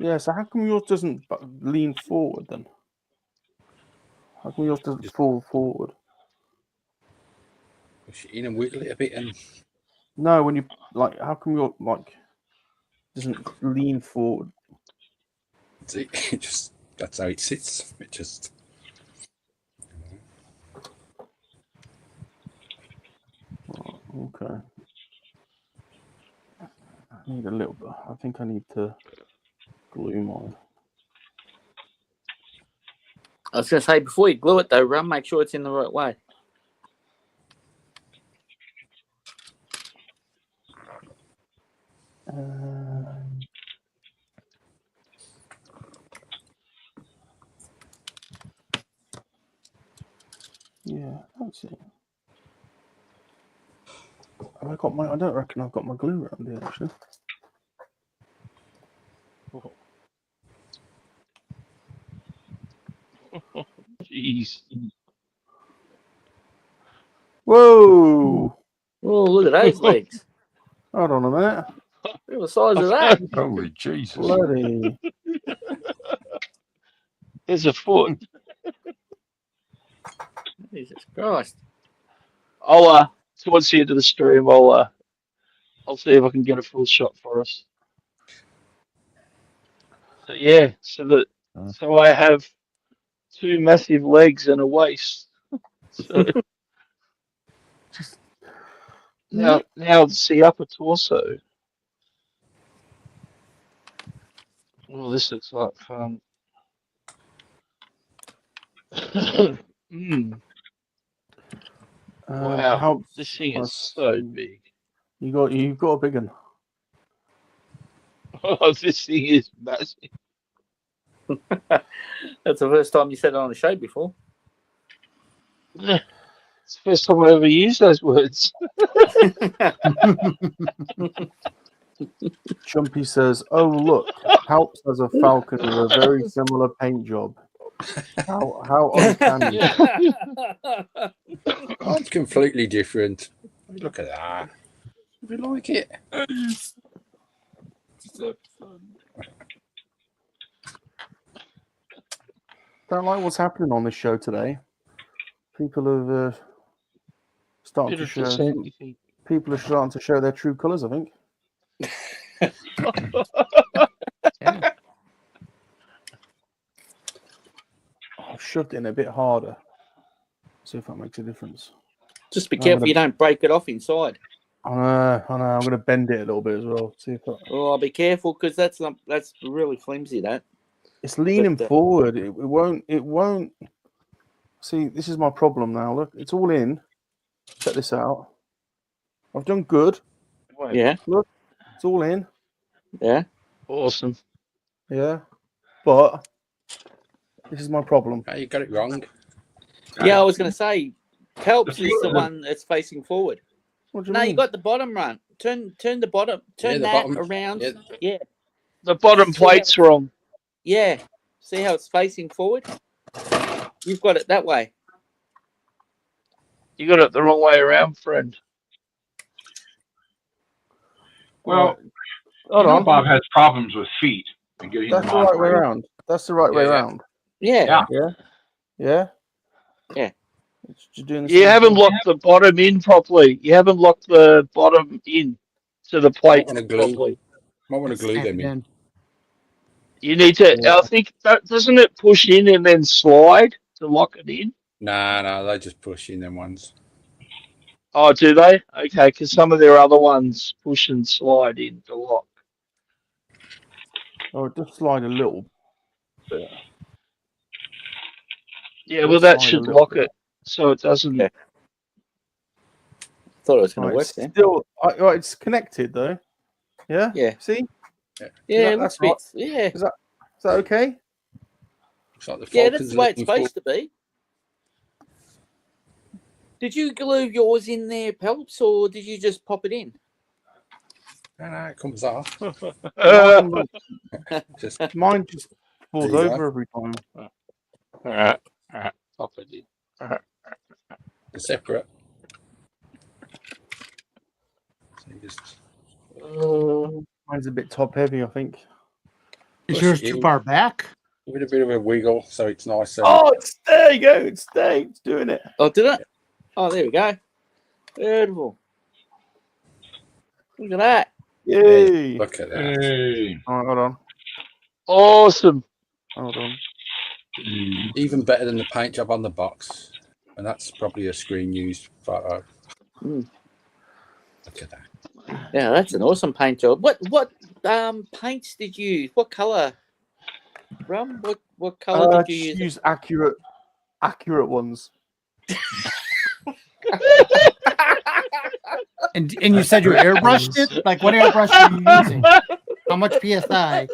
Yeah, so how come yours doesn't lean forward then? How come yours doesn't fall forward? Push it in and wiggle it a bit and... No, when you, like, how come your, like, doesn't lean forward? It just, that's how it sits. It just... Oh, okay. I need a little bit. I think I need to glue mine. I was going to say, before you glue it, though, Rum, make sure it's in the right way. Yeah, that's it. Have I got my? I don't reckon I've got my glue around here actually. Jeez. Whoa! Oh, look at those legs. Hold on a minute. Look at the size of that. Holy Jesus. Bloody. There's a foot. Jesus Christ. I'll towards the end of the stream, I'll see if I can get a full shot for us. So yeah, so I have two massive legs and a waist. So now it's the upper torso. Well, this looks like fun. Wow, this thing is so big. You've got a big one. Oh, this thing is massive. That's the first time you said it on the show before. It's the first time I ever used those words. Chumpy says, "Oh look, Palps has a Falcon with a very similar paint job. How uncanny!" Oh, it's completely different. Look at that. If you like it. Don't like what's happening on this show today. People have started to show. People are starting to show their true colours, I think. Yeah. I've shoved it in a bit harder. See if that makes a difference. Just be careful you don't break it off inside. I know. I'm going to bend it a little bit as well. See if that... Oh, be careful because that's really flimsy. That it's leaning forward. It won't. See, this is my problem now. Look, it's all in. Check this out. I've done good. Yeah. Look, it's all in. Yeah. Awesome. Yeah. But this is my problem. Oh, you got it wrong. Yeah, I was going to say, Palps is the one that's facing forward. What do you no, mean? you got the bottom run. Turn the bottom. Turn that bottom. around. Yeah. The bottom plate's wrong. Yeah. See how it's facing forward? You've got it that way. You got it the wrong way around, friend. Well, Hold on. Bob has problems with feet and getting That's them the on right way around. That's the right way around. Yeah. Yeah. Yeah. Yeah. You're doing the You same haven't thing. locked the bottom in properly. You haven't locked the bottom in to the plate properly. Might want to glue them in. You need to. I think doesn't it push in and then slide to lock it in? Nah, they just push in them ones. Oh, do they? Okay, because some of their other ones push and slide in to lock. Oh, just slide a little bit. Yeah, well, that should lock it so it doesn't. Yeah. Thought it was going Right, to work then. still, right, it's connected though. Yeah. Yeah. See. Yeah, it that's looks right. Yeah. Is that okay? It's like the Yeah, that's the way it's supposed to be. Did you glue yours in there, Pelps, or did you just pop it in? No, it comes off. Mine just falls There you over go. every time. All right, pop it in. They're separate. So you just Mine's a bit top heavy, I think. Is yours too far back? Give it a bit of a wiggle so it's nice. Oh, there you go. It's there. It's doing it. Oh, did it? Oh, there we go. Beautiful. Look at that. Yay. Look at that. Hey. All right, hold on. Awesome. Hold on. Even better than the paint job on the box. And that's probably a screen used photo. Mm. Look at that. Yeah, that's an awesome paint job. What paints did you use? What color? Rum? What color did you use? Use accurate ones. And you said you airbrushed it? Like, what airbrush are you using? How much PSI?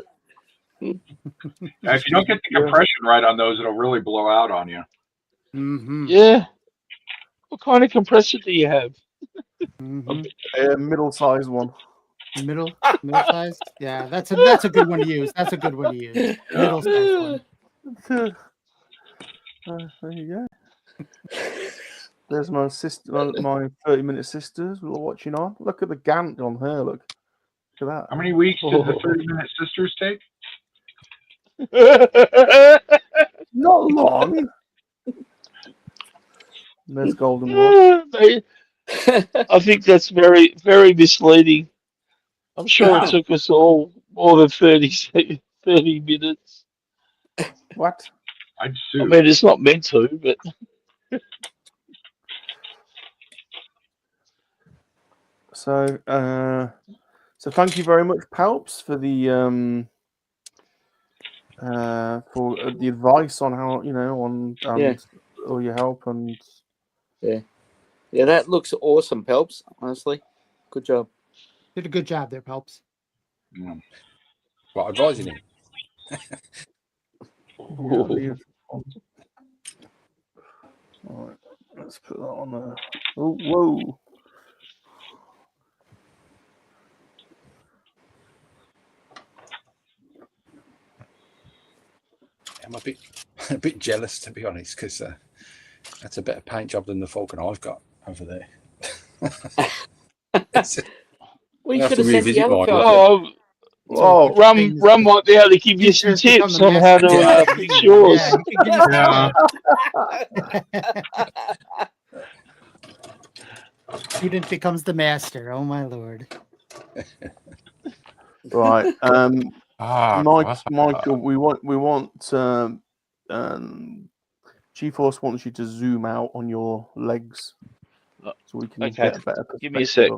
Now, if you don't get the compression right on those, it'll really blow out on you. Mm-hmm. Yeah. What kind of compressor do you have? A middle-sized one. Middle size? Yeah, that's a good one to use. That's a good one to use. Middle size one. There you go. There's my sister, my 30-minute sisters watching on. Look at the Gant on her. Look at that. How many weeks did the 30-minute sisters take? Not long. There's Golden Rod. I think that's very, very misleading. I'm sure it took us all more than 30 minutes. What? I'd I sue. mean, it's not meant to, but So, thank you very much, Palps, for the advice on how on all your help and yeah, that looks awesome, Pelps. Honestly, good job. Did a good job there, Pelps. What, advising him? All right, let's put that on there. Oh, whoa. I'm a bit jealous, to be honest, because that's a better paint job than the Falcon I've got over there. We should have sent the other Falcon. Rum might be able to give you some tips on how to fix yours. Student becomes the master. Oh my lord! Right, Michael, we want GeForce wants you to zoom out on your legs so we can get a better perspective. Give me a sec.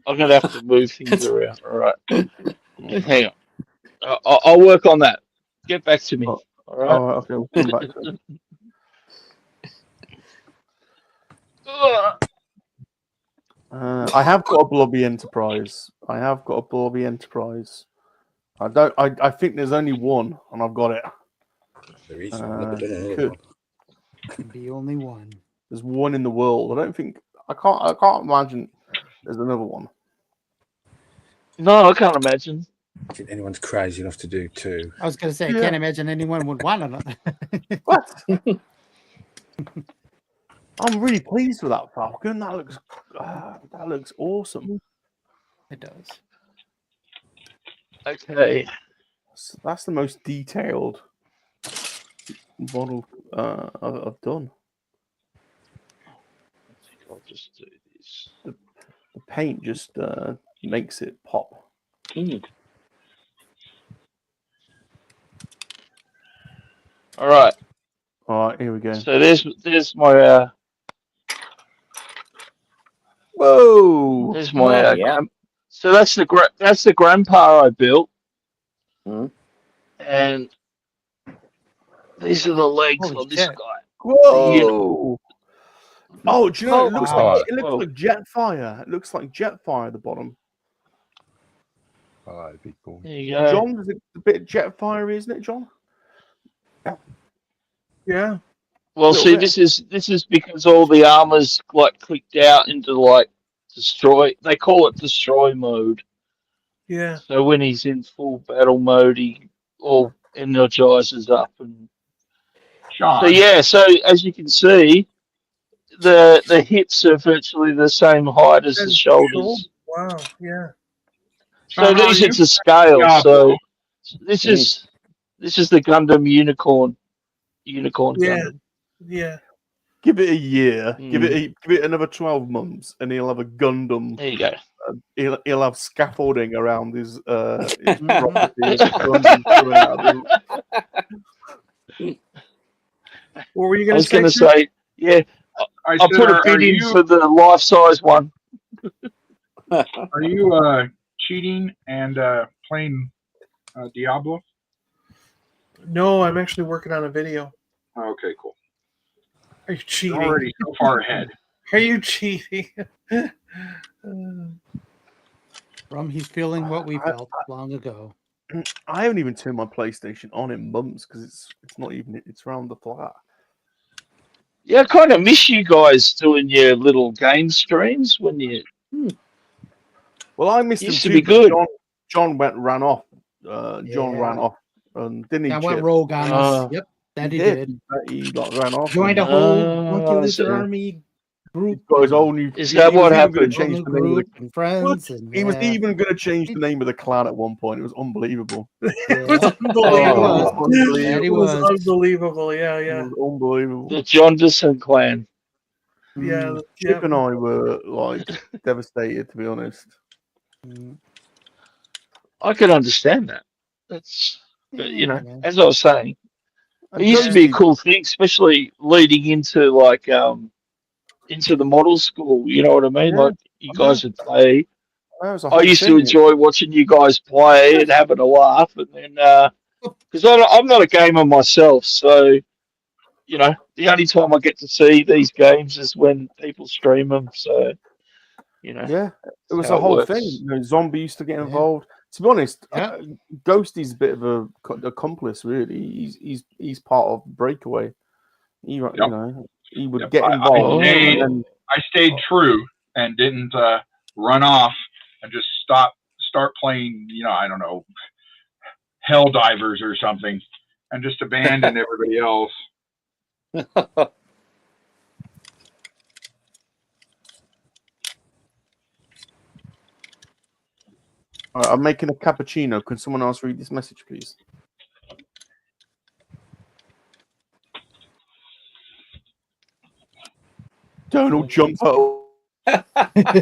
I'm going to have to move things around. All right. Hang on. I'll work on that. Get back to me. All right. All right, okay, we'll come back to it. I have got a Blobby Enterprise. I think there's only one, and I've got it. There is. I've never done another one. Can be only one. There's one in the world. I can't imagine there's another one. No, I can't imagine. I think anyone's crazy enough to do two. I was going to say, I can't imagine anyone would want another. What? I'm really pleased with that Falcon. That looks awesome. It does. Okay. That's the most detailed model I've done. I think I'll just do this. The paint just makes it pop. All right. All right, here we go. So there's my whoa. There's my Bloody hell. so that's the grandpa I built, and these are the legs Holy on this shit. guy. Whoa! Oh, do you know? It looks Oh. like Jetfire. It looks like Jetfire at the bottom. Oh, big boy. There you go. John, is it a bit Jetfire, isn't it, John? Yeah. Well, see, this is because all the armor's like clicked out into like destroy. They call it destroy mode. Yeah. So when he's in full battle mode, he all energizes up and. Sean. So yeah, so as you can see, the hips are virtually the same height as the shoulders. Wow. Yeah. So these are to scale. So this is the Gundam Unicorn. Unicorn Yeah. Gundam. Yeah. Give it a year. Give it another 12 months, and he'll have a Gundam. There you go. He'll have scaffolding around his property. And Gundam coming out of him. What were you I going was to going to say, yeah, I I'll said, put a are bid in you- for the life-size one. Are you cheating and playing Diablo? No, I'm actually working on a video. Okay, cool. Are you cheating? You're already so far ahead. Are you cheating? Rum, he's feeling what we felt long ago. I haven't even turned my PlayStation on in months because it's not even it's around the flat. Yeah, I kind of miss you guys doing your little game streams when you. Well, I missed Used him to be too, but good. John ran off. John ran off, and didn't he? I went Chip? rogue on us. Yep, that he did. He ran off. Joined a and- whole Monkey Lizard so- Army group. Got his own new. Is he- that he what was even gonna happened? change Whole the new name of group the- and friends, and He was yeah. even going to change the name of the clan at one point. It was unbelievable. It was Oh, unbelievable. yeah, he It was was. unbelievable. Yeah, It yeah. was unbelievable. The Jonderson clan. Yeah. Chip and I were like devastated, to be honest. I can understand that. That's, but you know, man. as I was saying, And it used to be a Ghosty- cool thing, especially leading into like into the model school. You know what I mean? Yeah, Like you guys would play. that was a I whole used to thing. enjoy watching you guys play and having a laugh, and then because I'm not a gamer myself, so you know the only time I get to see these games is when people stream them. So you know, Yeah, it was how a whole works. thing. You know, Zombie used to get involved. To be honest, Yeah. Ghosty's a bit of a accomplice. Really, he's part of Breakaway. He, you know, he would get involved. and I stayed true and didn't run off and just start playing. You know, I don't know, Hell Divers or something, and just abandon everybody else. All right, I'm making a cappuccino. Can someone else read this message, please? Donald jump out.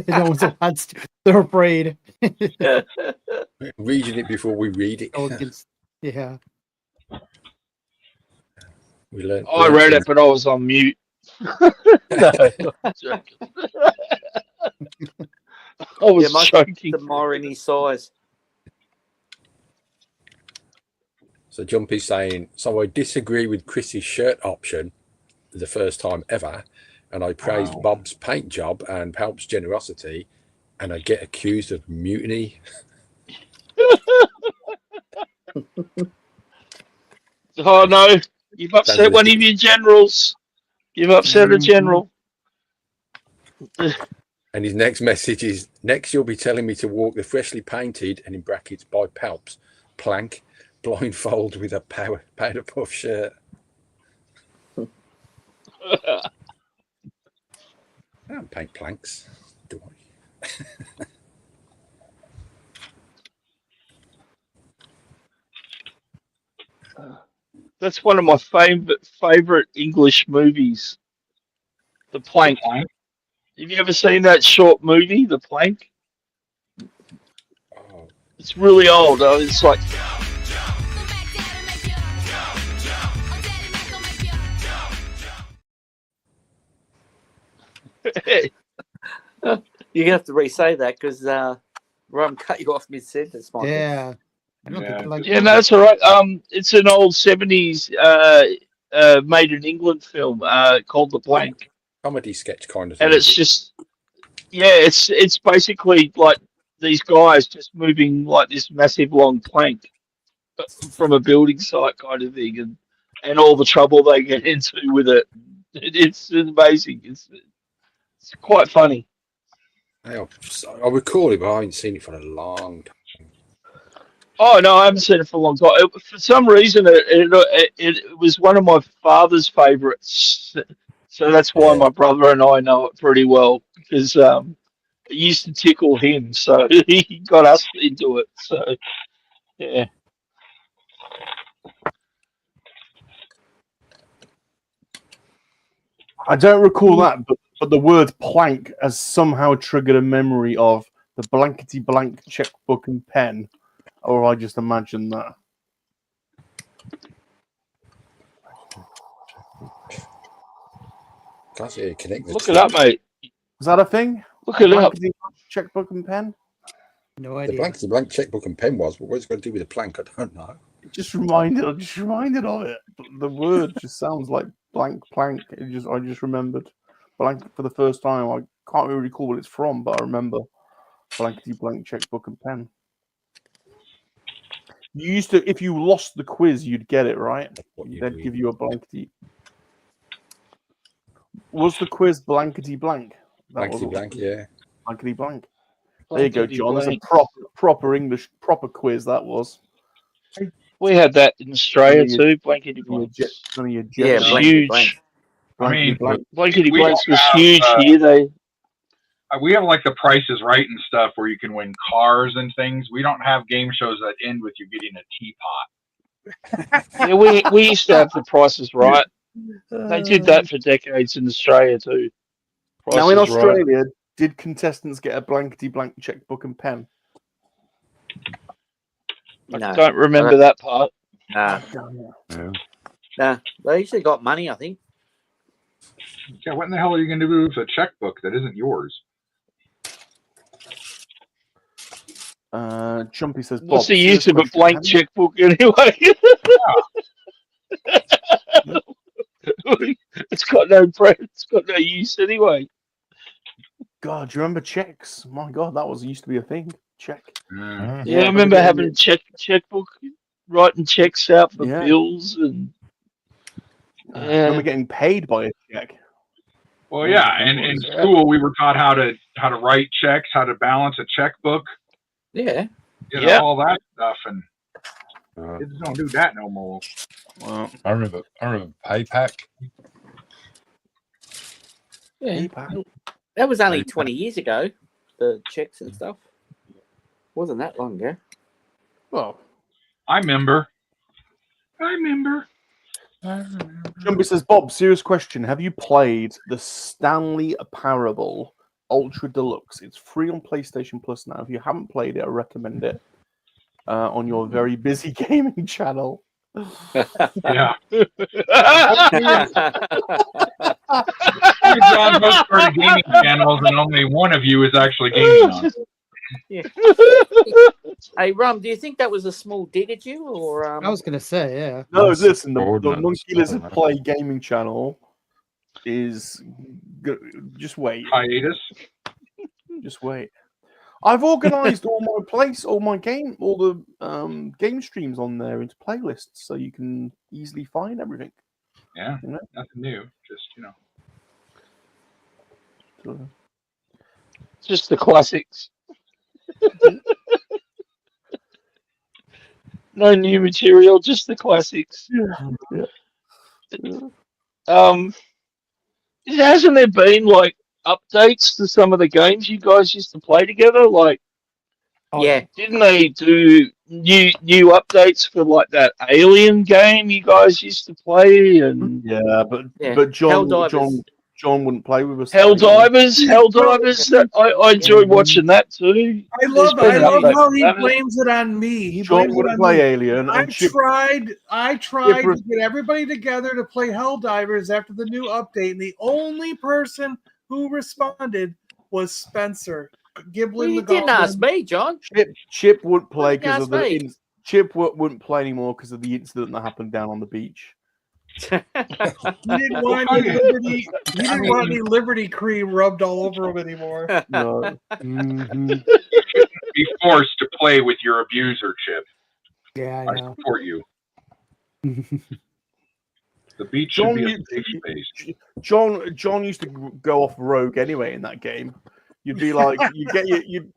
No one wants to. They're afraid. Reading it before we read it. Go against- yeah. We learned. I read it, but I was on mute. No, I'm joking. I was joking. Admire any size. So Jumpy's saying, so I disagree with Chris's shirt option the first time ever, and I praised Bob's paint job and Palp's generosity, and I get accused of mutiny. Oh no, you've upset one of your generals. You've upset a general. And his next message is, next you'll be telling me to walk the freshly painted, and in brackets, by Palps, plank, blindfold with a powder puff shirt. I don't paint planks, do I? That's one of my favorite English movies. The Plank. Have you ever seen that short movie, The Plank? Oh. It's really old. It's like You're gonna have to re-say that because Rum cut you off mid-sentence, Michael. Yeah. I don't think I like no, that's all right. It's an old 70s made in England film called The Plank. Comedy sketch kind of thing. And it's just, it's basically like these guys just moving like this massive long plank from a building site kind of thing, and all the trouble they get into with it. It's amazing. It's quite funny. I recall it, but I haven't seen it for a long time. Oh no, I haven't seen it for a long time. For some reason, it was one of my father's favourites, so that's why my brother and I know it pretty well, because it used to tickle him, so he got us into it. So yeah. I don't recall that, but the word plank has somehow triggered a memory of the blankety blank checkbook and pen, or I just imagined that. Can't see it connected. Look it up, mate. Is that a thing? Look it up. Checkbook and pen? No The idea. blankety blank checkbook and pen was, but what's it got to do with a plank? I don't know. Just reminded of it. The word just sounds like blank plank. I just remembered blank for the first time. I can't really recall what it's from, but I remember blankety blank checkbook and pen. You used to, if you lost the quiz, you'd get it right. They'd give you a blankety. Was the quiz blankety blank? Blankety blank, yeah. Blankety blank. There you go, Blankety John. That's a blank. proper English, proper quiz. That was. We had that in Australia too. Blankety blank. Yeah, huge. blank. I mean, Blankety we blanks don't was have, huge here. we have like the Price is Right and stuff where you can win cars and things. We don't have game shows that end with you getting a teapot. Yeah, we used to have the prices right. They did that for decades in Australia too. Now in Price is Right. Australia, did contestants get a blankety blank checkbook and pen? I don't remember that part. Nah. Nah, they usually got money, I think. Yeah, what in the hell are you going to do with a checkbook that isn't yours? Jumpy says, What's Bob, the use of a serious blank question, checkbook anyway? It's got no use anyway. God, do you remember checks? My God, that used to be a thing. Check. Yeah, I remember having a checkbook, writing checks out for bills, and remember getting paid by a check. Well, yeah, and in school we were taught how to write checks, how to balance a checkbook. Yeah. You know, all that stuff, and kids don't do that no more. Well, I remember PayPack. Yeah. That was only 20 years ago, the checks and stuff. Wasn't that long ago. Well, I remember. Jumpy says, Bob, serious question. Have you played the Stanley Parable Ultra Deluxe? It's free on PlayStation Plus now. If you haven't played it, I recommend it on your very busy gaming channel. Yeah. John both started gaming channels, and only one of you is actually gaming on. Yeah. Hey, Rum, do you think that was a small dig at you, or? I was gonna say, yeah. No, listen, the Monkey-LiZaRD Play gaming channel is just wait. Hiatus. Just wait. I've organised all the game streams on there into playlists, so you can easily find everything. Yeah, nothing new. Just just the classics. No new material, just the classics. Yeah. hasn't there been like updates to some of the games you guys used to play together? Like, Yeah. didn't they do new updates for like that Alien game you guys used to play? And Yeah, but Yeah. John Helldivers. John wouldn't play with us. Helldivers. That I enjoyed watching that too. I love been how he that. blames it on me. He John blames it wouldn't on play me. Alien. I And Chip, tried to get everybody together to play Helldivers after the new update, and the only person who responded was Spencer. Giblin Well, you the didn't ask Goblin. me, John. Chip wouldn't play Why didn't you because of ask the me? Chip wouldn't play anymore because of the incident that happened down on the beach. He didn't want any Liberty. He didn't want any Liberty cream rubbed all over him anymore. No. Be forced to play with your abuser, Chip. Yeah, I support you. The beach should John, be a safe space. John used to go off rogue anyway in that game. You'd be like, you get you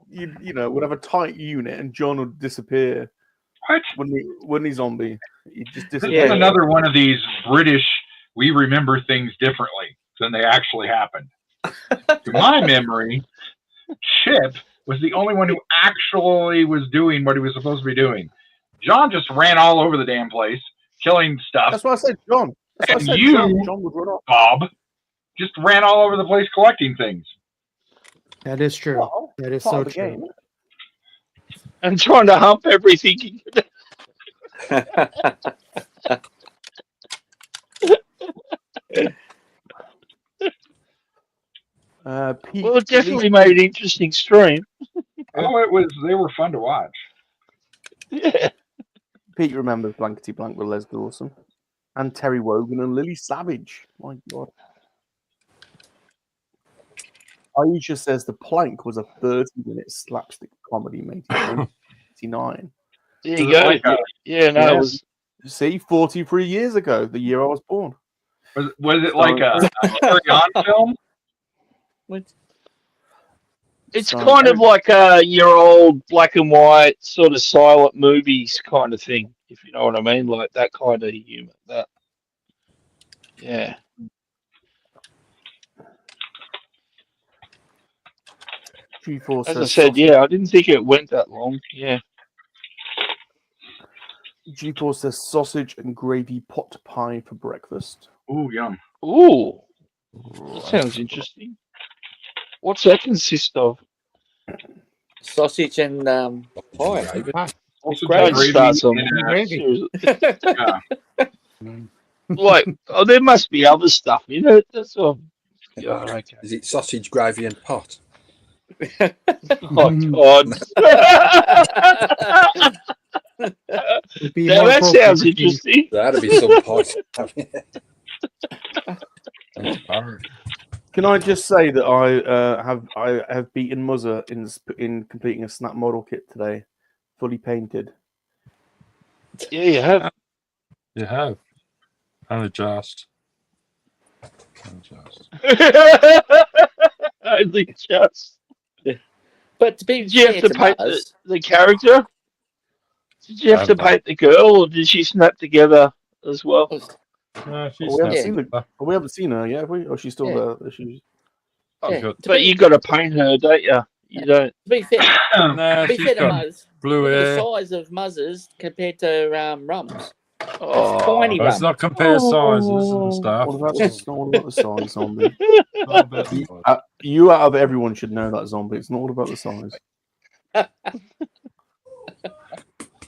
know, would have a tight unit, and John would disappear. What? When he's zombie, he just This disappears. is another one of these British. We remember things differently than they actually happened. To my memory, Chip was the only one who actually was doing what he was supposed to be doing. John just ran all over the damn place, killing stuff. That's what I said, John. That's what I And said, you, John would run off. Bob, just ran all over the place collecting things. That is true. Well, that is part so of the true. game. And trying to hump everything. Pete, Well, it definitely made an interesting stream. Oh, it was. They were fun to watch. Yeah. Pete remembers Blankety Blank with Les Dawson and Terry Wogan and Lily Savage. My God. Aisha says the Plank was a 30-minute slapstick comedy made in 1989. There you go. Yeah, no, it was. See, 43 years ago, the year I was born. Was it like a carry-on film? It's kind of like your old black and white sort of silent movies kind of thing, if you know what I mean, like that kind of humor. That, yeah. G4 As I says said, yeah, I didn't think it went that long. Yeah. G4 says sausage and gravy pot pie for breakfast. Ooh, yum. Ooh, that sounds interesting. What's that consist of? Sausage and pie. Also, Don't start some Gravy. Yeah. Like, oh, there must be other stuff in it. That's all. Yeah, okay. Is it sausage, gravy, and pot? Oh God! Now that sounds interesting. That'd be some pot. Can I just say that I have beaten Muzzer in completing a snap model kit today, fully painted. Yeah, you have. You have. Only just. Only just. But to be Did you have to paint Muzz, the character? Did you have to paint the girl, or did she snap together as well? No, we haven't seen her yet, have we? Oh, she's still there. She's... But you got to paint her, don't you? You don't. To be fair, No, to be she's fair to got Muzz, blue hair. the size of Muzzers compared to Rums. Oh, It's tiny Let's Rum. not compare sizes and stuff. What about the size, zombie? Not about the size. You out of everyone should know that, zombie. It's not all about the size.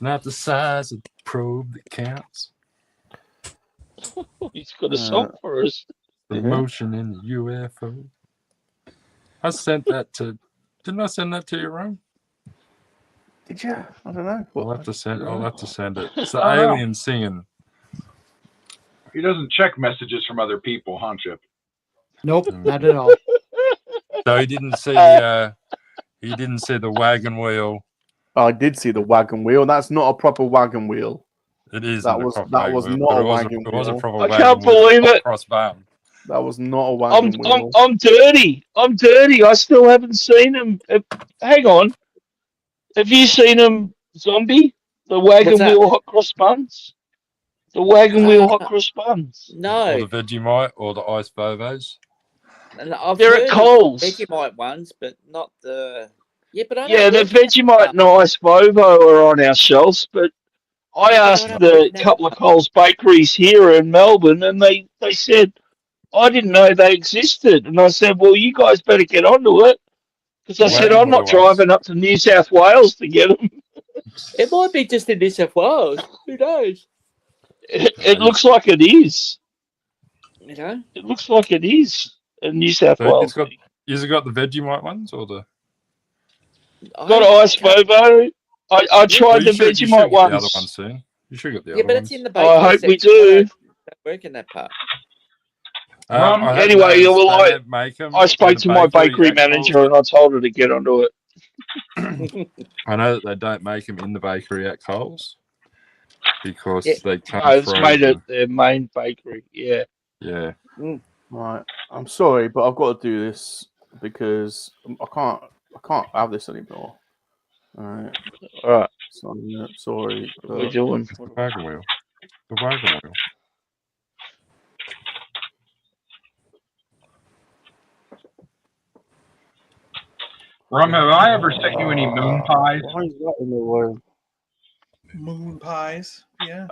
Not the size of the probe that counts. He's got a song for us. The motion in the UFO. I sent that to. Didn't I send that to your room? Did you? I don't know. I'll have to send it. It's the I don't know. alien singing. He doesn't check messages from other people, huh, Chip? Nope, not at all. So he didn't see. He didn't see the wagon wheel. I did see the wagon wheel. That's not a proper wagon wheel. It is. That was not a wagon wheel. It was a proper I wagon can't wheel. believe it. Crossbound. That was not a wagon wheel. I'm dirty. I'm dirty. I still haven't seen him. Hang on. Have you seen him, Zombie? The wagon wheel hot cross buns? The wagon wheel hot cross buns? No. Or the Vegemite or the ice Vovos. And I've They're heard at of Coles. Vegemite ones, but not the. Yeah, but I Yeah, don't the Vegemite and Ice Bobo are on our shelves, but I asked the couple of Coles bakeries here in Melbourne, and they said, I didn't know they existed. And I said, well, you guys better get onto it. Because I said, I'm not driving up to New South Wales to get them. It might be just in New South Wales. Who knows? It looks like it is. You know? It looks like it is in New South So Wales. You've got the Vegemite ones or the? Got Ice Bobo. I tried the You should Vegemite get ones. the other one soon. You should get the Yeah, other but ones. it's in the bakery I hope we section. do. I don't work in that part. I have Anyway, noticed well, they don't make 'em I spoke in the to my bakery at Coles. manager and I told her to get onto it. I know that they don't make them in the bakery at Coles because they come No, it's frozen. made at their main bakery. Yeah. Yeah. Right. I'm sorry, but I've got to do this because I can't have this anymore. All right. All right. So, sorry. What are we doing? The wagon wheel. The wagon wheel. Rum, have I ever sent you any moon pies? Why is that in the way? Moon pies. Yeah.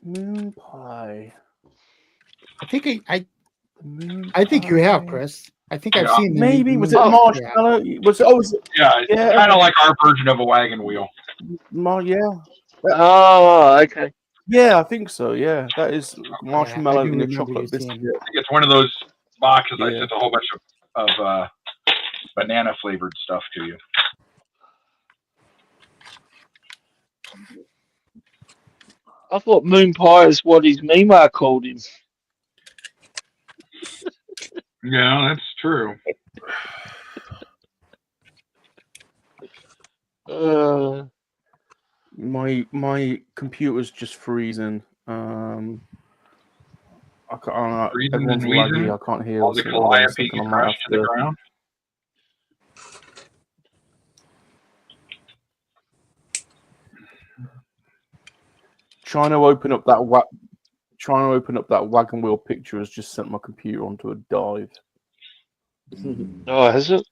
Moon pie. I think I think you have, Chris. I think I've seen the maybe was it moon- marshmallow? Was it? Oh, was it? Yeah, it's kind of like our version of a wagon wheel. Yeah. Oh, okay. Yeah, I think so. Yeah, that is marshmallow do in a remember chocolate you biscuit. saying I think it's one of those boxes I Yeah. sent a whole bunch of banana flavored stuff to you. I thought moon pie is what his Mima called him. Yeah, that's true. My computer's just freezing. I can't. Freezing Everyone's and laggy. wheezing? I can't hear. All the what's going on. I was Calliope thinking I might crashed have to the ground. Trying to open up that wagon wheel picture has just sent my computer onto a dive. Oh, has it?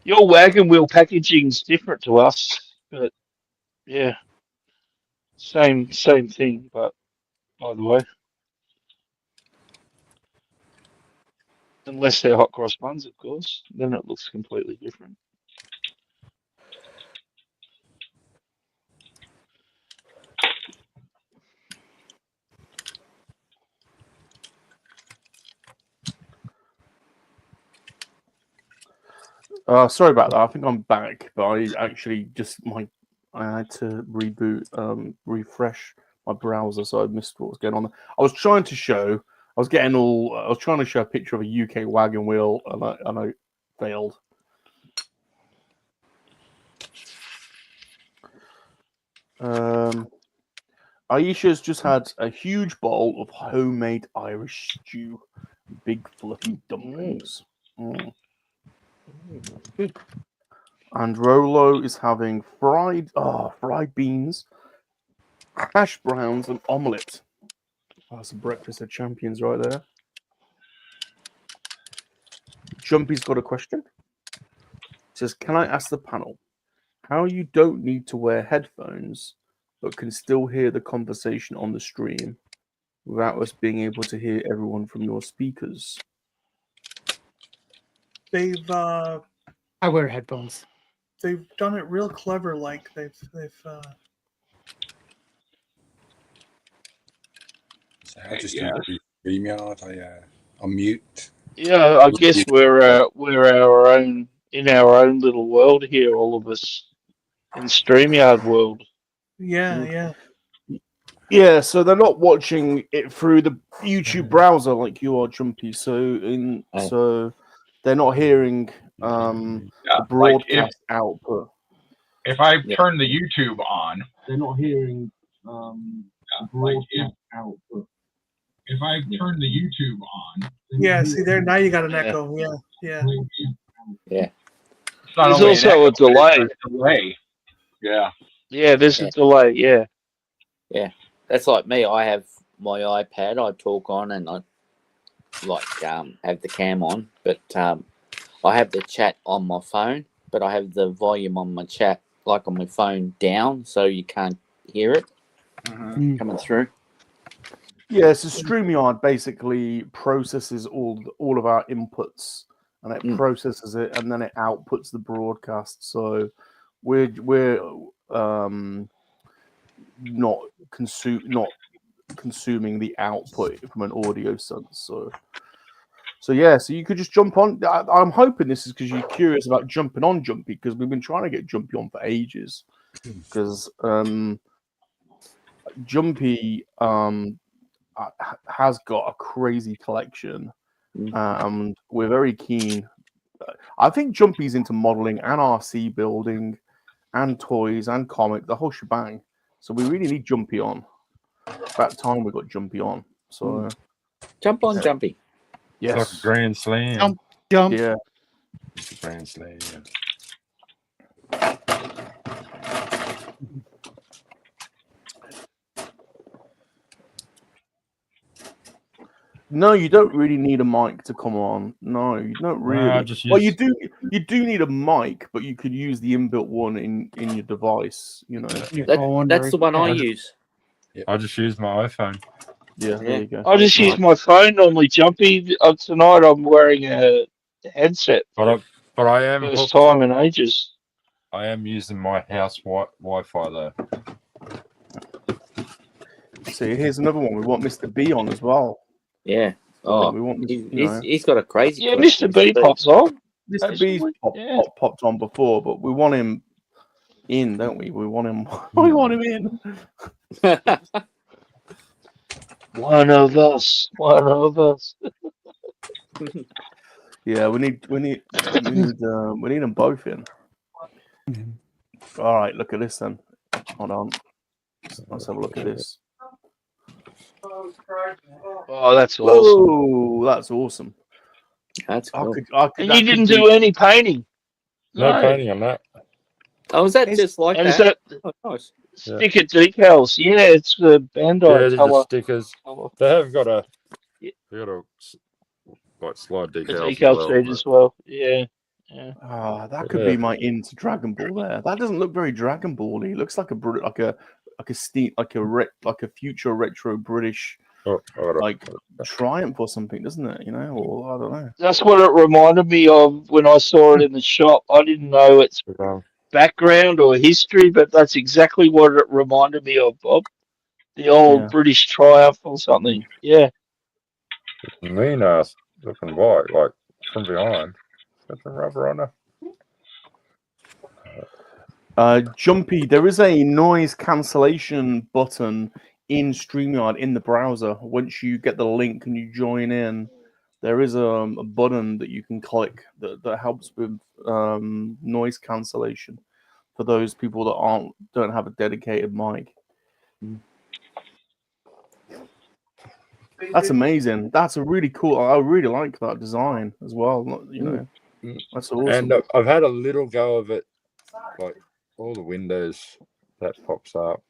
Your wagon wheel packaging's different to us, but yeah, same thing. But by the way, unless they're hot cross buns, of course, then it looks completely different. Sorry about that. I think I'm back, but I actually I had to reboot, refresh my browser, so I missed what was going on. I was trying to show a picture of a UK wagon wheel, and I failed. Aisha's just had a huge bowl of homemade Irish stew, big fluffy dumplings. And Rolo is having fried beans, hash browns, and omelette. That's a breakfast of champions right there. Jumpy's got a question. He says, can I ask the panel how you don't need to wear headphones but can still hear the conversation on the stream without us being able to hear everyone from your speakers? They've I wear headphones. They've done it real clever. Like they've So I just do StreamYard. I mute. Yeah, I guess we're our own in our own little world here, all of us in StreamYard world. yeah. Yeah, so they're not watching it through the YouTube browser like you are, Jumpy. So they're not hearing the broadcast output. If I turn the YouTube on, they're not hearing the broadcast output. If I turn the YouTube on, Yeah, see there now you got an echo. Yeah. Yeah. it's not There's only also an echo, a delay. it's a delay. Yeah. Yeah, there's a delay. Yeah. Yeah. That's like me. I have my iPad. I talk on, and I have the cam on, but I have the chat on my phone, but I have the volume on my chat, like on my phone, down, so you can't hear it coming through. Yeah, so StreamYard basically processes all of our inputs, and it processes it, and then it outputs the broadcast. So we're not consuming the output from an audio sense. So yeah, so you could just jump on. I'm hoping this is because you're curious about jumping on Jumpy, because we've been trying to get Jumpy on for ages. Because Jumpy has got a crazy collection, and we're very keen. I think Jumpy's into modeling and RC building, and toys and comic, the whole shebang. So we really need Jumpy on. About time we got Jumpy on. So jump on, Jumpy. It's like a grand slam. Jump. Yeah. It's a grand slam. No, you don't really need a mic to come on. No, you don't really. Well, you do need a mic, but you could use the inbuilt one in your device. You know, that's the one I use. I just use my iPhone. Yeah, there you go. I just use my phone normally, Jumpy. Tonight I'm wearing a headset. But I am first time in ages. I am using my house Wi-Fi though. See, here's another one. We want Mr. B on as well. Yeah. So Oh, we want, he's got a crazy. Yeah, Mr. B pops on. Mr. B's popped on before, but we want him in, don't we? We want him. We want him in. One of us. One of us. Yeah, we need them both in. All right, look at this then. Hold on. Let's have a look at this. Oh, that's awesome. Whoa, that's awesome. That's cool. And you didn't do any painting. No painting on that. Oh, is that just like and that? Is that Oh, nice. sticker decals? Yeah, it's the Bandai Yeah, they're color. just stickers. They have got a like slide The decals. decal sheet as well. Yeah. Yeah. Ah, that could be my into Dragon Ball there. That doesn't look very Dragon Ball-y. It looks like a future retro British Triumph or something, doesn't it? You know, or I don't know. That's what it reminded me of when I saw it in the shop. I didn't know its background or history, but that's exactly what it reminded me of, Bob. The old British Triumph or something. Yeah. Mean ass looking white, like from behind. Got some rubber on her. Jumpy, there is a noise cancellation button in StreamYard in the browser. Once you get the link and you join in, there is a button that you can click that helps with noise cancellation for those people that don't have a dedicated mic. That's amazing. That's a really cool. I really like that design as well. You know, that's awesome. And I've had a little go of it, like all the windows that pops up,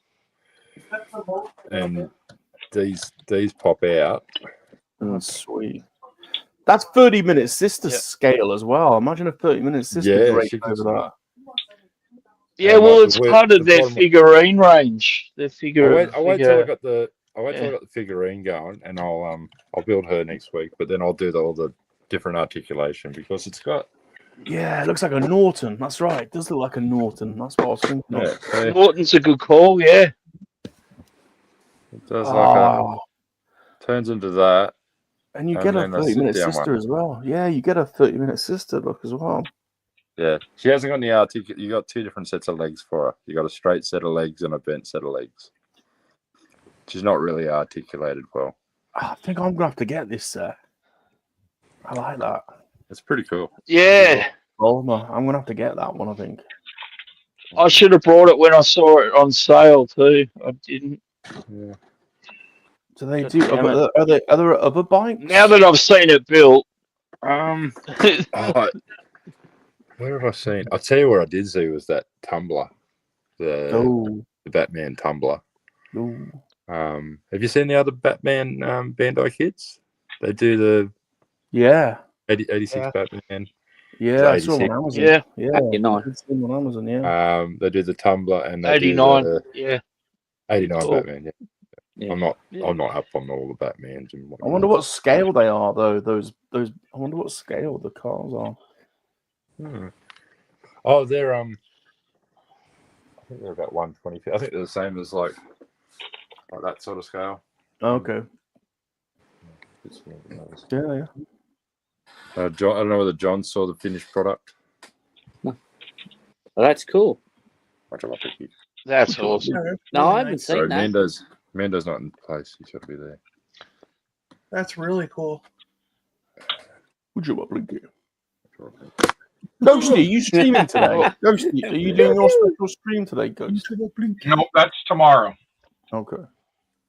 and these pop out. That's sweet. That's 30-minute sister scale as well. Imagine a 30-minute sister break over that. Yeah, well, it's part of their figurine range. Their figure. I wait till I got the figurine going, and I'll build her next week. But then I'll do all the different articulation because it's got. Yeah, it looks like a Norton. That's right. It does look like a Norton. That's what I was thinking of. Norton's a good call. Yeah. It does turns into that. And you get a 30-minute sister as well. Yeah, you get a 30-minute sister look as well. Yeah, she hasn't got any you got two different sets of legs for her. You got a straight set of legs and a bent set of legs. She's not really articulated well. I think I'm gonna have to get this set. I like that. It's pretty cool. Yeah. Oh no, I'm gonna have to get that one. I think. I should have brought it when I saw it on sale too. I didn't. Yeah. Do they do? Are there other bikes? Now that I've seen it built, where have I seen? I'll tell you where I did see was that tumbler, the Batman tumbler. Ooh. Have you seen the other Batman Bandai kits? They do the 86 Yeah. Batman. Yeah, I saw them on Amazon. Yeah. Yeah. 89. I saw them on Amazon, yeah. They do the Tumblr and they 89. do the Yeah. 89 Cool. Batman. Yeah. Yeah. I'm not up on all the Batmans and I whatnot. wonder what scale they are, though. Those. I wonder what scale the cars are. Oh, they're I think they're about 120. I think they're the same as like that sort of scale. Okay. Yeah. John, I don't know whether John saw the finished product. Well, that's cool. That's awesome. Yeah, that's No, really I haven't nice. seen Sorry, that. Mando's not in place. He should be there. That's really cool. Would you Blinky? Ghosty, are you streaming today? Ghosty, are you doing your special stream today, Ghosty? Nope, that's tomorrow. Okay.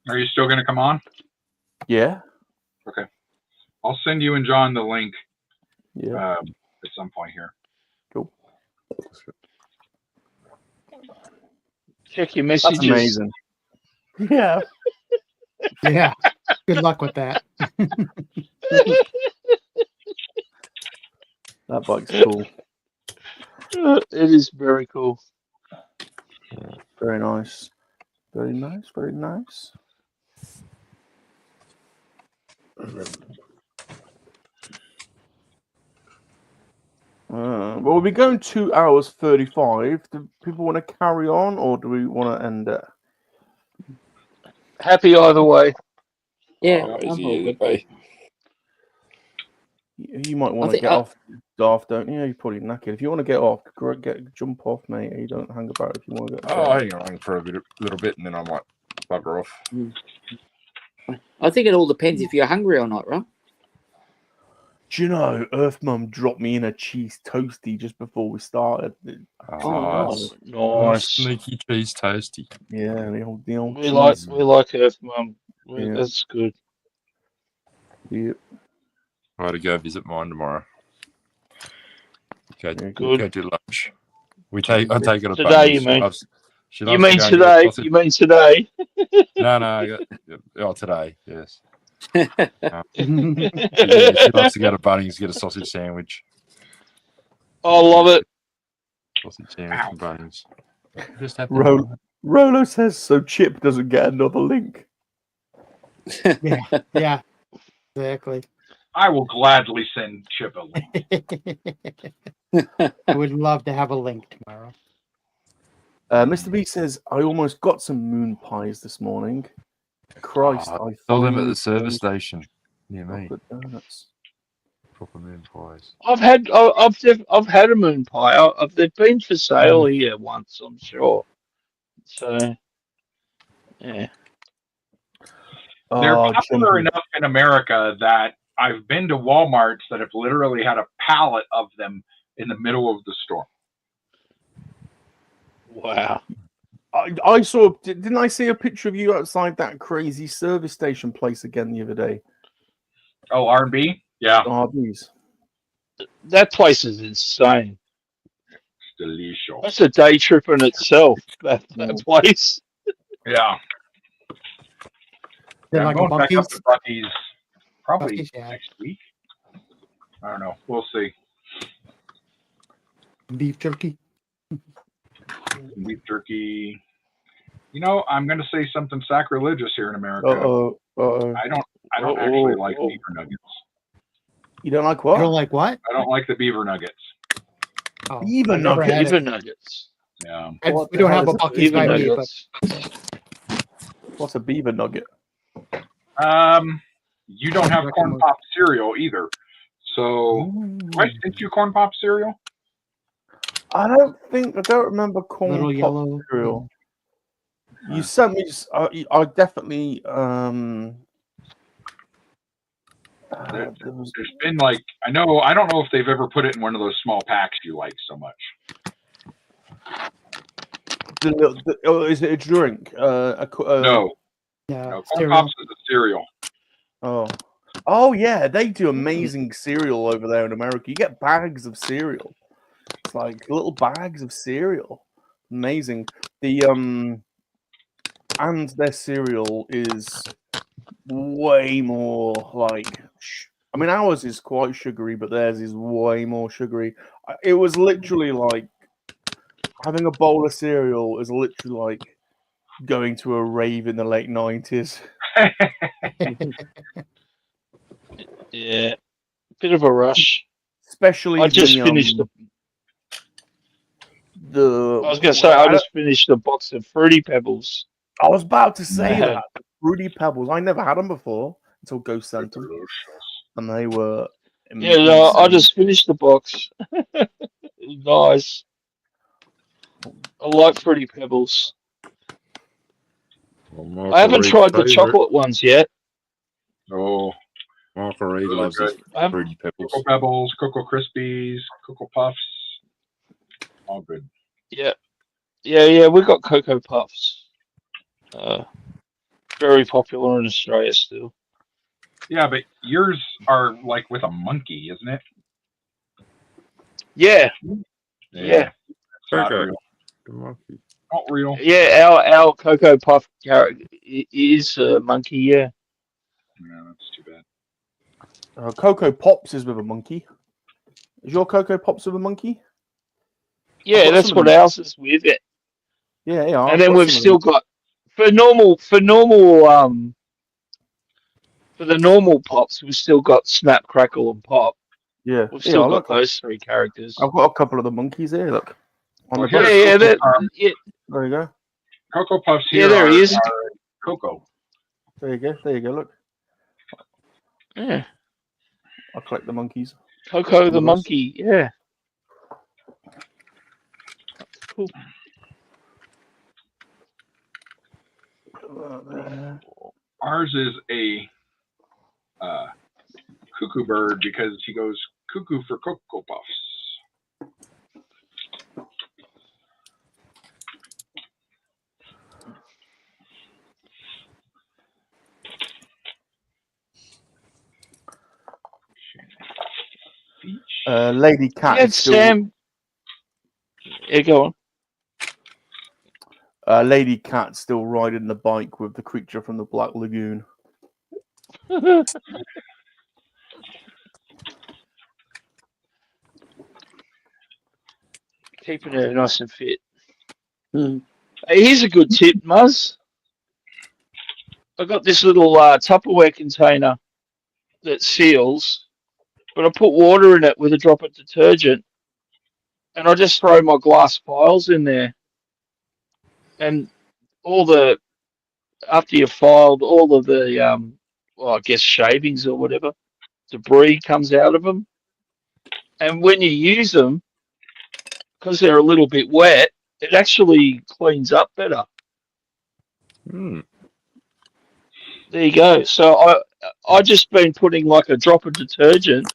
Are you still going to come on? Yeah. Okay. I'll send you and John the link Yeah. at some point here. Cool. Check your messages. That's amazing. Yeah. Yeah. Good luck with that. That bike's cool. It is very cool. Very nice. Very nice. Very nice. Well, we'll be going 2 hours 35. Do people want to carry on, or do we want to end it? Happy either way. Yeah, Oh, I'm easy, all good. mate. You might want to think get off, Darth, don't you? You're probably knackered. If you want to get off, jump off, mate. You don't hang about if you want to get off. Oh, hang on for a little bit, and then I might bugger off. I think it all depends if you're hungry or not, right? Do you know, Earth Mum dropped me in a cheese toasty just before we started. Nice. Sneaky cheese toasty. Yeah, the old We like cheese. Earth Mum. Yeah. That's good. Yep. I had to go visit mine tomorrow. Okay, Good. go do lunch. I take it a Today, you mean? You mean today? You mean today? No. Today, yes. She loves to go to Bunnings, get a sausage sandwich. I love it. Sausage sandwich from Bunnings. Just have Rolo says so Chip doesn't get another link. Yeah, exactly. I will gladly send Chip a link. I would love to have a link tomorrow. Mr. B says, I almost got some moon pies this morning. Christ, I saw them at finally the service station near me. chocolate donuts. Proper moon pies. I've had a moon pie. They've been for sale here once, I'm sure. So, yeah. They're popular enough in America that I've been to Walmarts that have literally had a pallet of them in the middle of the store. Wow. I saw, didn't I see a picture of you outside that crazy service station place again the other day? Oh, R&B? Yeah. RB's. That place is insane. It's delicious. That's a day trip in itself, that place. Yeah. They're I'm like a going back up Buc-ee's? to Buc-ee's probably Buc-ee's, yeah. next week. I don't know. We'll see. Beef jerky. Beef jerky. You know, I'm going to say something sacrilegious here in America. I don't actually like beaver nuggets. You don't like what? You don't like what? I don't like the beaver nuggets. Oh, Beaver I've never had Beaver it. nuggets. Yeah. We don't have a Buc-ee's Beaver by me, but nuggets. What's a beaver nugget? You don't have corn pop cereal either. So, do I sent you corn pop cereal? I don't remember corn Little pop yellow cereal. You sent me. I definitely. There's been like I don't know if they've ever put it in one of those small packs you like so much. Is it a drink? No, corn pops is a cereal. Oh yeah, they do amazing cereal over there in America. You get bags of cereal. It's like little bags of cereal. Amazing. and their cereal is way more like. I mean, ours is quite sugary, but theirs is way more sugary. It was literally like having a bowl of cereal is literally like going to a rave in the late 90s. Yeah, bit of a rush. Especially I just finished the. I was going to say I just finished a box of Fruity Pebbles. I was about to say Man. that Fruity Pebbles. I never had them before until Ghost sent them, and they were. Yeah, no, I just finished the box. Nice. I like Fruity Pebbles. Well, I haven't tried the chocolate ones yet. Oh, Michael Reed loves his Fruity Pebbles. Cocoa Pebbles, Cocoa Krispies, Cocoa Puffs. All good. Yeah. Yeah, we got Cocoa Puffs. Very popular in Australia still. Yeah, but yours are like with a monkey, isn't it? Yeah. Yeah. It's not Okay. real. The monkey. Not real. Yeah, our Cocoa Puff character is a monkey, yeah. Yeah, that's too bad. Cocoa Pops is with a monkey. Is your Cocoa Pops with a monkey? Yeah, that's what ours is with it. Yeah. And then we've still got for the normal pops, we've still got Snap, Crackle, and Pop. Yeah, We've still got those three characters. I've got a couple of the monkeys here. Look. Well, There you go. Cocoa Puffs Yeah, here there he is. are cocoa. There you go. Look. Yeah. I'll collect the monkeys. Coco the monkey, yeah. Cool. Ours is a cuckoo bird because he goes cuckoo for Cocoa Puffs. Lady Cat. Yeah, Sam. Yeah, go on. Lady Cat still riding the bike with the creature from the Black Lagoon. Keeping her nice and fit. Hey, here's a good tip, Muzz. I got this little Tupperware container that seals, but I put water in it with a drop of detergent, and I just throw my glass files in there, and after you've filed, all of the I guess shavings or whatever debris comes out of them, and when you use them, because they're a little bit wet, it actually cleans up better. There you go. So I just been putting like a drop of detergent,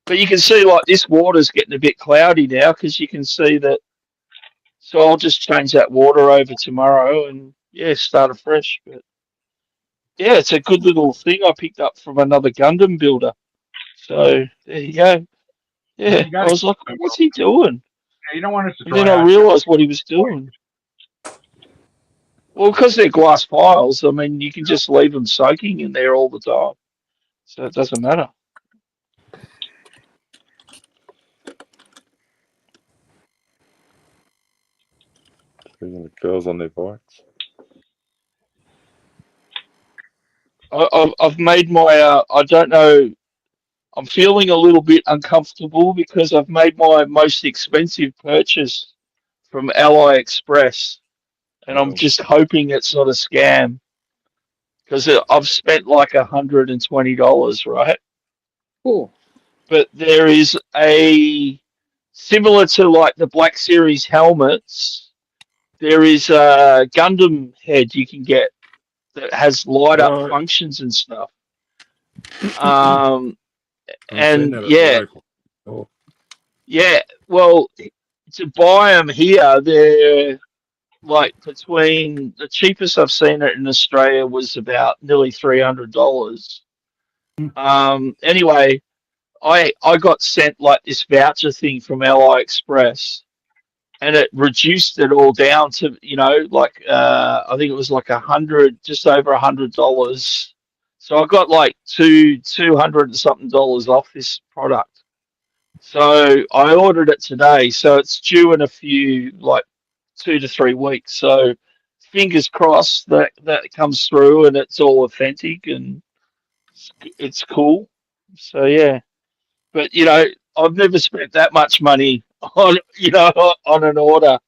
but you can see like this water's getting a bit cloudy now because you can see that. So I'll just change that water over tomorrow and start afresh. But yeah, it's a good little thing I picked up from another Gundam builder. So there you go. Yeah, I was like, what's he doing? Yeah, you don't want us to And then I realised what he was doing. Well, because they're glass files, I mean, you can just leave them soaking in there all the time. So it doesn't matter. Bringing the girls on their bikes. I've made my, I don't know, I'm feeling a little bit uncomfortable because I've made my most expensive purchase from AliExpress. And I'm just hoping it's not a scam. Because I've spent like $120, right? Cool. But there is a, similar to like the Black Series helmets, there is a Gundam head you can get that has light up functions and stuff. And yeah, well, to buy them here, they're like between the cheapest I've seen it in Australia was about nearly $300. Anyway, I got sent like this voucher thing from AliExpress, and it reduced it all down to, like I think it was like just over $100. So I got like $200 and something off this product. So I ordered it today. So it's due in a few, like 2 to 3 weeks. So fingers crossed that it comes through and it's all authentic and it's cool. So yeah, but I've never spent that much money on on an order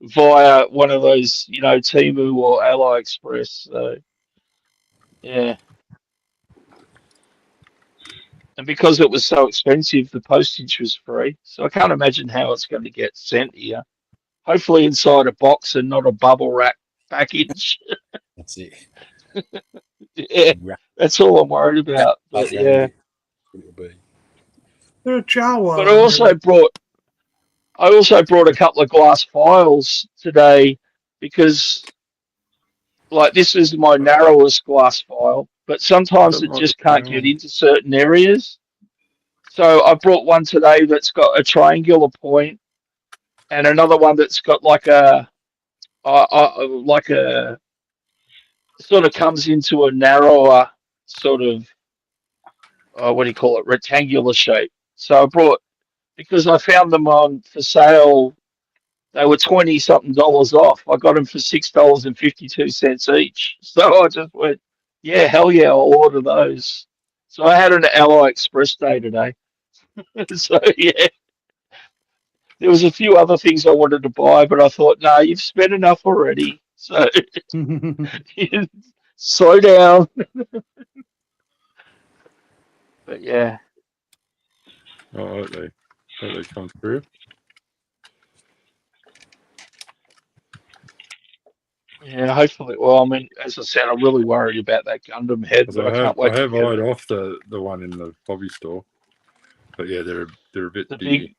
via one of those Temu or AliExpress. So yeah, and because it was so expensive, the postage was free. So I can't imagine how it's going to get sent here. Hopefully inside a box and not a bubble wrap package. That's it. Yeah, that's all I'm worried about. But yeah, It'll be. They're Jawa. but I also brought a couple of glass files today because, like, this is my narrowest glass file, but sometimes it just can't get into certain areas. So I brought one today that's got a triangular point, and another one that's got like a sort of comes into a narrower sort of what do you call it, rectangular shape. So I brought, because I found them on for sale. They were $20 something off. I got them for $6.52 each. So I just went, yeah, hell yeah, I'll order those. So I had an AliExpress day today. So yeah, there was a few other things I wanted to buy, but I thought, no, you've spent enough already. So slow down. But yeah. Oh, hope they come through. Yeah, hopefully. Well, I mean, as I said, I'm really worried about that Gundam head, but I can't wait. I have eyed off the one in the hobby store, but yeah, they're a bit big.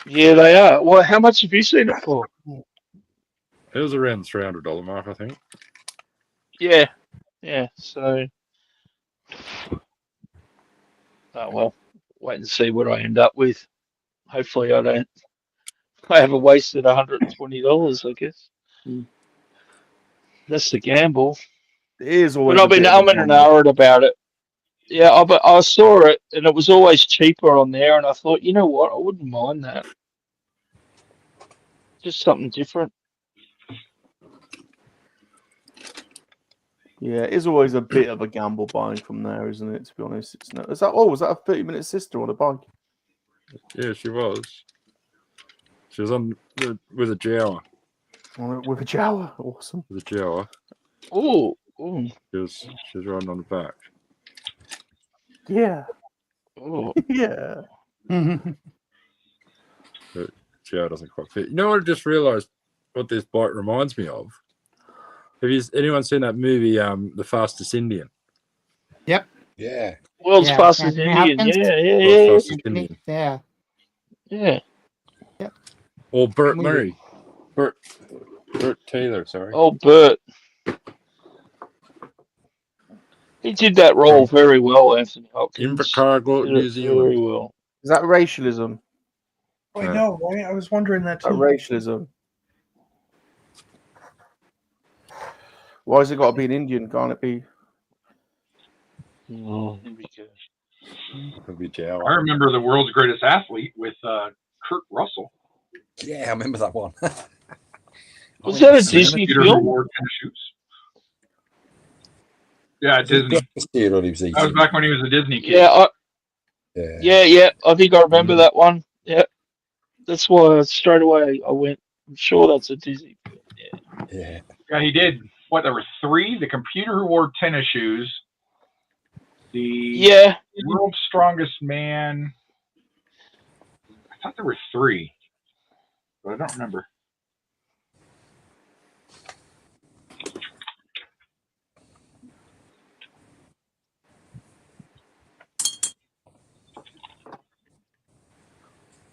Yeah, they are. Well, how much have you seen it for? It was around the $300 mark, I think. Yeah, yeah. So, oh well, wait and see what I end up with. Hopefully, I haven't wasted $120, I guess. That's the gamble. It is always. But I've been umming and ahhing about it. Yeah, I saw it, and it was always cheaper on there, and I thought, you know what, I wouldn't mind that. Just something different. Yeah, it is always a bit of a gamble buying from there, isn't it? To be honest, it's not. Was that a 30-minute sister on a bike? Yeah, she was. She was with a Jawa. With a Jawa, awesome. With a Jawa. Oh, She was riding on the back. Yeah. Oh. Yeah. But Jawa doesn't quite fit. You know what? I just realised what this bike reminds me of. Have anyone seen that movie, The Fastest Indian? Yep. Yeah. World's Fastest Indian. Yeah. Fastest Indian. Yeah. Yeah. Yep. Or Burt Murray. Burt Taylor, sorry. Oh, Burt. He did that role very well, Anthony Hopkins. Invercargill, New Zealand. Very well. Is that racialism? I know, right? I was wondering that too. Racialism. Why has it got to be an Indian? Can't it be? Oh, here we go. I remember The World's Greatest Athlete with Kurt Russell. Yeah, I remember that one. Was that a Disney film? Award tennis shoes. Yeah, Disney. That was back when he was a Disney kid. Yeah. I think I remember that one. Yeah, that's why straight away I went. I'm sure that's a Disney film. Yeah. Yeah, he did. What, there were 3? The computer who wore tennis shoes. The World's Strongest Man. I thought there were 3, but I don't remember.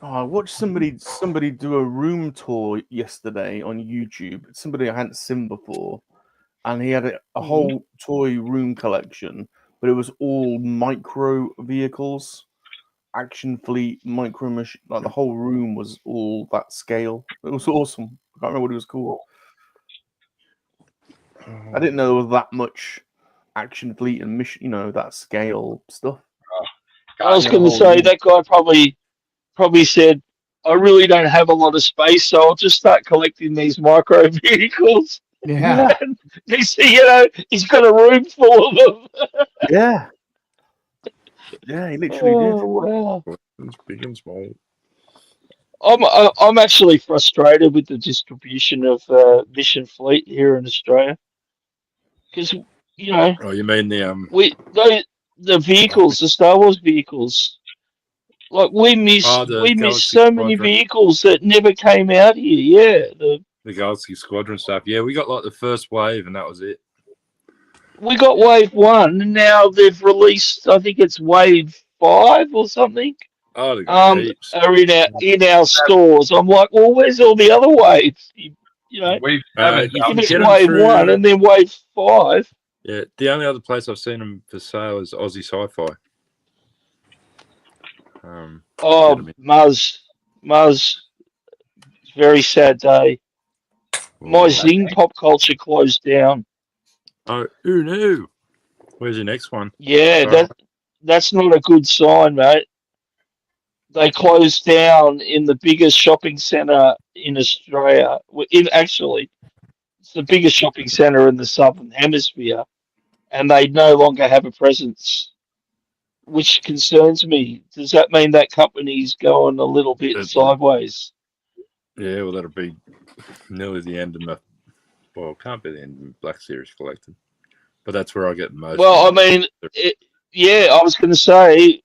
Oh, I watched somebody do a room tour yesterday on YouTube. Somebody I hadn't seen before, and he had a whole toy room collection, but it was all micro vehicles. action fleet micro machine. Like the whole room was all that scale. It was awesome. I can't remember what it was called. I didn't know there was that much action fleet and mission. That scale stuff. I was going to say that guy probably said, "I really don't have a lot of space, so I'll just start collecting these micro vehicles." Yeah. And he's got a room full of them. Yeah. Yeah, he literally did. Wow. It's big and small. I'm actually frustrated with the distribution of Mission Fleet here in Australia because Oh, you mean the vehicles, the Star Wars vehicles. Like we miss so many vehicles that never came out here. Yeah, the Galaxy Squadron stuff. Yeah, we got like the first wave, and that was it. We got Wave 1, and now they've released. I think it's Wave 5 or something. Oh, they got heaps. Are in our stores. I'm like, well, where's all the other waves? Wave 7. Give us Wave 1 and then Wave 5. Yeah, the only other place I've seen them for sale is Aussie Sci-Fi. Muzz, very sad day. My Zing Pop Culture closed down. Oh, who knew? Where's your next one? Yeah, that's not a good sign, mate. They closed down in the biggest shopping centre in Australia. It's the biggest shopping centre in the Southern Hemisphere, and they no longer have a presence, which concerns me. Does that mean that company's going a little bit sideways? Yeah, well, that'll be nearly the end of my... Well, it can't be the end of my Black Series collecting. But that's where I get most. Well, I mean, I was going to say,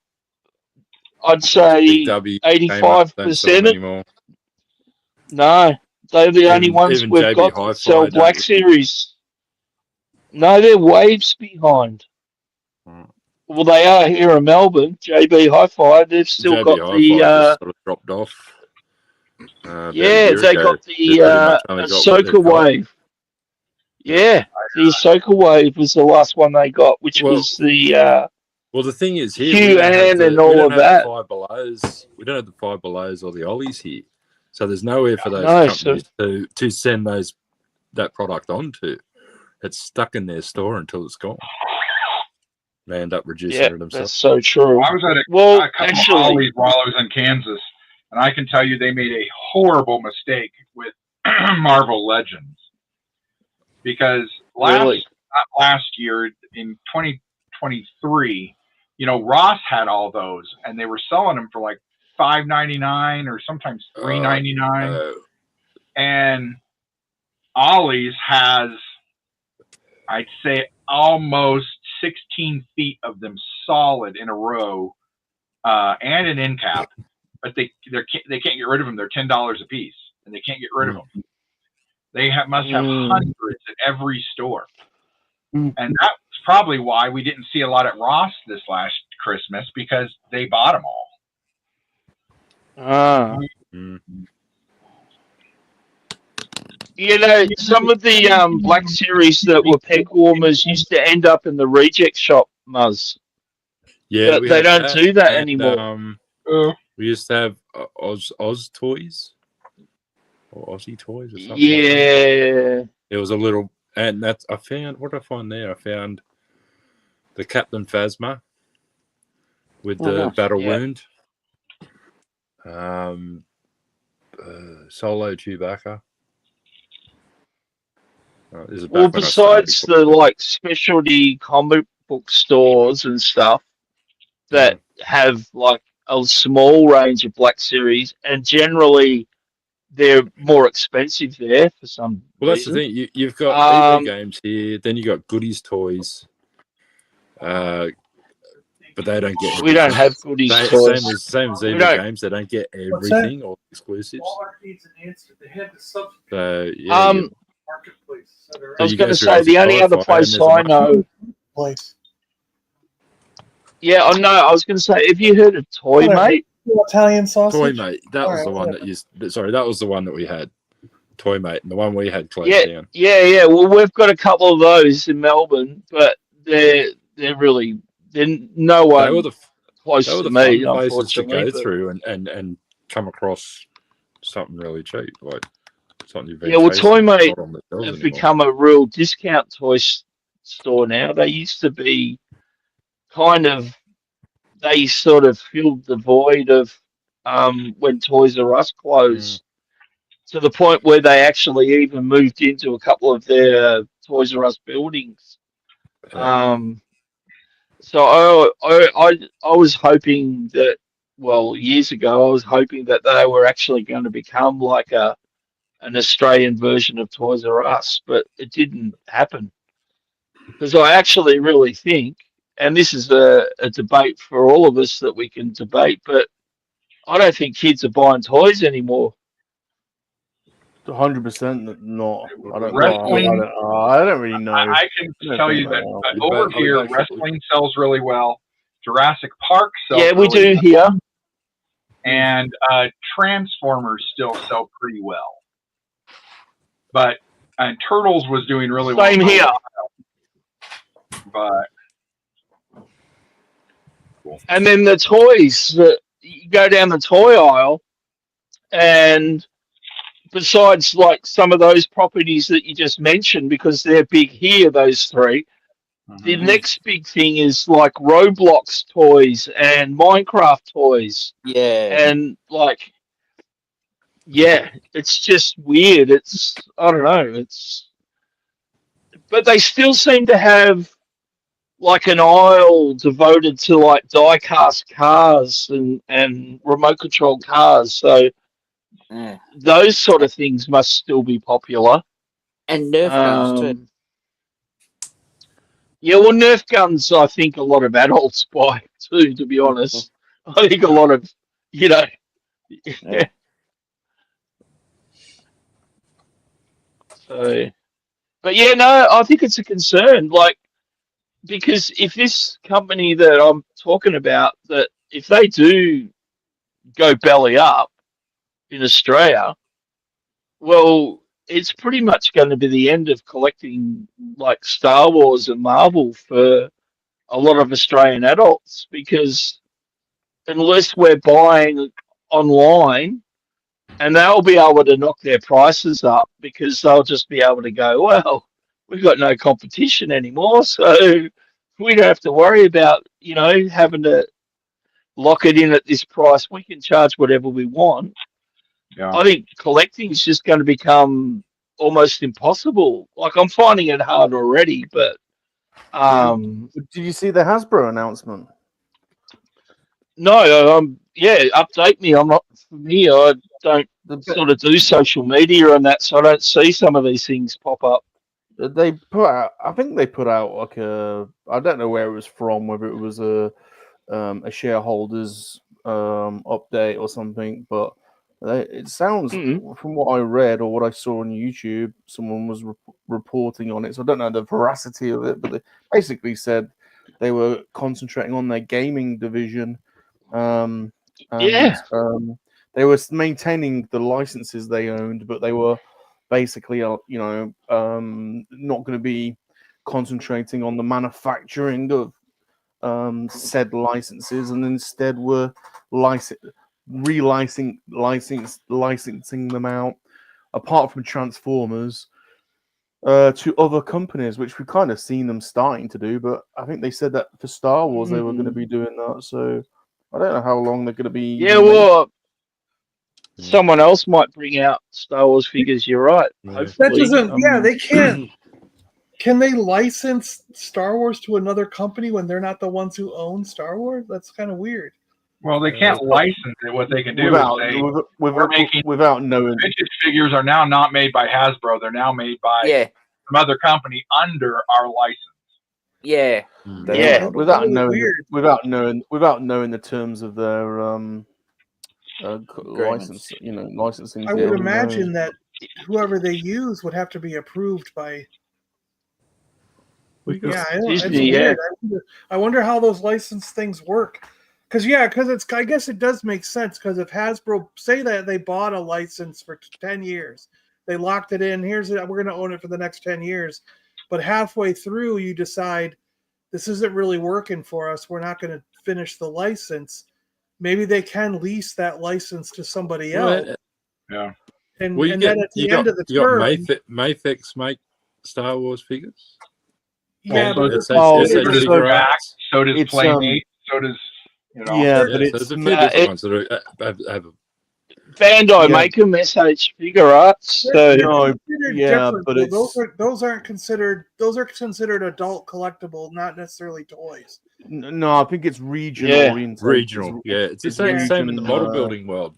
I'd say 85%. No, they're the only ones we've got that sell Black Series. No, they're waves behind. Well, they are here in Melbourne. JB Hi-Fi, they've still got the... sort of dropped off. They got the Ahsoka Wave. Yeah, the Ahsoka Wave was the last one they got, which was the... well, the thing is here, QAnon and all of that. We don't have the Five Belows or the Ollies here. So there's nowhere for those companies to send that product on to. It's stuck in their store until it's gone. They end up reducing it themselves. That's so true. I was at a couple of Ollies while I was in Kansas, and I can tell you they made a horrible mistake with Marvel Legends. Because last year, in 2023, Ross had all those, and they were selling them for like $5.99 or sometimes $3.99. And Ollie's has, I'd say, almost 16 feet of them solid in a row, and an end cap, but they can't get rid of them. They're $10 a piece, and they can't get rid of them. They must have hundreds at every store, and that's probably why we didn't see a lot at Ross this last Christmas, because they bought them all. Some of the Black Series that were peg warmers used to end up in the reject shop, Muzz. Yeah, but they don't do that anymore. We used to have Oz Toys. Or Aussie Toys or something. Yeah. It was a little, and what did I find there? I found the Captain Phasma with the battle wound. Solo Chewbacca. Besides the specialty comic book stores and stuff that have a small range of Black Series, and generally they're more expensive there for some reason. That's the thing. You've got EV games here, then you got Goodies Toys, but they don't get. We don't have Goodies Toys. Same as EV games, they don't get everything or exclusives. So I was going to say the only other place I know. Yeah, I know. I was going to say, have you heard of Toy Mate? Italian sausage. Toy Mate. That was the one that used. Sorry, that was the one that we had. Toy Mate, and the one we had closed down. Yeah. Well, we've got a couple of those in Melbourne, but they're no one close They were to the fun me, places to unfortunately. go but- through and come across something really cheap, like something you've been Yeah, well, chasing, Toy Mate not on the shelves have anymore. become a real discount store now. They used to be kind of, they sort of filled the void of when Toys R Us closed, to the point where they actually even moved into a couple of their Toys R Us buildings. So I was hoping that, well, years ago, I was hoping that they were actually going to become like an Australian version of Toys R Us, but it didn't happen. Because I actually really think, and this is a debate for all of us that we can debate, but I don't think kids are buying toys anymore. 100% not. I don't. Wrestling. I don't really know. I can I don't tell think you they that are. over But, here, like, wrestling sells really well. Jurassic Park sells Yeah, we really do well. here. And Transformers still sell pretty well. But Turtles was doing really well. Same for a here. while. But And then the toys, you go down the toy aisle, and besides like some of those properties that you just mentioned, because they're big here, those three, the next big thing is like Roblox toys and Minecraft toys. Yeah. And like, yeah, it's just weird. I don't know. But they still seem to have like an aisle devoted to like die-cast cars and remote control cars. So those sort of things must still be popular. And Nerf guns too. Yeah, well, Nerf guns, I think a lot of adults buy too, to be honest. I think a lot of, yeah. So, but yeah, no, I think it's a concern. Like, because if this company that I'm talking about, that if they do go belly up in Australia, well, it's pretty much going to be the end of collecting like Star Wars and Marvel for a lot of Australian adults, because unless we're buying online, and they'll be able to knock their prices up because they'll just be able to go, well, we've got no competition anymore, so we don't have to worry about, having to lock it in at this price. We can charge whatever we want. Yeah. I think collecting is just going to become almost impossible. Like, I'm finding it hard already, but did you see the Hasbro announcement? No, update me. I'm not from here. I don't sort of do social media and that, so I don't see some of these things pop up. They put out. I think they put out like I don't know where it was from, whether it was a shareholders update or something, but it sounds from what I read or what I saw on YouTube, someone was reporting on it. So I don't know the veracity of it, but they basically said they were concentrating on their gaming division. They were maintaining the licenses they owned, but they were basically, not going to be concentrating on the manufacturing of said licenses, and instead were licensing them out, apart from Transformers, to other companies, which we've kind of seen them starting to do. But I think they said that for Star Wars they were going to be doing that. So I don't know how long they're going to be. Yeah, well, someone else might bring out Star Wars figures. You're right. Hopefully. That doesn't. They can't. Can they license Star Wars to another company when they're not the ones who own Star Wars? That's kind of weird. Well, they can't license it. What they can do without, is say, without knowing. Vintage figures are now not made by Hasbro. They're now made by some other company under our license. Yeah. Without knowing the terms of their license, licensing. I would imagine that whoever they use would have to be approved by. Disney, I wonder how those license things work. Because I guess it does make sense. Because if Hasbro, say that they bought a license for 10 years, they locked it in. We're going to own it for the next 10 years. But halfway through, you decide this isn't really working for us. We're not going to finish the license, maybe they can lease that license to somebody Well, else. Yeah. And, Well, and then at the end of the you got term, Mayfix make Star Wars figures. yeah, Also, but so SH does figure Back, arts. so does It's, Playmate, so does yeah, but So it's there's a few different ones that have Bandai Yeah. make them SH figure arts. So No, considered yeah, different. but though. it's Those are considered adult collectible, not necessarily toys. no. I think it's regional Yeah. oriented. regional. Yeah, it's the same in the model region, building world.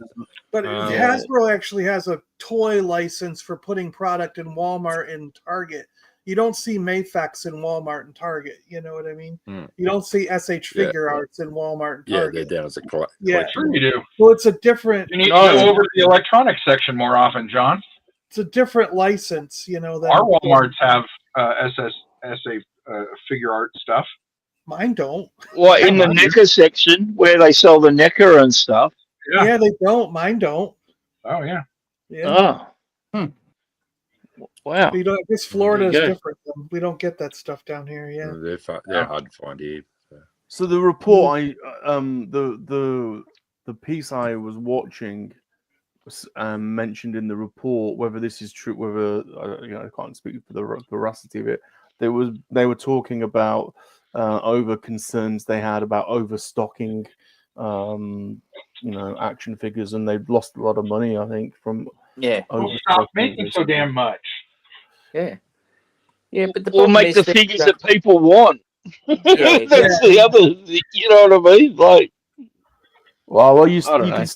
But Hasbro actually has a toy license for putting product in Walmart and Target. You don't see Mayfex in Walmart and Target. You know what I mean? You don't see SH figure arts in Walmart and Target. Yeah, they're down as a collection. Yeah, Sure you do. well, it's a different. You need to go over to the electronics section more often, John. It's a different license, you know. Than Our Walmarts have SA figure art stuff. Mine don't. Well, in the NECA section where they sell the NECA and stuff. Yeah, they don't. Mine don't. Oh yeah. Yeah. Oh. Wow. We don't, I guess Florida is There you go. different. We don't get that stuff down here. Yeah. They're hard to find here. So the report the piece I was watching mentioned in the report, whether this is true, whether I can't speak for the veracity of it. They were talking about over concerns they had about overstocking, action figures, and they've lost a lot of money, I think, from Well, stop making so damn much. Yeah, but the We'll problem make is the that- figures that people want. Yeah, That's the other. You know what I mean? Like, well, you I don't know. can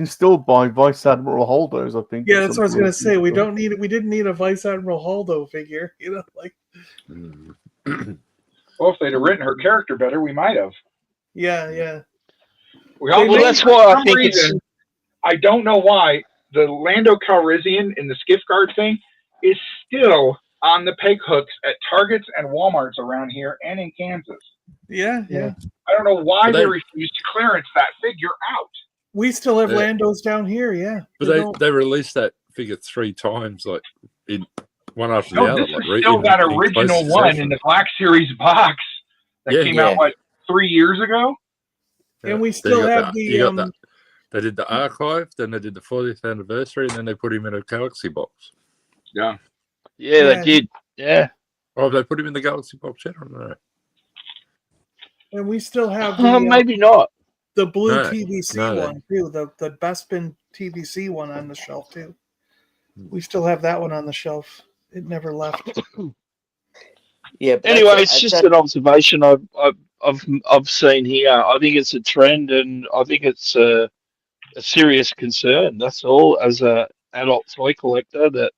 still buy Vice Admiral Holdos, I think. Yeah, that's what I was gonna say. We didn't need a Vice Admiral Holdo figure. You know, like. Well, if they'd have written her character better, we might have. Yeah. Well, that's why I think it's. I don't know why the Lando Calrissian in the Skiff Guard thing is still on the peg hooks at Targets and Walmarts around here and in Kansas. Yeah. I don't know why they refused to clearance that figure out. We still have Yeah. Landos down here. Yeah. But they released that figure 3 times, like in one after the No, other. this Like, is still that in close original one succession. in the Black Series box that came out, Yeah. 3 years ago? And we So still you got have that- you got the. that. They did the archive, then they did the 40th anniversary, and then they put him in a Galaxy box. Yeah. Yeah, they did. Yeah. Oh, they put him in the Galaxy box yet? I don't know. And we still have the. Maybe not. The blue No, TVC no, one too. The Bespin TVC one on the shelf too. We still have that one on the shelf. It never left. Yeah. But Anyway, that's- it's just that's- an observation I've seen here. I think it's a trend, and I think it's a serious concern. That's all. As a adult toy collector that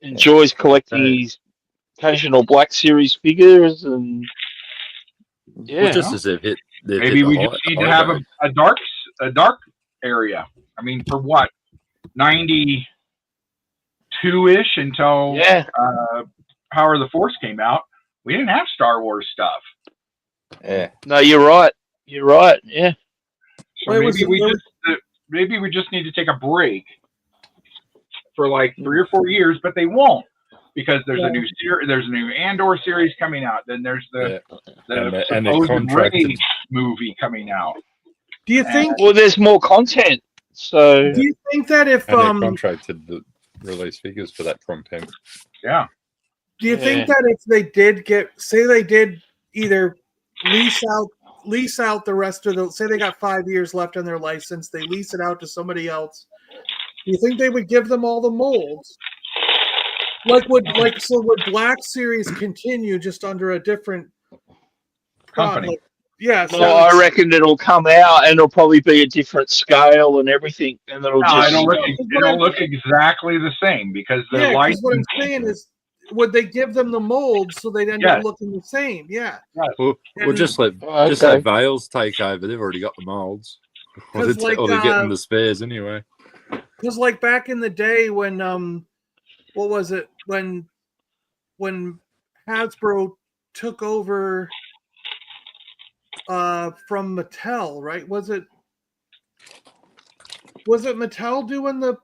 enjoys collecting these occasional Black Series figures, and Well, just as they've hit. Maybe we just need to have a dark area. I mean, for what, 92-ish until Power of the Force came out, we didn't have Star Wars stuff. Yeah. No, you're right. You're right. Yeah. So maybe we just need to take a break for like 3 or 4 years, but they won't, because there's a new Andor series coming out. Then there's the and they're supposed contracted. Rey movie coming out. Do you think? Well, there's more content. So do you think that if And they're contracted to release figures for that content. Yeah. Do you think that if they did they did either lease out the rest of the, say they got 5 years left on their license, they lease it out to somebody else, do you think they would give them all the molds? Would Black Series continue just under a different company? Like, yeah. No, I reckon it'll come out and it'll probably be a different scale and everything, and it'll it'll look exactly the same because they're because what I'm saying is, would they give them the molds so they'd end up looking the same? Yeah. We'll just let Vales take over. They've already got the molds. Or they're getting the spares anyway. Because like back in the day when what was it when Hasbro took over from Mattel, right? Was it Mattel doing the?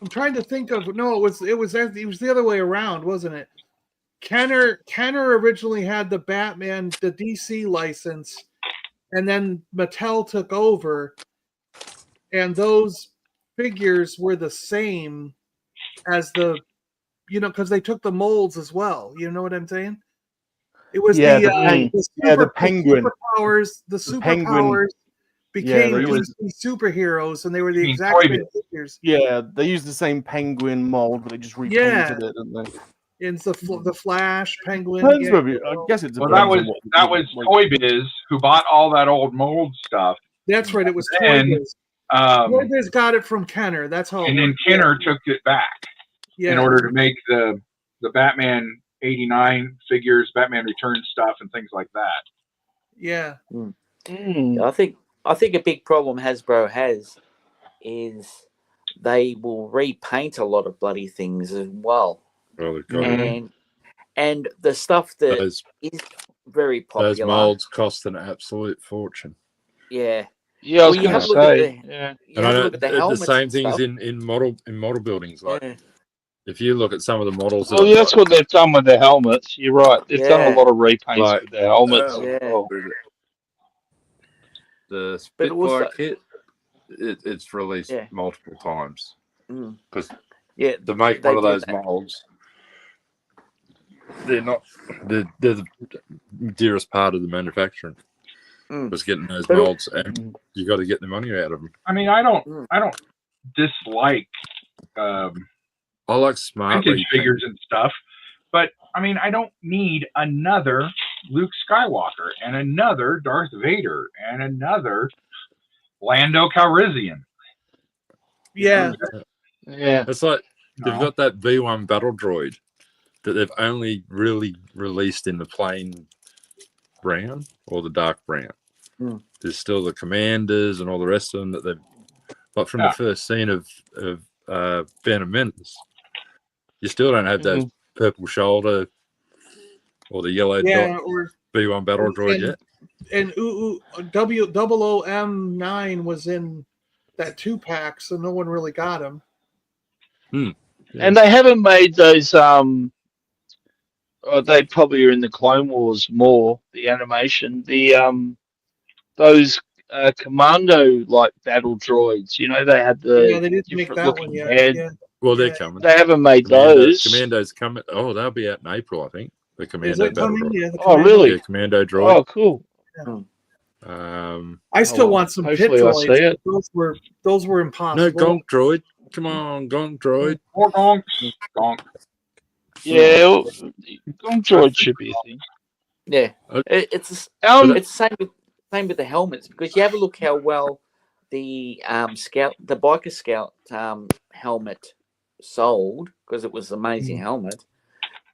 I'm trying to think of. No, it was the other way around, wasn't it? Kenner originally had the Batman, the DC license, and then Mattel took over, and those figures were the same as the, because they took the molds as well. You know what I'm saying? It was the penguin. The superpowers became DC superheroes, and they were the exact same figures. Yeah, they used the same penguin mold, but they just repainted it, didn't they? It's the Flash, Penguin. I guess it's that was Toy Biz who bought all that old mold stuff. That's right. It was Toy Biz. Toy Biz got it from Kenner. That's how. And then Kenner took it back in order to make the Batman '89 figures, Batman Returns stuff, and things like that. Yeah. I think a big problem Hasbro has is they will repaint a lot of bloody things as well. And the stuff that is very popular. Those molds cost an absolute fortune. Yeah. Yeah, I was going to say. And the same things in model buildings. Like if you look at some of the models. Oh, yeah, that's what they've done with their helmets. You're right. They've done a lot of repaints with their helmets. The Spitfire kit, it's released multiple times because to make one of those molds, they're the dearest part of the manufacturing. Was getting those molds, and you got to get the money out of them. I mean, I don't dislike. I like smart figures and stuff, but I mean, I don't need another Luke Skywalker and another Darth Vader and another Lando Calrissian. Yeah. It's like they've got that V1 battle droid that they've only really released in the plain brown or the dark brown. There's still the commanders and all the rest of them that they've. But from the first scene of Phantom Menace, you still don't have those purple shoulder or the yellow dot V1 battle droid yet. And WOM9 was in that 2-pack, so no one really got him. And they haven't made those. They probably are in the Clone Wars more. The animation, those commando like battle droids. You know, they had the they didn't make that one yet. Head. Yeah. Well, they're coming. They haven't made those. Commandos coming. Oh, they'll be out in April, I think. The Commando battle droid. Yeah, really? Yeah, Commando droid. Oh, cool. I still want some pit droids. Those were impossible. No, Gonk droid. Come on, Gonk droid. Or Gonk. Yeah, Gonk droid should be a thing. Yeah, it's the same with the helmets, because you have a look how well the biker scout helmet sold, because it was an amazing helmet,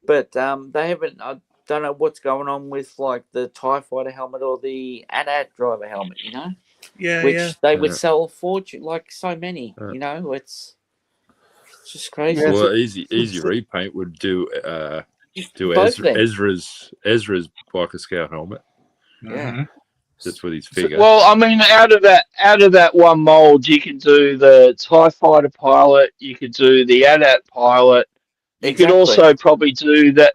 but they haven't. I don't know what's going on with like the TIE fighter helmet or the AT-AT driver helmet. You know, which they would sell a fortune, like so many. You know, it's just crazy. Well, easy repaint would do Ezra's biker scout helmet. Yeah. That's with his figure. Well, I mean, out of that one mold, you can do the TIE fighter pilot. You could do the AT-AT pilot. You could also probably do that.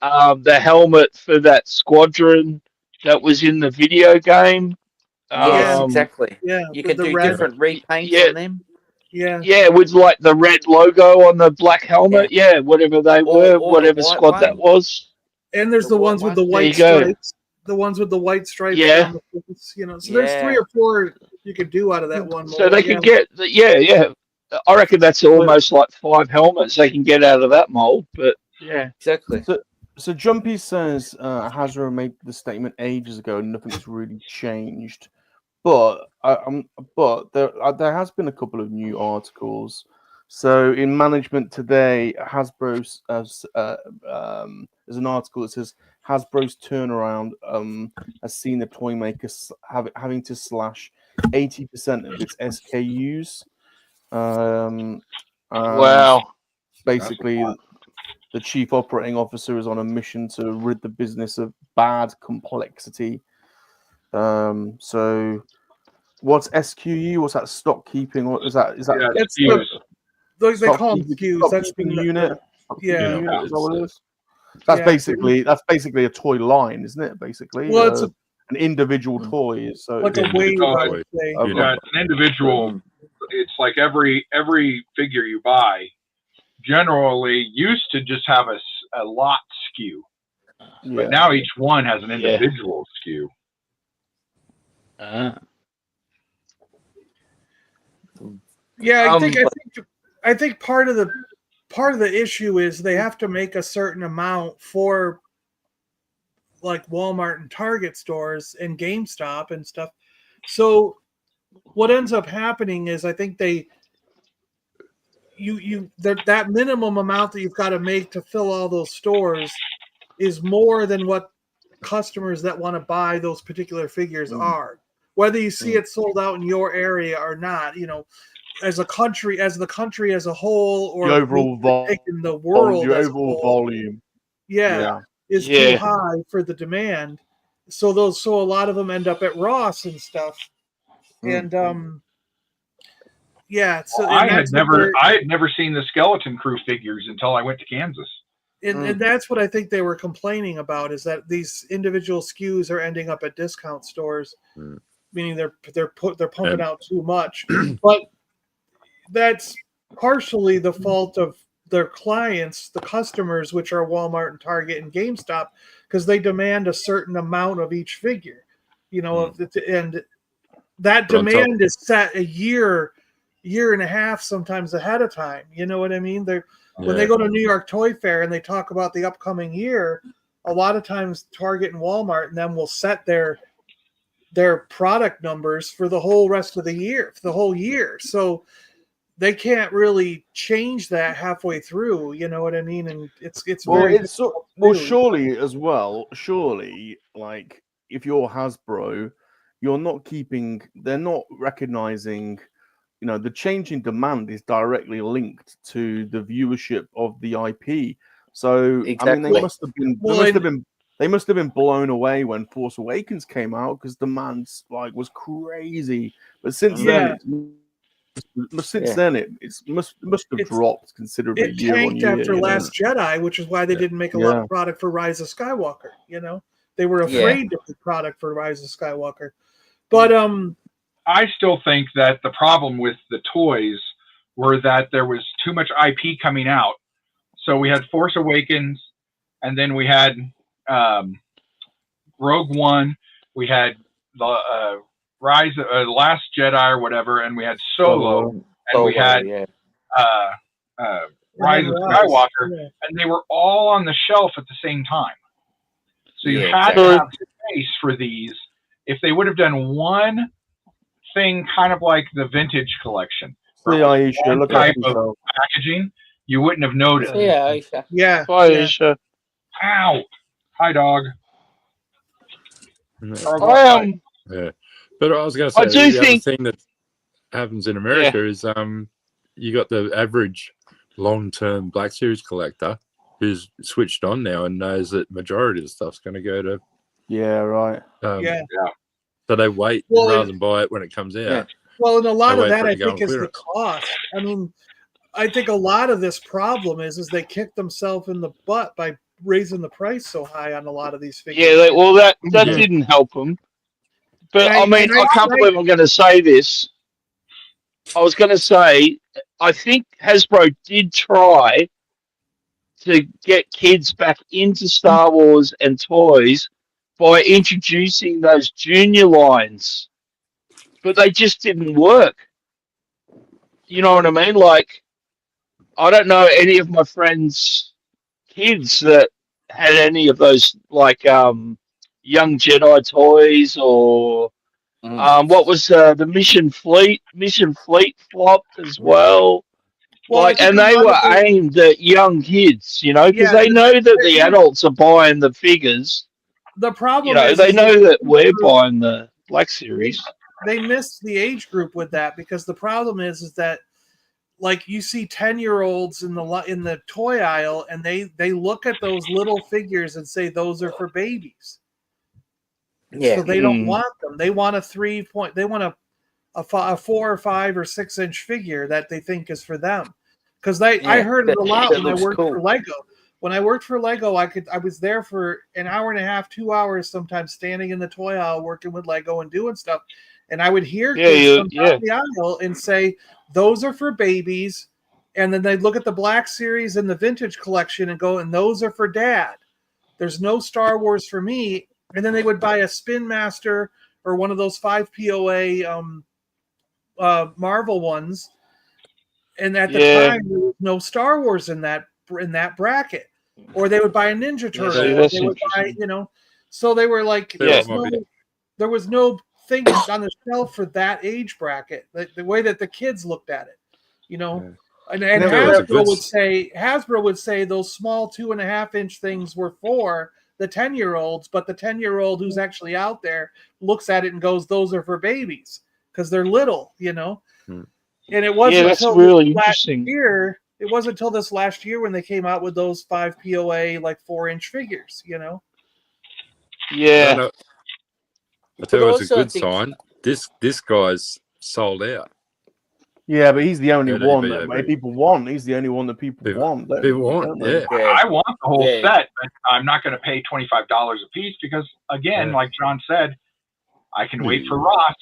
The helmet for that squadron that was in the video game. Yes, exactly. Yeah, you could do different repaints on them. Yeah, with like the red logo on the black helmet. Yeah, whatever they were, whatever squad that was. And there's the ones with the white stripes. The ones with the white stripes. Yeah. You know, so there's 3 or 4 you could do out of that one. So they could get, I reckon that's almost like 5 helmets they can get out of that mold. But yeah, exactly. So Jumpy says Hasbro made the statement ages ago, and nothing's really changed. But there has been a couple of new articles. So in Management Today, Hasbro's there's an article that says Hasbro's turnaround has seen the toy maker having to slash 80% of its SKUs. Wow! Basically, the chief operating officer is on a mission to rid the business of bad complexity. So, what's SQU? What's that? Stock keeping? What is that? Is that? They call them SKUs. That's the unit. Yeah. Is that what it is? That's Yeah. basically a toy line, isn't it? Basically, Well, it's an individual toy. So like a wave, I would say. Yeah, it's an individual. It's like every figure you buy generally used to just have a lot SKU, but now each one has an individual SKU. Yeah, I think part of the issue is they have to make a certain amount for like Walmart and Target stores and GameStop and stuff. So what ends up happening is I think that minimum amount that you've got to make to fill all those stores is more than what customers that want to buy those particular figures are. Whether you see it sold out in your area or not, as the country as a whole, or the overall in the world, your as a overall whole, volume, is too high for the demand. So a lot of them end up at Ross and stuff, and So I had never seen the Skeleton Crew figures until I went to Kansas. And that's what I think they were complaining about, is that these individual SKUs are ending up at discount stores, meaning they're pumping out too much. But that's partially the fault of their clients, the customers, which are Walmart and Target and GameStop, because they demand a certain amount of each figure, and that demand is set a year and a half, sometimes ahead of time. You know what I mean? When they go to New York Toy Fair and they talk about the upcoming year, a lot of times Target and Walmart and them will set their product numbers for the whole rest of the year, for the whole year. So they can't really change that halfway through. You know what I mean? And surely, like if you're Hasbro, they're not recognizing, the change in demand is directly linked to the viewership of the IP. So I mean, they must have been blown away when Force Awakens came out, because demand was crazy. But since then, it must have dropped considerably. It tanked after Last Jedi, which is why they didn't make a lot of product for Rise of Skywalker. They were afraid to make product for Rise of Skywalker. But I still think that the problem with the toys were that there was too much IP coming out. So we had Force Awakens, and then we had Rogue One, we had the Last Jedi or whatever, and we had Solo, and we had Rise of Skywalker, and they were all on the shelf at the same time. So you had to have space for these. If they would have done one thing, kind of like the vintage collection, one type of packaging, you wouldn't have noticed. Aisha. Bye, Aisha. Ow! Hi, dog. But I was going to say, the other thing that happens in America is you got the average long-term Black Series collector who's switched on now and knows that majority of the stuff's going to go to so they wait rather than buy it when it comes out. Well, and a lot of that I think is the cost. I mean, I think a lot of this problem is they kicked themselves in the butt by raising the price so high on a lot of these figures. Yeah, that didn't help them. But I can't believe I'm going to say this. I was going to say, I think Hasbro did try to get kids back into Star Wars and toys by introducing those junior lines, but they just didn't work. You know what I mean? Like, I don't know any of my friends' kids that had any of those, like, young Jedi toys, or what was the Mission Fleet flopped as well. And they were aimed at young kids, because they know that the adults are buying the figures. The problem they know that we're buying the Black Series. They missed the age group with that, because the problem is that, like, you see 10-year-olds in the toy aisle, and they look at those little figures and say those are for babies. So they don't want them. They want they want a 4 or 5 or 6 inch figure that they think is for them. Because I heard it a lot when I worked for Lego. when I worked for Lego, I was there for an hour and a half, 2 hours, sometimes standing in the toy aisle working with Lego and doing stuff. And I would hear kids come down the aisle and say, "Those are for babies." And then they'd look at the Black Series and the vintage collection and go, "And those are for Dad. There's no Star Wars for me." And then they would buy a Spin Master or one of those 5 POA Marvel ones. And at the time, there was no Star Wars in that bracket. Or they would buy a Ninja Turtle. Or they would buy, so they were like, there was no thing on the shelf for that age bracket. The way that the kids looked at it, And Hasbro would say those small 2.5-inch things were for the 10-year-olds, but the 10-year-old who's actually out there looks at it and goes, "Those are for babies," because they're little, And it wasn't until really last year. It wasn't until this last year when they came out with those 5 POA 4-inch figures, Yeah. No. I tell you what's a good sign. This guy's sold out. Yeah, but he's the only one that people want. He's the only one that people want. People want, I want the whole set, but I'm not going to pay $25 a piece because, again, like John said, I can wait for Ross.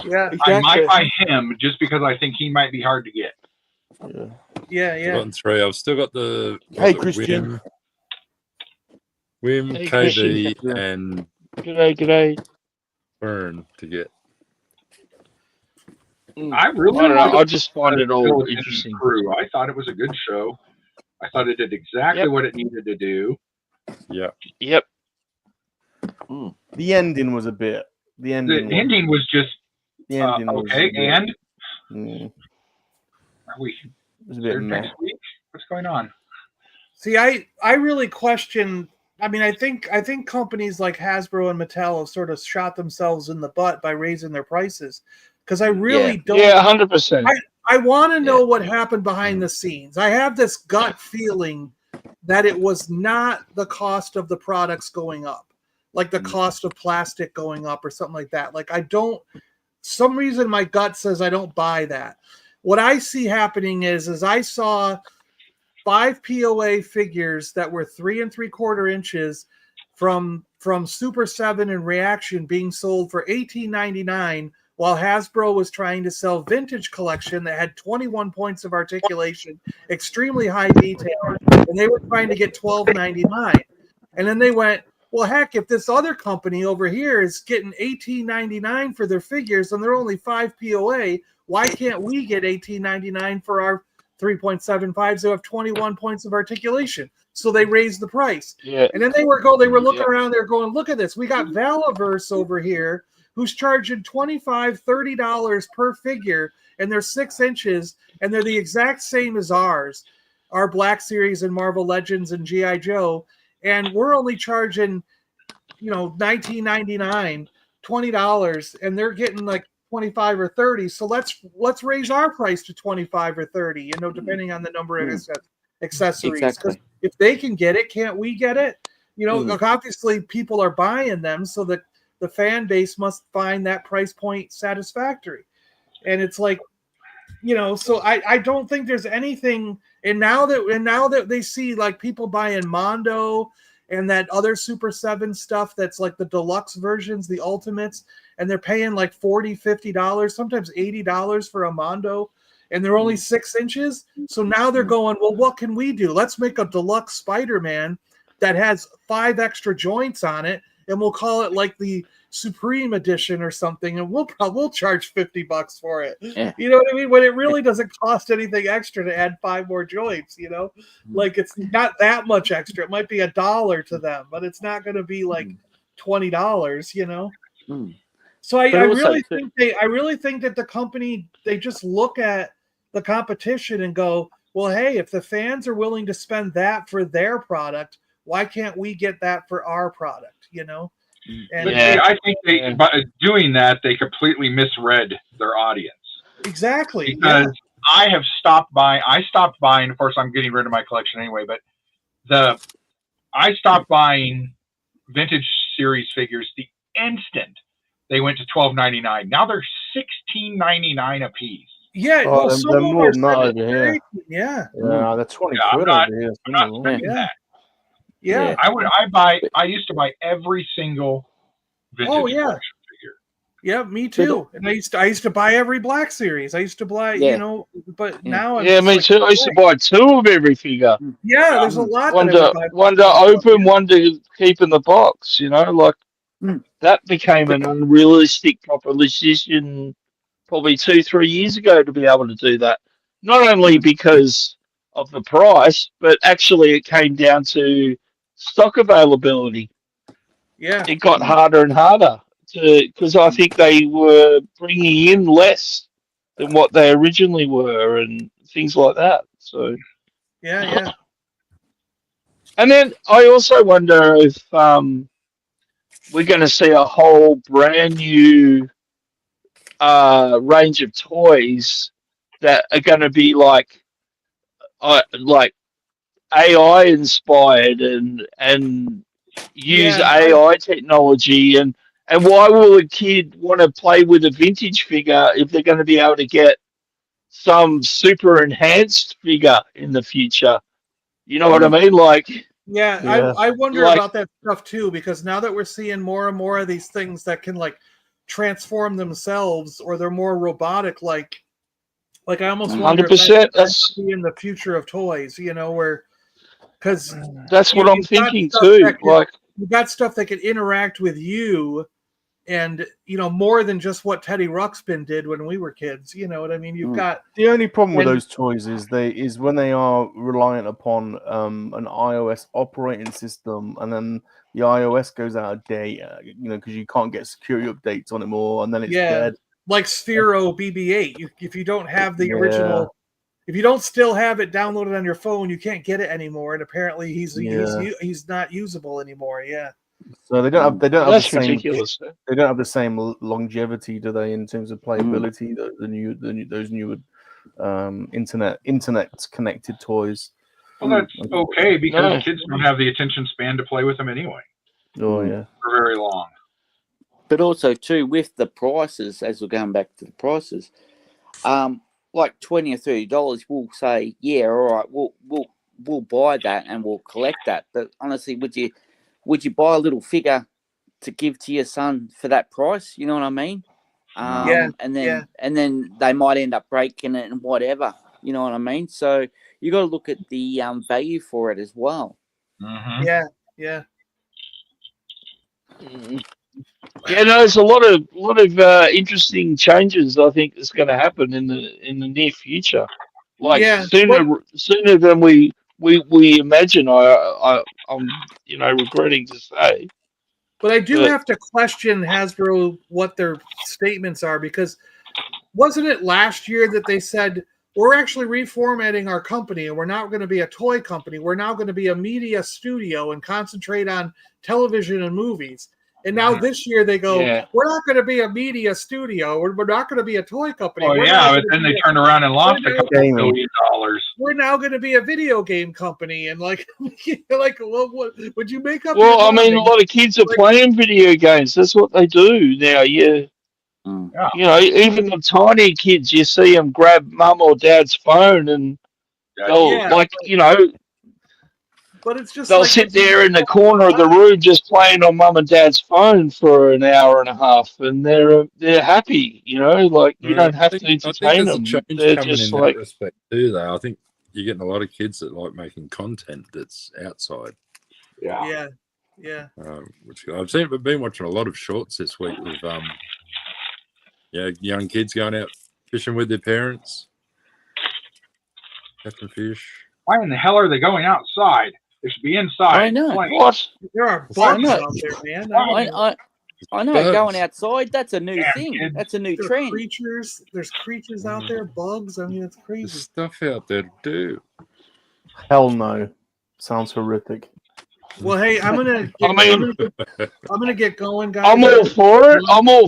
Yeah, exactly. I might buy him just because I think he might be hard to get. Yeah. I've gotten 3. I've still got the Christian. Wim, KV, and G'day. Burn to get. I don't know. I just find it all interesting. Crew. I thought it was a good show. I thought it did exactly what it needed to do. Yeah. Yep. The ending was a bit. The ending was just okay. And are we? It was a bit next week. What's going on? See, I really question. I mean, I think companies like Hasbro and Mattel have sort of shot themselves in the butt by raising their prices. Because I really don't. Yeah, 100%. I want to know what happened behind the scenes. I have this gut feeling that it was not the cost of the products going up, like the cost of plastic going up or something like that. Like some reason my gut says I don't buy that. What I see happening is I saw 5 POA figures that were 3 3/4 inches from Super 7 and Reaction being sold for $18.99. While Hasbro was trying to sell vintage collection that had 21 points of articulation, extremely high detail, and they were trying to get $12.99. And then they went, well, heck, if this other company over here is getting $18.99 for their figures and they're only 5 POA, why can't we get $18.99 for our 3.75s that have 21 points of articulation? So they raised the price. Yeah. And then they were looking around there going, look at this. We got Valaverse over here who's charging $25, $30 per figure, and they're 6 inches, and they're the exact same as ours, our Black Series and Marvel Legends and G.I. Joe, and we're only charging, $19.99, $20, and they're getting like 25 or 30. So let's raise our price to 25 or 30, depending on the number of accessories. Because if they can get it, can't we get it? Obviously people are buying them, so that the fan base must find that price point satisfactory. And it's like, so I don't think there's anything. And now that they see like people buying Mondo and that other Super 7 stuff that's like the deluxe versions, the ultimates, and they're paying like $40, $50, sometimes $80 for a Mondo, and they're only 6 inches. So now they're going, well, what can we do? Let's make a deluxe Spider-Man that has 5 extra joints on it, and we'll call it like the Supreme Edition or something, and we'll charge $50 for it. Yeah. You know what I mean? When it really doesn't cost anything extra to add 5 more joints, like it's not that much extra. It might be $1 to them, but it's not going to be like $20. So I really think that the company, they just look at the competition and go, well, hey, if the fans are willing to spend that for their product, why can't we get that for our product? And I think by doing that, they completely misread their audience. Exactly. Because I stopped buying, of course I'm getting rid of my collection anyway, but I stopped buying vintage series figures the instant they went to $12.99. Now they're $16.99 a piece. Yeah, Oh, well, they're some of them more are than that second over here. generation. Yeah. Yeah, they're 20 Yeah, quid over here. I'm some not of them. spending that. Yeah. I used to buy every single vintage Oh, yeah. collection figure. Yeah, me too. And I used to buy every Black Series. I used to buy, but now I'm Yeah, just me like, too. I used to buy two of every figure. yeah, there's a lot. One that I would to buy. one to open, one to keep in the box. Like that became an unrealistic proposition probably 2-3 years ago to be able to do that. Not only because of the price, but actually it came down to stock availability. Yeah, it got harder and harder because I think they were bringing in less than what they originally were and things like that. So yeah. and then I also wonder if we're going to see a whole brand new range of toys that are going to be like AI inspired and use AI technology and why will a kid want to play with a vintage figure if they're going to be able to get some super enhanced figure in the future? You know what I mean? I wonder about that stuff too, because now that we're seeing more and more of these things that can like transform themselves or they're more robotic, like I almost wonder if 100%. that's in the future of toys, where because that's what I'm thinking too. You got stuff that can interact with you, and more than just what Teddy Ruxpin did when we were kids. You know what I mean? You've got the only problem with those toys is when they are reliant upon an iOS operating system, and then the iOS goes out of date. Because you can't get security updates on it more, and then it's dead. Like Sphero BB-8. If you don't have the original. If you don't still have it downloaded on your phone, you can't get it anymore. And apparently, he's not usable anymore. Yeah. So they don't have the same. Ridiculous. They don't have the same longevity, do they, in terms of playability? Those new internet connected toys. Well, that's okay because kids don't have the attention span to play with them anyway. Oh yeah. For very long. But also too with the prices, as we're going back to the prices, like $20 or $30, we'll say, yeah, all right, we'll buy that and we'll collect that. But honestly, would you buy a little figure to give to your son for that price? You know what I mean? And then they might end up breaking it and whatever. You know what I mean? So you got to look at the value for it as well. Mm-hmm. Yeah. Yeah, no, there's a lot of interesting changes I think that's going to happen in the near future. Sooner than we imagine. I'm regretting to say. But I do have to question Hasbro what their statements are, because wasn't it last year that they said we're actually reformatting our company and we're not going to be a toy company. We're now going to be a media studio and concentrate on television and movies. And now this year they go, we're not going to be a media studio. We're not going to be a toy company. Oh, but then they turned around and lost a couple $1 billion. We're now going to be a video game company. And what would you make up? Well, I mean, a lot of kids are playing video games. That's what they do now, yeah. Even the tiny kids, you see them grab mum or dad's phone and but it's just they'll sit there in the corner of the room just playing on mum and dad's phone for an hour and a half, and they're happy. You don't have to entertain them. They're just in that respect too, though. I think you're getting a lot of kids that like making content that's outside. Yeah. Which I've been watching a lot of shorts this week with young kids going out fishing with their parents, catching fish. Why in the hell are they going outside? They should be inside. I know. What? There are bugs out there, man. I know. Going outside, that's a new thing. Kids. That's a new trend. There's creatures out there, bugs. I mean, it's crazy. There's stuff out there to do. Hell no. Sounds horrific. Well, hey, I'm gonna get going, guys. I'm all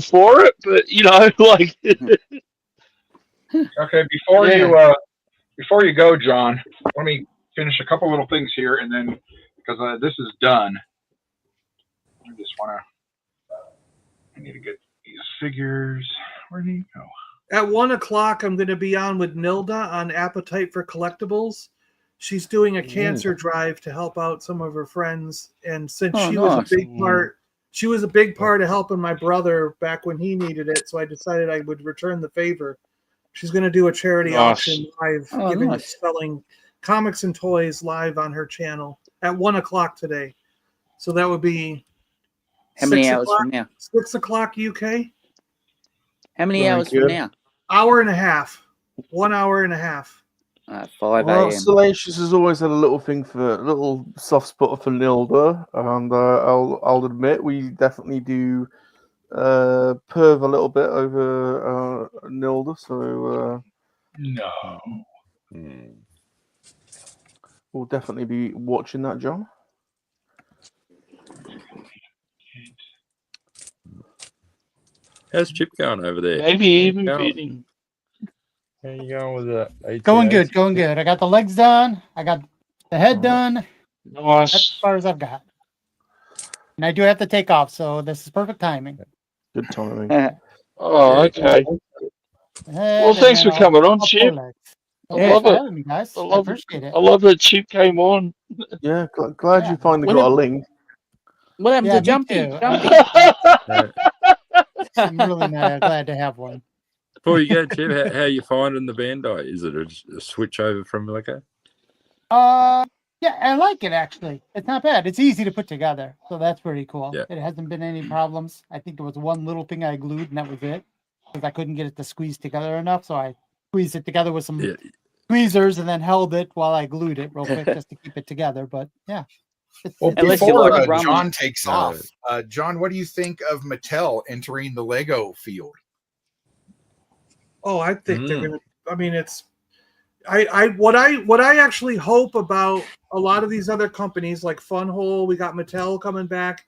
for it. But Okay, before you go, John, let me finish a couple little things here, and then because this is done, I need to get these figures. Where do you go? At 1 o'clock, I'm going to be on with Nilda on Appetite for Collectibles. She's doing a cancer drive to help out some of her friends, and since she was a big part, she was a big part of helping my brother back when he needed it. So I decided I would return the favor. She's going to do a charity auction live, selling comics and toys live on her channel at 1 o'clock today. So that would be how many hours from now? 6 o'clock UK. How many hours from now? Hour and a half. 1 hour and a half. 5 Well, a.m. Salacious has always had a little soft spot for Nilda, and I'll admit we definitely do perv a little bit over Nilda, so we'll definitely be watching that, John. How's Chip going over there? Maybe even beating. How you going with that? Going good, going good. I got the legs done. I got the head done. Nice. That's as far as I've got. And I do have to take off, so this is perfect timing. Good timing. Oh, okay. Well, thanks for coming on, Chip. I love it. Me, guys. I appreciate it. I love that Chip came on. Yeah, glad you finally got a link. What happened to Jumpy? I'm really glad to have one. Before you go, Chip, how you finding the Bandai? Is it a switch over from Lego? Yeah, I like it actually. It's not bad. It's easy to put together, so that's pretty cool. Yeah. It hasn't been any problems. I think there was one little thing I glued, and that was it, because I couldn't get it to squeeze together enough. So I squeezed it together with some tweezers, and then held it while I glued it real quick just to keep it together. But yeah. Well, before John takes off, John, what do you think of Mattel entering the Lego field? Oh, I think they're gonna. I mean, it's. What I actually hope about a lot of these other companies like Funhole, we got Mattel coming back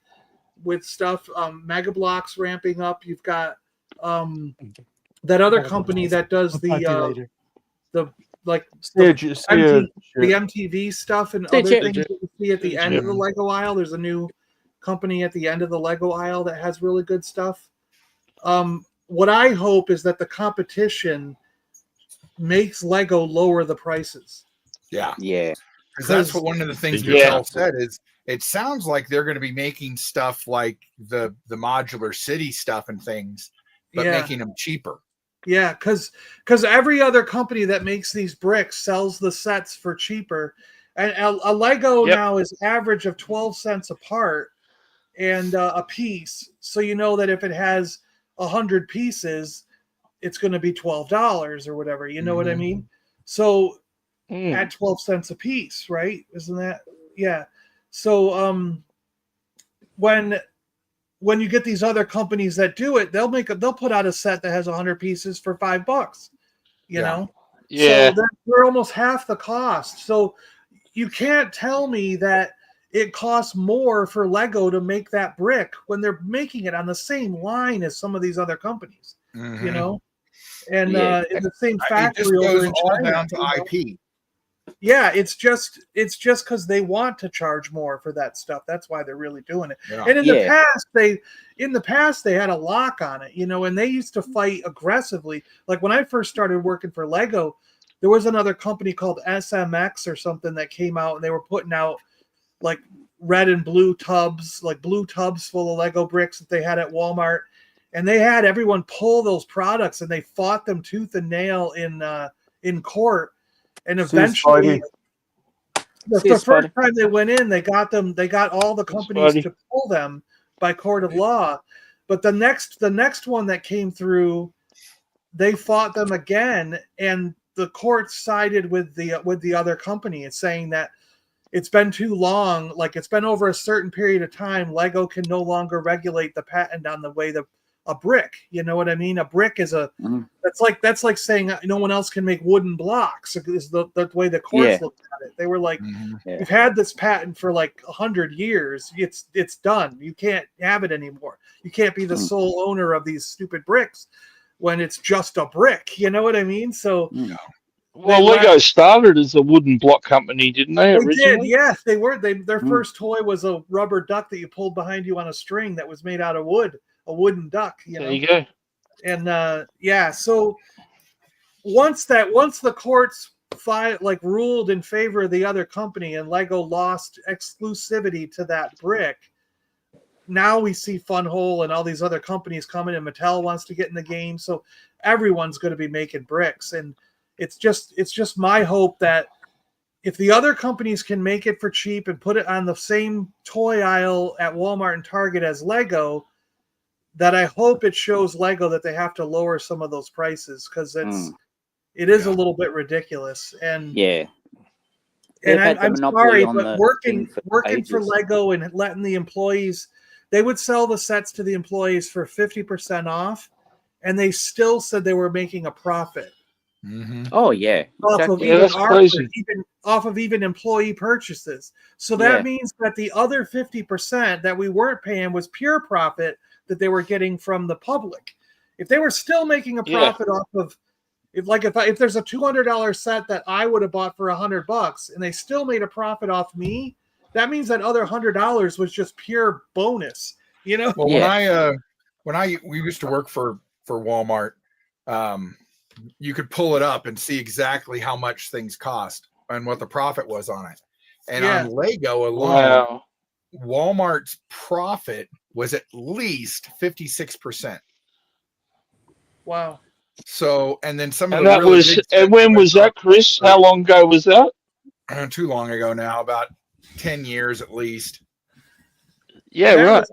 with stuff. Mega Bloks ramping up. You've got that other company that does the MTV stuff and other things that you see at the end of the Lego aisle. There's a new company at the end of the Lego aisle that has really good stuff. What I hope is that the competition makes Lego lower the prices. Yeah. Because that's what one of the things Mattel said is it sounds like they're going to be making stuff like the modular city stuff and things, but making them cheaper. Yeah, because every other company that makes these bricks sells the sets for cheaper. And a Lego now is average of 12 cents a part and a piece. So you know that if it has 100 pieces, it's going to be $12 or whatever. You know what I mean? So at 12 cents a piece, right? Isn't that? Yeah. So when you get these other companies that do it, they'll put out a set that has 100 pieces for $5. You know? Yeah. So they're almost half the cost. So you can't tell me that it costs more for Lego to make that brick when they're making it on the same line as some of these other companies. You know? And in the same factory over in China, down to IP. Yeah, it's just because they want to charge more for that stuff. That's why they're really doing it. Yeah. And in the past they had a lock on it, you know, and they used to fight aggressively. Like when I first started working for Lego, there was another company called SMX or something that came out, and they were putting out like red and blue tubs, like blue tubs full of Lego bricks that they had at Walmart. And they had everyone pull those products, and they fought them tooth and nail in court. And eventually, the first time they went in, they got all the companies to pull them by court of law. But the next one that came through, they fought them again, and the court sided with the other company. It's saying that it's been too long, like it's been over a certain period of time. Lego can no longer regulate the patent on the way a brick, you know what I mean? A brick is that's like saying no one else can make wooden blocks. Is the way the courts looked at it. They were like, we've had this patent for like 100 years. It's done. You can't have it anymore. You can't be the sole owner of these stupid bricks when it's just a brick. You know what I mean? So. Well, Lego started as a wooden block company, didn't they? They did, yes. They were. Their first toy was a rubber duck that you pulled behind you on a string that was made out of wood. A wooden duck, you know. There you go. And so once the courts ruled in favor of the other company and Lego lost exclusivity to that brick, now we see Funhole and all these other companies coming, and Mattel wants to get in the game, so everyone's going to be making bricks. And it's just my hope that if the other companies can make it for cheap and put it on the same toy aisle at Walmart and Target as Lego, that I hope it shows Lego that they have to lower some of those prices, because it is a little bit ridiculous. And and I'm sorry, but working for Lego and letting the employees, they would sell the sets to the employees for 50% off, and they still said they were making a profit. Mm-hmm. Oh yeah, off of even employee purchases. So that means that the other 50% that we weren't paying was pure profit that they were getting from the public. If they were still making a profit off of, if there's a $200 set that I would have bought for $100 and they still made a profit off me, that means that other $100 was just pure bonus. You know? Well, we used to work for Walmart, you could pull it up and see exactly how much things cost and what the profit was on it. And on Lego alone, Walmart's profit was at least 56%. Wow. So, and then some of and that was, and when was that, Chris? How long ago was that? Too long ago now, about 10 years at least. Yeah, right.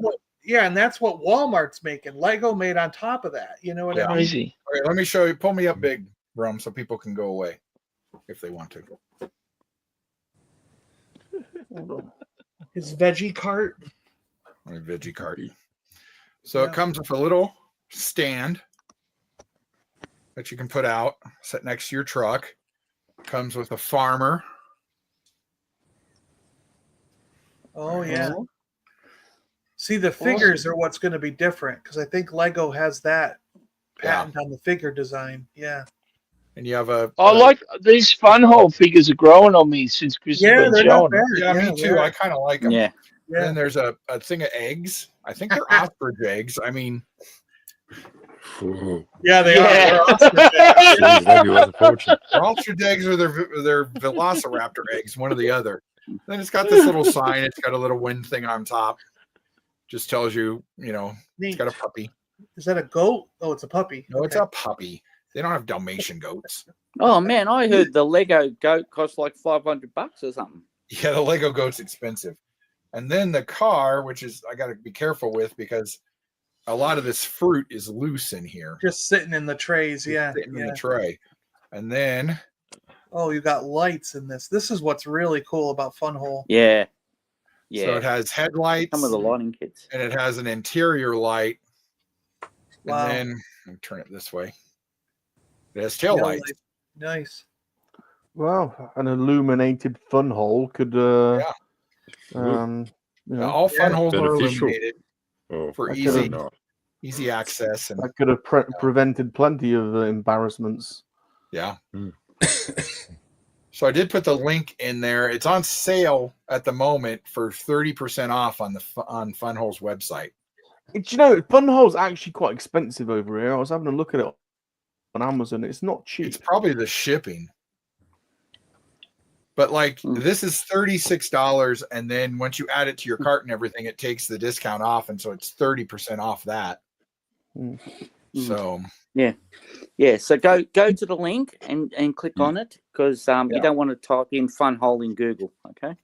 And that's what Walmart's making. Lego made on top of that. You know what I mean? Crazy. All right, let me show you. Pull me up big, Rum, so people can go away if they want to. His veggie cart. My veggie cart. So it comes with a little stand that you can put out, set next to your truck. Comes with a farmer. Oh yeah. See, the figures are what's going to be different, because I think Lego has that patent on the figure design. Yeah. And you have a. I like these Funhole figures are growing on me since Chris has been showing them. Yeah, me too. I kind of like them. Yeah. And then there's a thing of eggs. I think they're ostrich eggs. I mean. Yeah, they are. They're ostrich eggs. Jeez, that'd be worth a fortune. They're ostrich eggs or they're velociraptor eggs, one or the other. Then it's got this little sign. It's got a little wind thing on top. Just tells you, it's got a puppy. Is that a goat? Oh, it's a puppy. No, it's a puppy. They don't have Dalmatian goats. Oh man, I heard the Lego goat cost like $500 or something. Yeah, the Lego goat's expensive. And then the car, which is I got to be careful with because a lot of this fruit is loose in here. Just sitting in the trays, Sitting in the tray. And then you got lights in this. This is what's really cool about Funhole. Yeah. Yeah. So it has headlights. Some of the lighting kits. And it has an interior light. Wow. And then let me turn it this way. It has tail lights. Nice. Well, an illuminated Funhole could all Funholes are illuminated for easy access, and that could have prevented plenty of embarrassments. Yeah. So I did put the link in there. It's on sale at the moment for 30% off on Funhole's website. Funhole's actually quite expensive over here. I was having a look at it on Amazon. It's not cheap. It's probably the shipping. But this is $36, and then once you add it to your cart and everything, it takes the discount off, and so it's 30% off that. So So go to the link and click on it, because you don't want to type in Funhole in Google. Okay.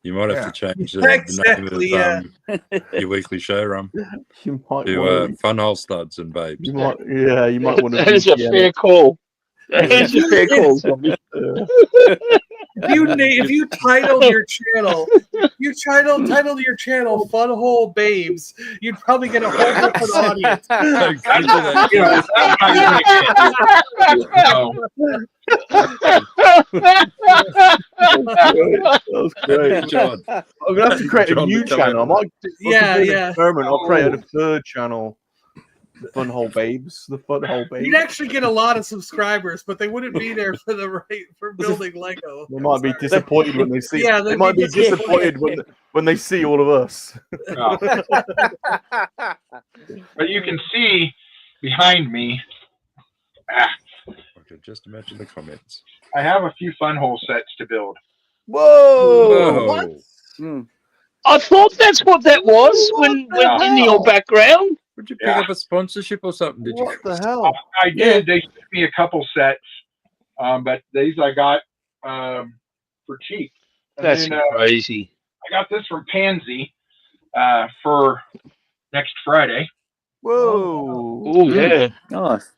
You might have to change the name of your weekly show, Rum. You might to Funhole Studs and Babes. You might want to. That is a fair call. That is a fair call. If you titled your channel, Funhole Babes, you'd probably get a whole different audience. That was great. John. I'm gonna have to create a new channel. I might experiment. I'll create a third channel. The Funhole Babes. You'd actually get a lot of subscribers, but they wouldn't be there for building Lego. They might be disappointed when they see. They might be disappointed when they see all of us. Oh. But you can see behind me. Just imagine the comments. I have a few fun hole sets to build. Whoa! What? I thought that's what that was when in your background. Would you pick up a sponsorship or something? Did you? What the hell? I did. They sent me a couple sets, but these I got for cheap. And That's then, crazy. I got this from Pansy for next Friday. Whoa! Oh yeah, nice.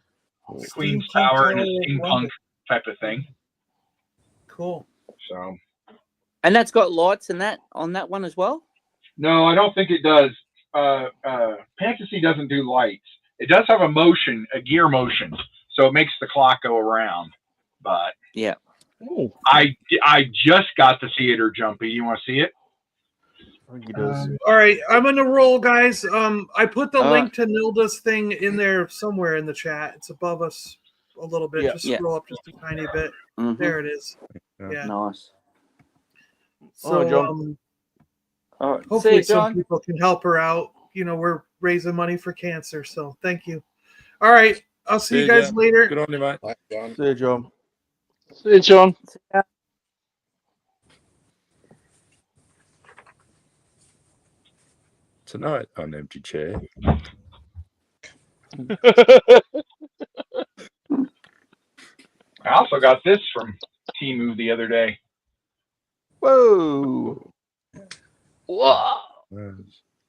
Queen's Steampunk Tower and a Tower steampunk blanket. type of thing. Cool. So And that's got lights and that on that one as well. no, I don't think it does. Fantasy doesn't do lights. It does have a gear motion, so it makes the clock go around. But yeah, I just got the theater jumpy. You want to see it? All right, I'm gonna roll, guys. I put the All link to Nilda's thing in there somewhere in the chat. It's above us a little bit. Yeah. Just Yeah. scroll up just a tiny bit. Mhm. There it is. Yeah. Nice. So, John. All right. See hopefully you, some John. people can help her out. You know, we're raising money for cancer, so thank you. All right, I'll see you guys later. Good on you, mate. See you, John. See you, John. Tonight on Empty Chair. I also got this from Temu the other day. Whoa! Whoa!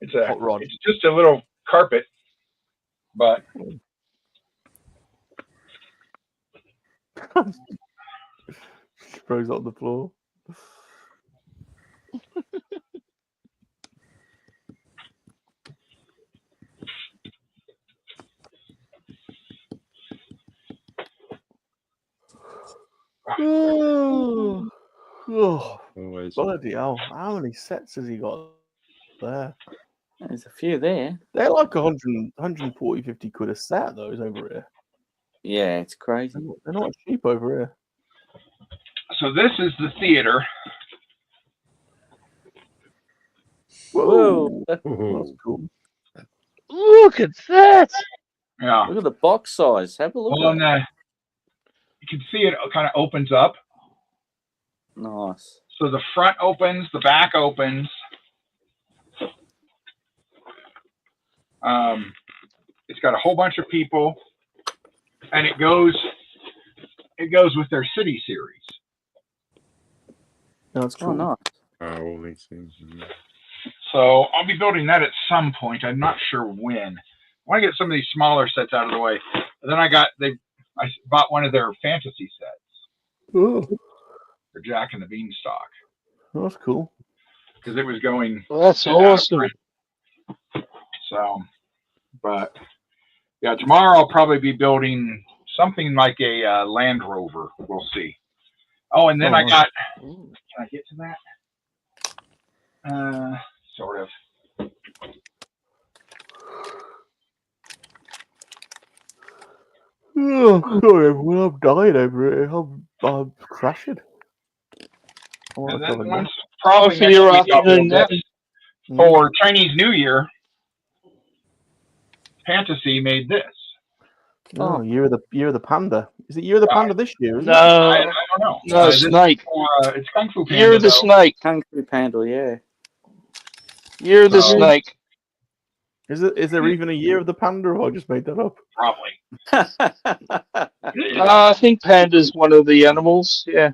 It's it's just a little carpet, but Throws it on the floor. Oh, Always. bloody hell. How many sets has he got there? There's a few there. They're like 100, 140, 50 quid a set, those over here. Yeah, it's crazy. They're not cheap over here. so this is the theater. Whoa. Whoa. That's cool. Look at that. Yeah. Look at the box size. Have a look Well, at and, you can see it kind of opens up. it. Nice. So the front opens, the back opens. It's got a whole bunch of people, and it goes with their city series. That's Oh, nice. All these things. So I'll be building that at some point. I'm not sure when. I want to get some of these smaller sets out of the way. And then I bought one of their fantasy sets. Oh, For Jack and the Beanstalk. that's cool. Because it was going. Well, that's awesome. So, but yeah, tomorrow I'll probably be building something like a Land Rover. We'll see. Oh, and then I got. Can I get to that? Sort of. Oh, sorry, everyone. I'm dying over here. I'm crashing. And then Probably once, probably for next your week I'll afternoon build nap. this. For Chinese New Year, Fantasy made this. Oh, year of the panda. Is it year of the panda this year? Isn't No, I don't know. no, This is snake. for, it's Kung Fu Panda. Year of the though. snake. Kung Fu Panda, yeah. Year of the So- snake. Is there even a year of the panda, or I just made that up? Probably. I think panda's one of the animals. Yeah.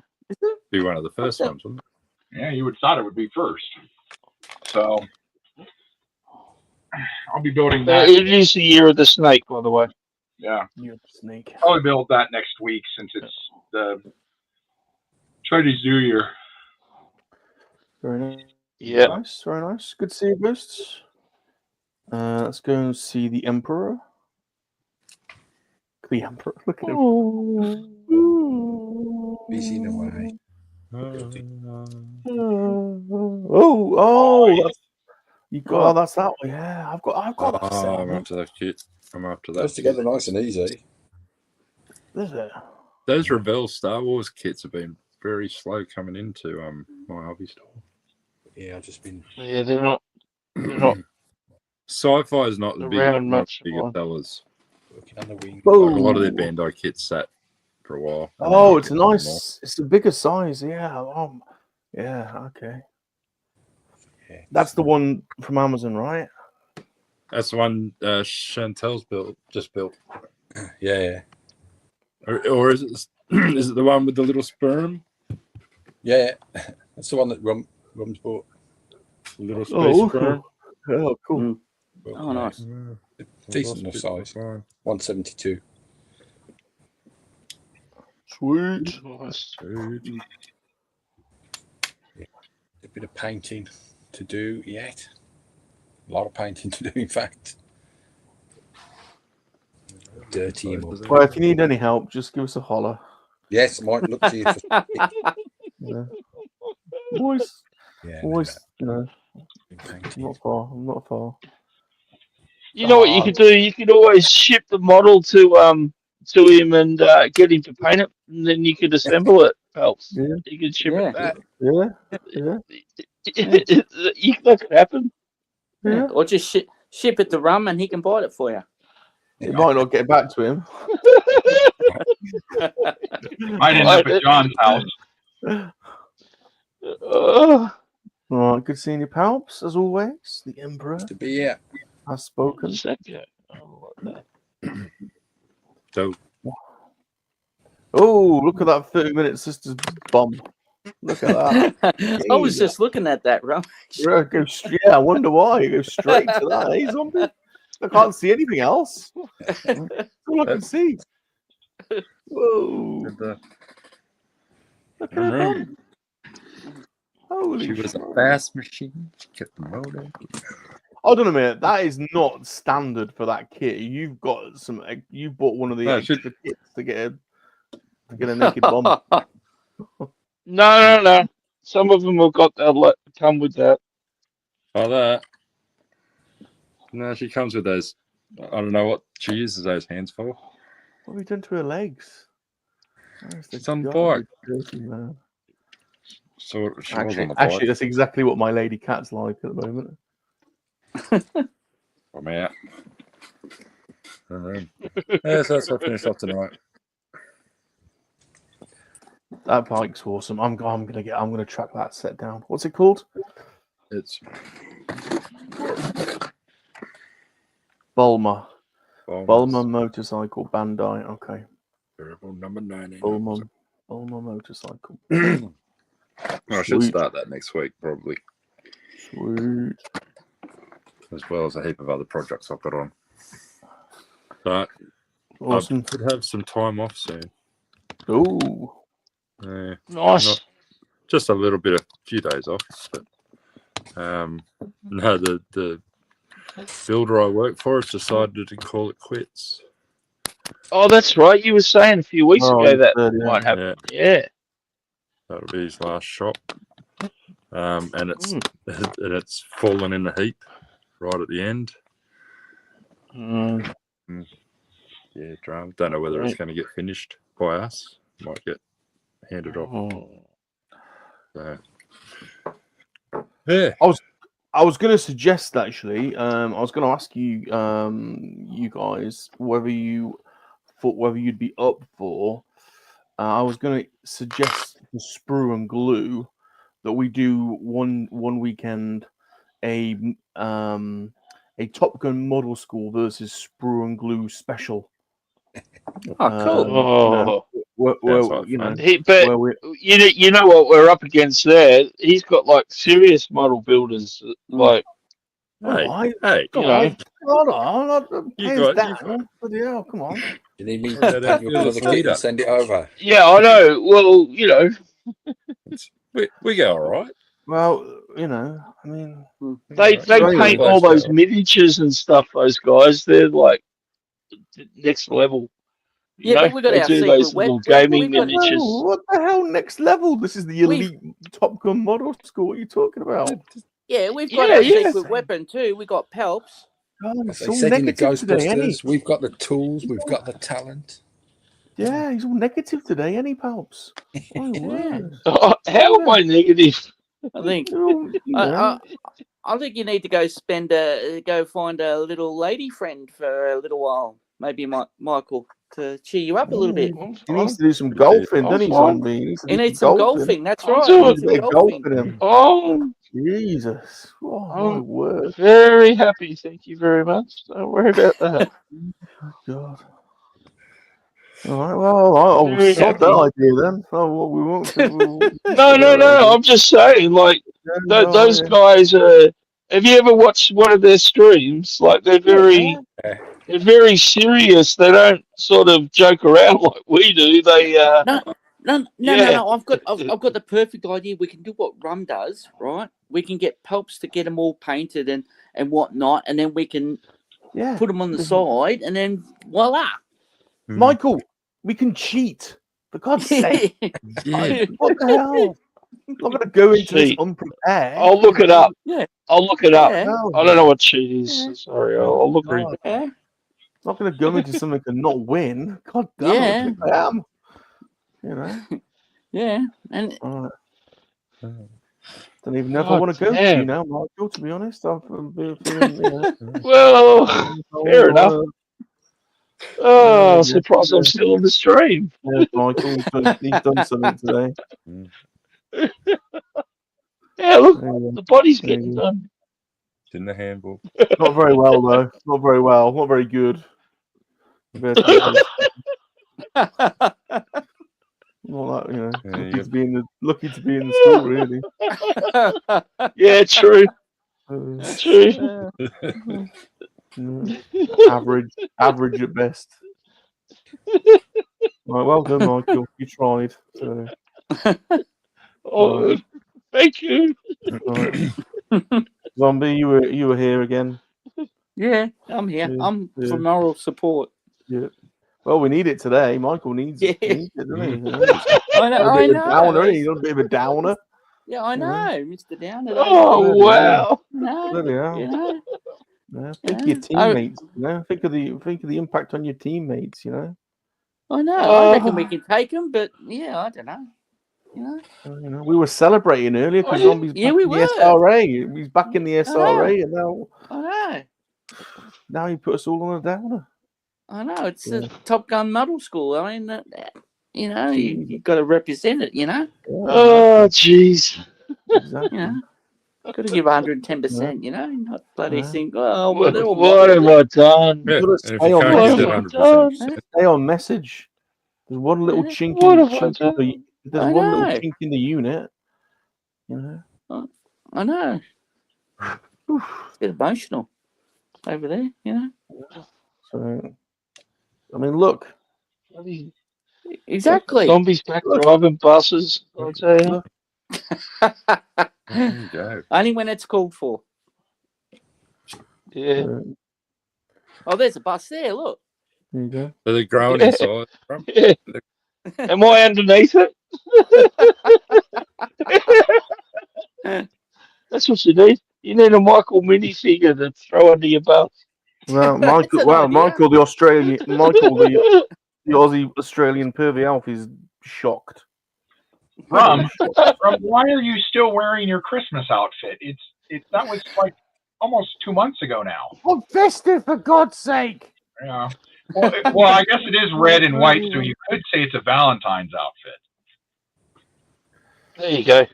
Be one of the first ones, wouldn't it? Yeah, you would have thought it would be first. So I'll be building that. It is the year of the snake, by the way. Yeah. Year of the snake. I'll build that next week since it's the Chinese New Year. Very nice. Yeah. Nice, very nice. Good to see you, Ghosts. Let's go and see the Emperor. The Emperor. Look at him. Busy in a way. That's you got. Oh, that's that one. Yeah, I've got that set. I'm after that kit. I'm after that. Goes together nice and easy. Is it? Those Revell Star Wars kits have been very slow coming into my hobby store. Yeah, I've just been. Yeah, they're not. Sci-fi is not the big Around not much bigger more. sellers. Working on the wing. Like a lot of their Bandai kits sat for a while. Oh, it's a nice. It's a bigger size. Yeah. Yeah. Okay. That's the one from Amazon, right? That's the one Chantel's just built. Yeah. Or is it is it the one with the little sperm? Yeah. That's the one that Rum's bought. The little space sperm. Oh, cool. Oh, nice. Decent enough size. 172. Sweet. Nice. A bit of painting to do yet. A lot of painting to do, in fact. Dirty him up. Well, if you need any help, just give us a holler. Yes, I might look to you for Yeah. Always, Yeah, always, you know, I'm not far. You know what you could do? You could always ship the model to him and get him to paint it, and then you could assemble it. Helps. Yeah. You could ship it back. Yeah. That could happen. Yeah. Or just ship it to Rum and he can buy it for you. It might not get back to him. Might end up at John's house. All right, good seeing you, Palps, as always. The Emperor to be here. has spoken. So, oh, look at that 30-minute sister's bum. Look at that. I was just looking at that, Rum. Yeah, I wonder why. You go straight to that, eh, zombie? I can't see anything else. That's all I can see. Whoa. Look at her bum. Holy she was shit. a fast machine. She kept the motor. Hold on a minute. That is not standard for that kit. You've got some. You bought one of the extra kits to get a naked bomb. No. Some of them have got that. Come with that. Like that. No, she comes with those. I don't know what she uses those hands for. What have you done to her legs? She's on the bike. Dirty man. So she was Actually, on the bike. that's exactly what my lady cat's like at the moment. I'm out. Yeah, so that's what I finished off tonight. That bike's awesome. I'm gonna track that set down. What's it called? It's Bulma motorcycle Bandai. Okay. Variable number 9. Bulma motorcycle. I should Sweet. start that next week, probably. Sweet. As well as a heap of other projects I've got on. But Awesome. I could have some time off soon. Ooh. Yeah, Nice. Just a little bit, a few days off. But no, the builder I work for has decided to call it quits. Oh, that's right. You were saying a few weeks ago that might happen. Yeah. That'll be his last shop. And it's fallen in the heap right at the end. Yeah, drama. Don't know whether it's going to get finished by us. Might get handed off. So, yeah. I was going to suggest actually. I was going to ask you, you guys, whether you'd be up for. I was going to suggest the Sprue and Glue that we do one weekend a Top Gun Model School versus Sprue and Glue special. Oh, cool. You know what we're up against there. He's got like serious model builders, like. Hey, you know. Hold on, You down. Bloody hell, come on. You need me to take your another kid and send it over. Yeah, I know. Well, you know, we go all right. Well, you know, I mean, they paint all those miniatures and stuff. Those guys, they're like next level. Yeah, but we got our secret web. Gaming miniatures. What the hell? Next level? This is the elite Top Gun Model School. What are you talking about? Yeah, we've got our secret weapon too. We got Palps. Oh, As they said in the Ghostbusters, we've got the tools, we've got the talent. Yeah, he's all negative today, any Palps? How am I negative? I think I think you need to go find a little lady friend for a little while. Maybe Michael to cheer you up a little bit. He needs to do some golfing, doesn't he, Zombie? He needs some golfing. That's right. He He needs needs a some bit of golf golfing. in him. Oh, Jesus. Oh, my I'm word. very happy. Thank you very much. Don't worry about that. God. All right, well, I'll Very sod happy. that idea then. Oh, well, we won't. No. I'm just saying, like, those guys. Have you ever watched one of their streams? Like, they're very serious. They don't sort of joke around like we do. They No. I've got the perfect idea. We can do what Rum does, right? We can get Pelps to get them all painted and whatnot, and then we can put them on the side, and then voila. Michael, we can cheat. For God's sake. What the hell? I'm not going to go into this Cheat. unprepared. I'll look it up. Yeah. I'll look it up. Yeah. I don't know what cheat is. Sorry, I'll look it up. Yeah. I'm not going to go into something and not win. God damn Yeah. it, I am. You know. Yeah, and Don't even know if I God want to go to damn. you now, Michael. To be honest, I'm feeling, you know, Well, fair enough. Oh, surprised I'm still on the stream. Yeah, Michael, he's done something today. Yeah, look, the body's getting done. It's in the handbook. Not very well though. Not very well. Not very good. Not that, you know. Lucky to be in the school, really. Yeah, true. Average at best. Right, well done, Michael. You tried. So. Oh, thank you. Right. Zombie, you were here again. Yeah, I'm here. I'm for moral support. Yeah. Well, we need it today. Michael needs it, doesn't he? I know. A downer, isn't he? He's a bit of a downer. Yeah, I know, Mr. Downer. Oh, wow. Bloody hell. You know. Yeah, think of your teammates. You know, think of the impact on your teammates. You know. I know. I reckon we can take them, but yeah, I don't know. You know. We were celebrating earlier because Zombie's back in the SRA. He's back in the SRA, and now he put us all on a downer. I know. It's a Top Gun Model School. I mean, you know, you got to represent it. You know. Oh, jeez. Exactly. You know. Got to give 110%. You know, not bloody think. Oh, what have I done? Stay on message. There's one little chink in the unit. You know. I know. It's a bit emotional over there. You know. So, I mean, look. Exactly. Zombies back driving buses. I'll tell you. There you go. Only when it's called for. Yeah. Oh, there's a bus there. Look. There you go. Are they growing inside? Yeah. Am I underneath it? That's what you need. You need a Michael minifigure to throw under your belt. Well, Michael, the Australian, the Aussie Australian pervy elf is shocked. Rum, why are you still wearing your Christmas outfit? That was like almost 2 months ago now. I'm festive, for God's sake. Yeah. Well, I guess it is red and white, so you could say it's a Valentine's outfit. There you go.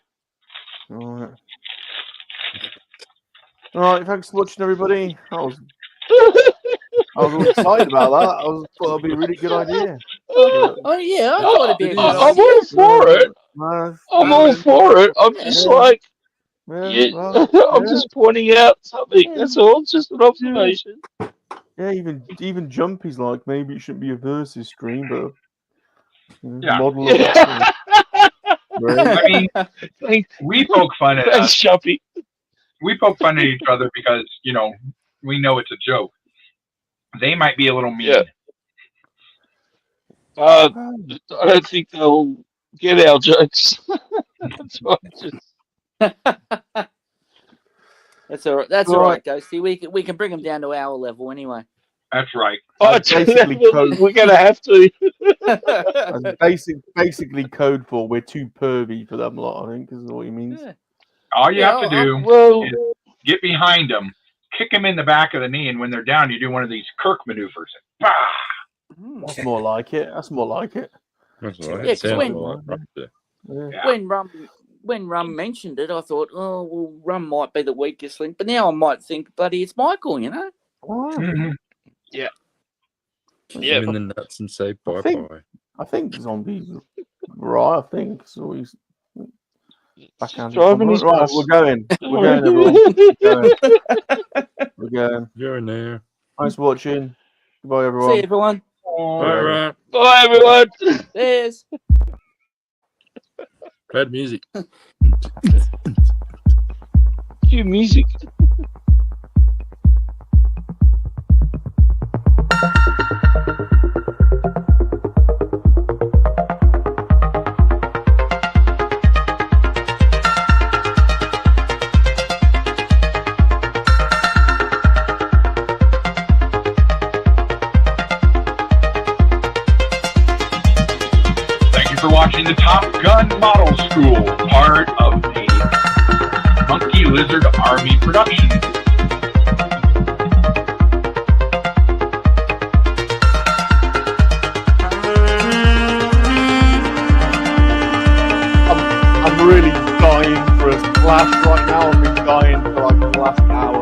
All right. Thanks for watching, everybody. I was all excited about that. I thought it'd be a really good idea. Oh yeah, I thought it'd be a good idea. I'm all for it. I'm all for it. I'm just like, I'm just pointing out something. That's all. It's just an observation. Yeah, even Jumpy's like, maybe it shouldn't be a versus stream, but model. I mean, we poke fun at Thanks, Jumpy. We poke fun at each other because we know it's a joke. They might be a little mean. Yeah. I don't think they'll get our jokes. That's why That's all right. That's all right, Ghosty. We can bring them down to our level anyway. That's right. Basically, we're gonna have to. Basically, code for we're too pervy for them lot. I think is what he means. Yeah. All you have to do is get behind them, kick them in the back of the knee, and when they're down, you do one of these Kirk maneuvers. Bah! That's more like it. That's more like it. That's all right. Yeah, It sounds when- more like Rupture. Yeah. When Rum mentioned it, I thought, oh well, Rum might be the weakest link, but now I might think, bloody, it's Michael, you know. Yeah. Put him in the nuts and say bye bye. I think Zombie's right. I think so. He's backhanded. Driving his Right, bus. we're going. We're going, everyone. We're going. Going there. Thanks for watching. Goodbye, everyone. See you, everyone. Bye, right. Bye, everyone. There's Bad music. Cue music. Thank you for watching the Top Gun Model School, part of the Monkey-Lizard Army production. I'm really dying for a splash right now. I've been dying for like the last hour.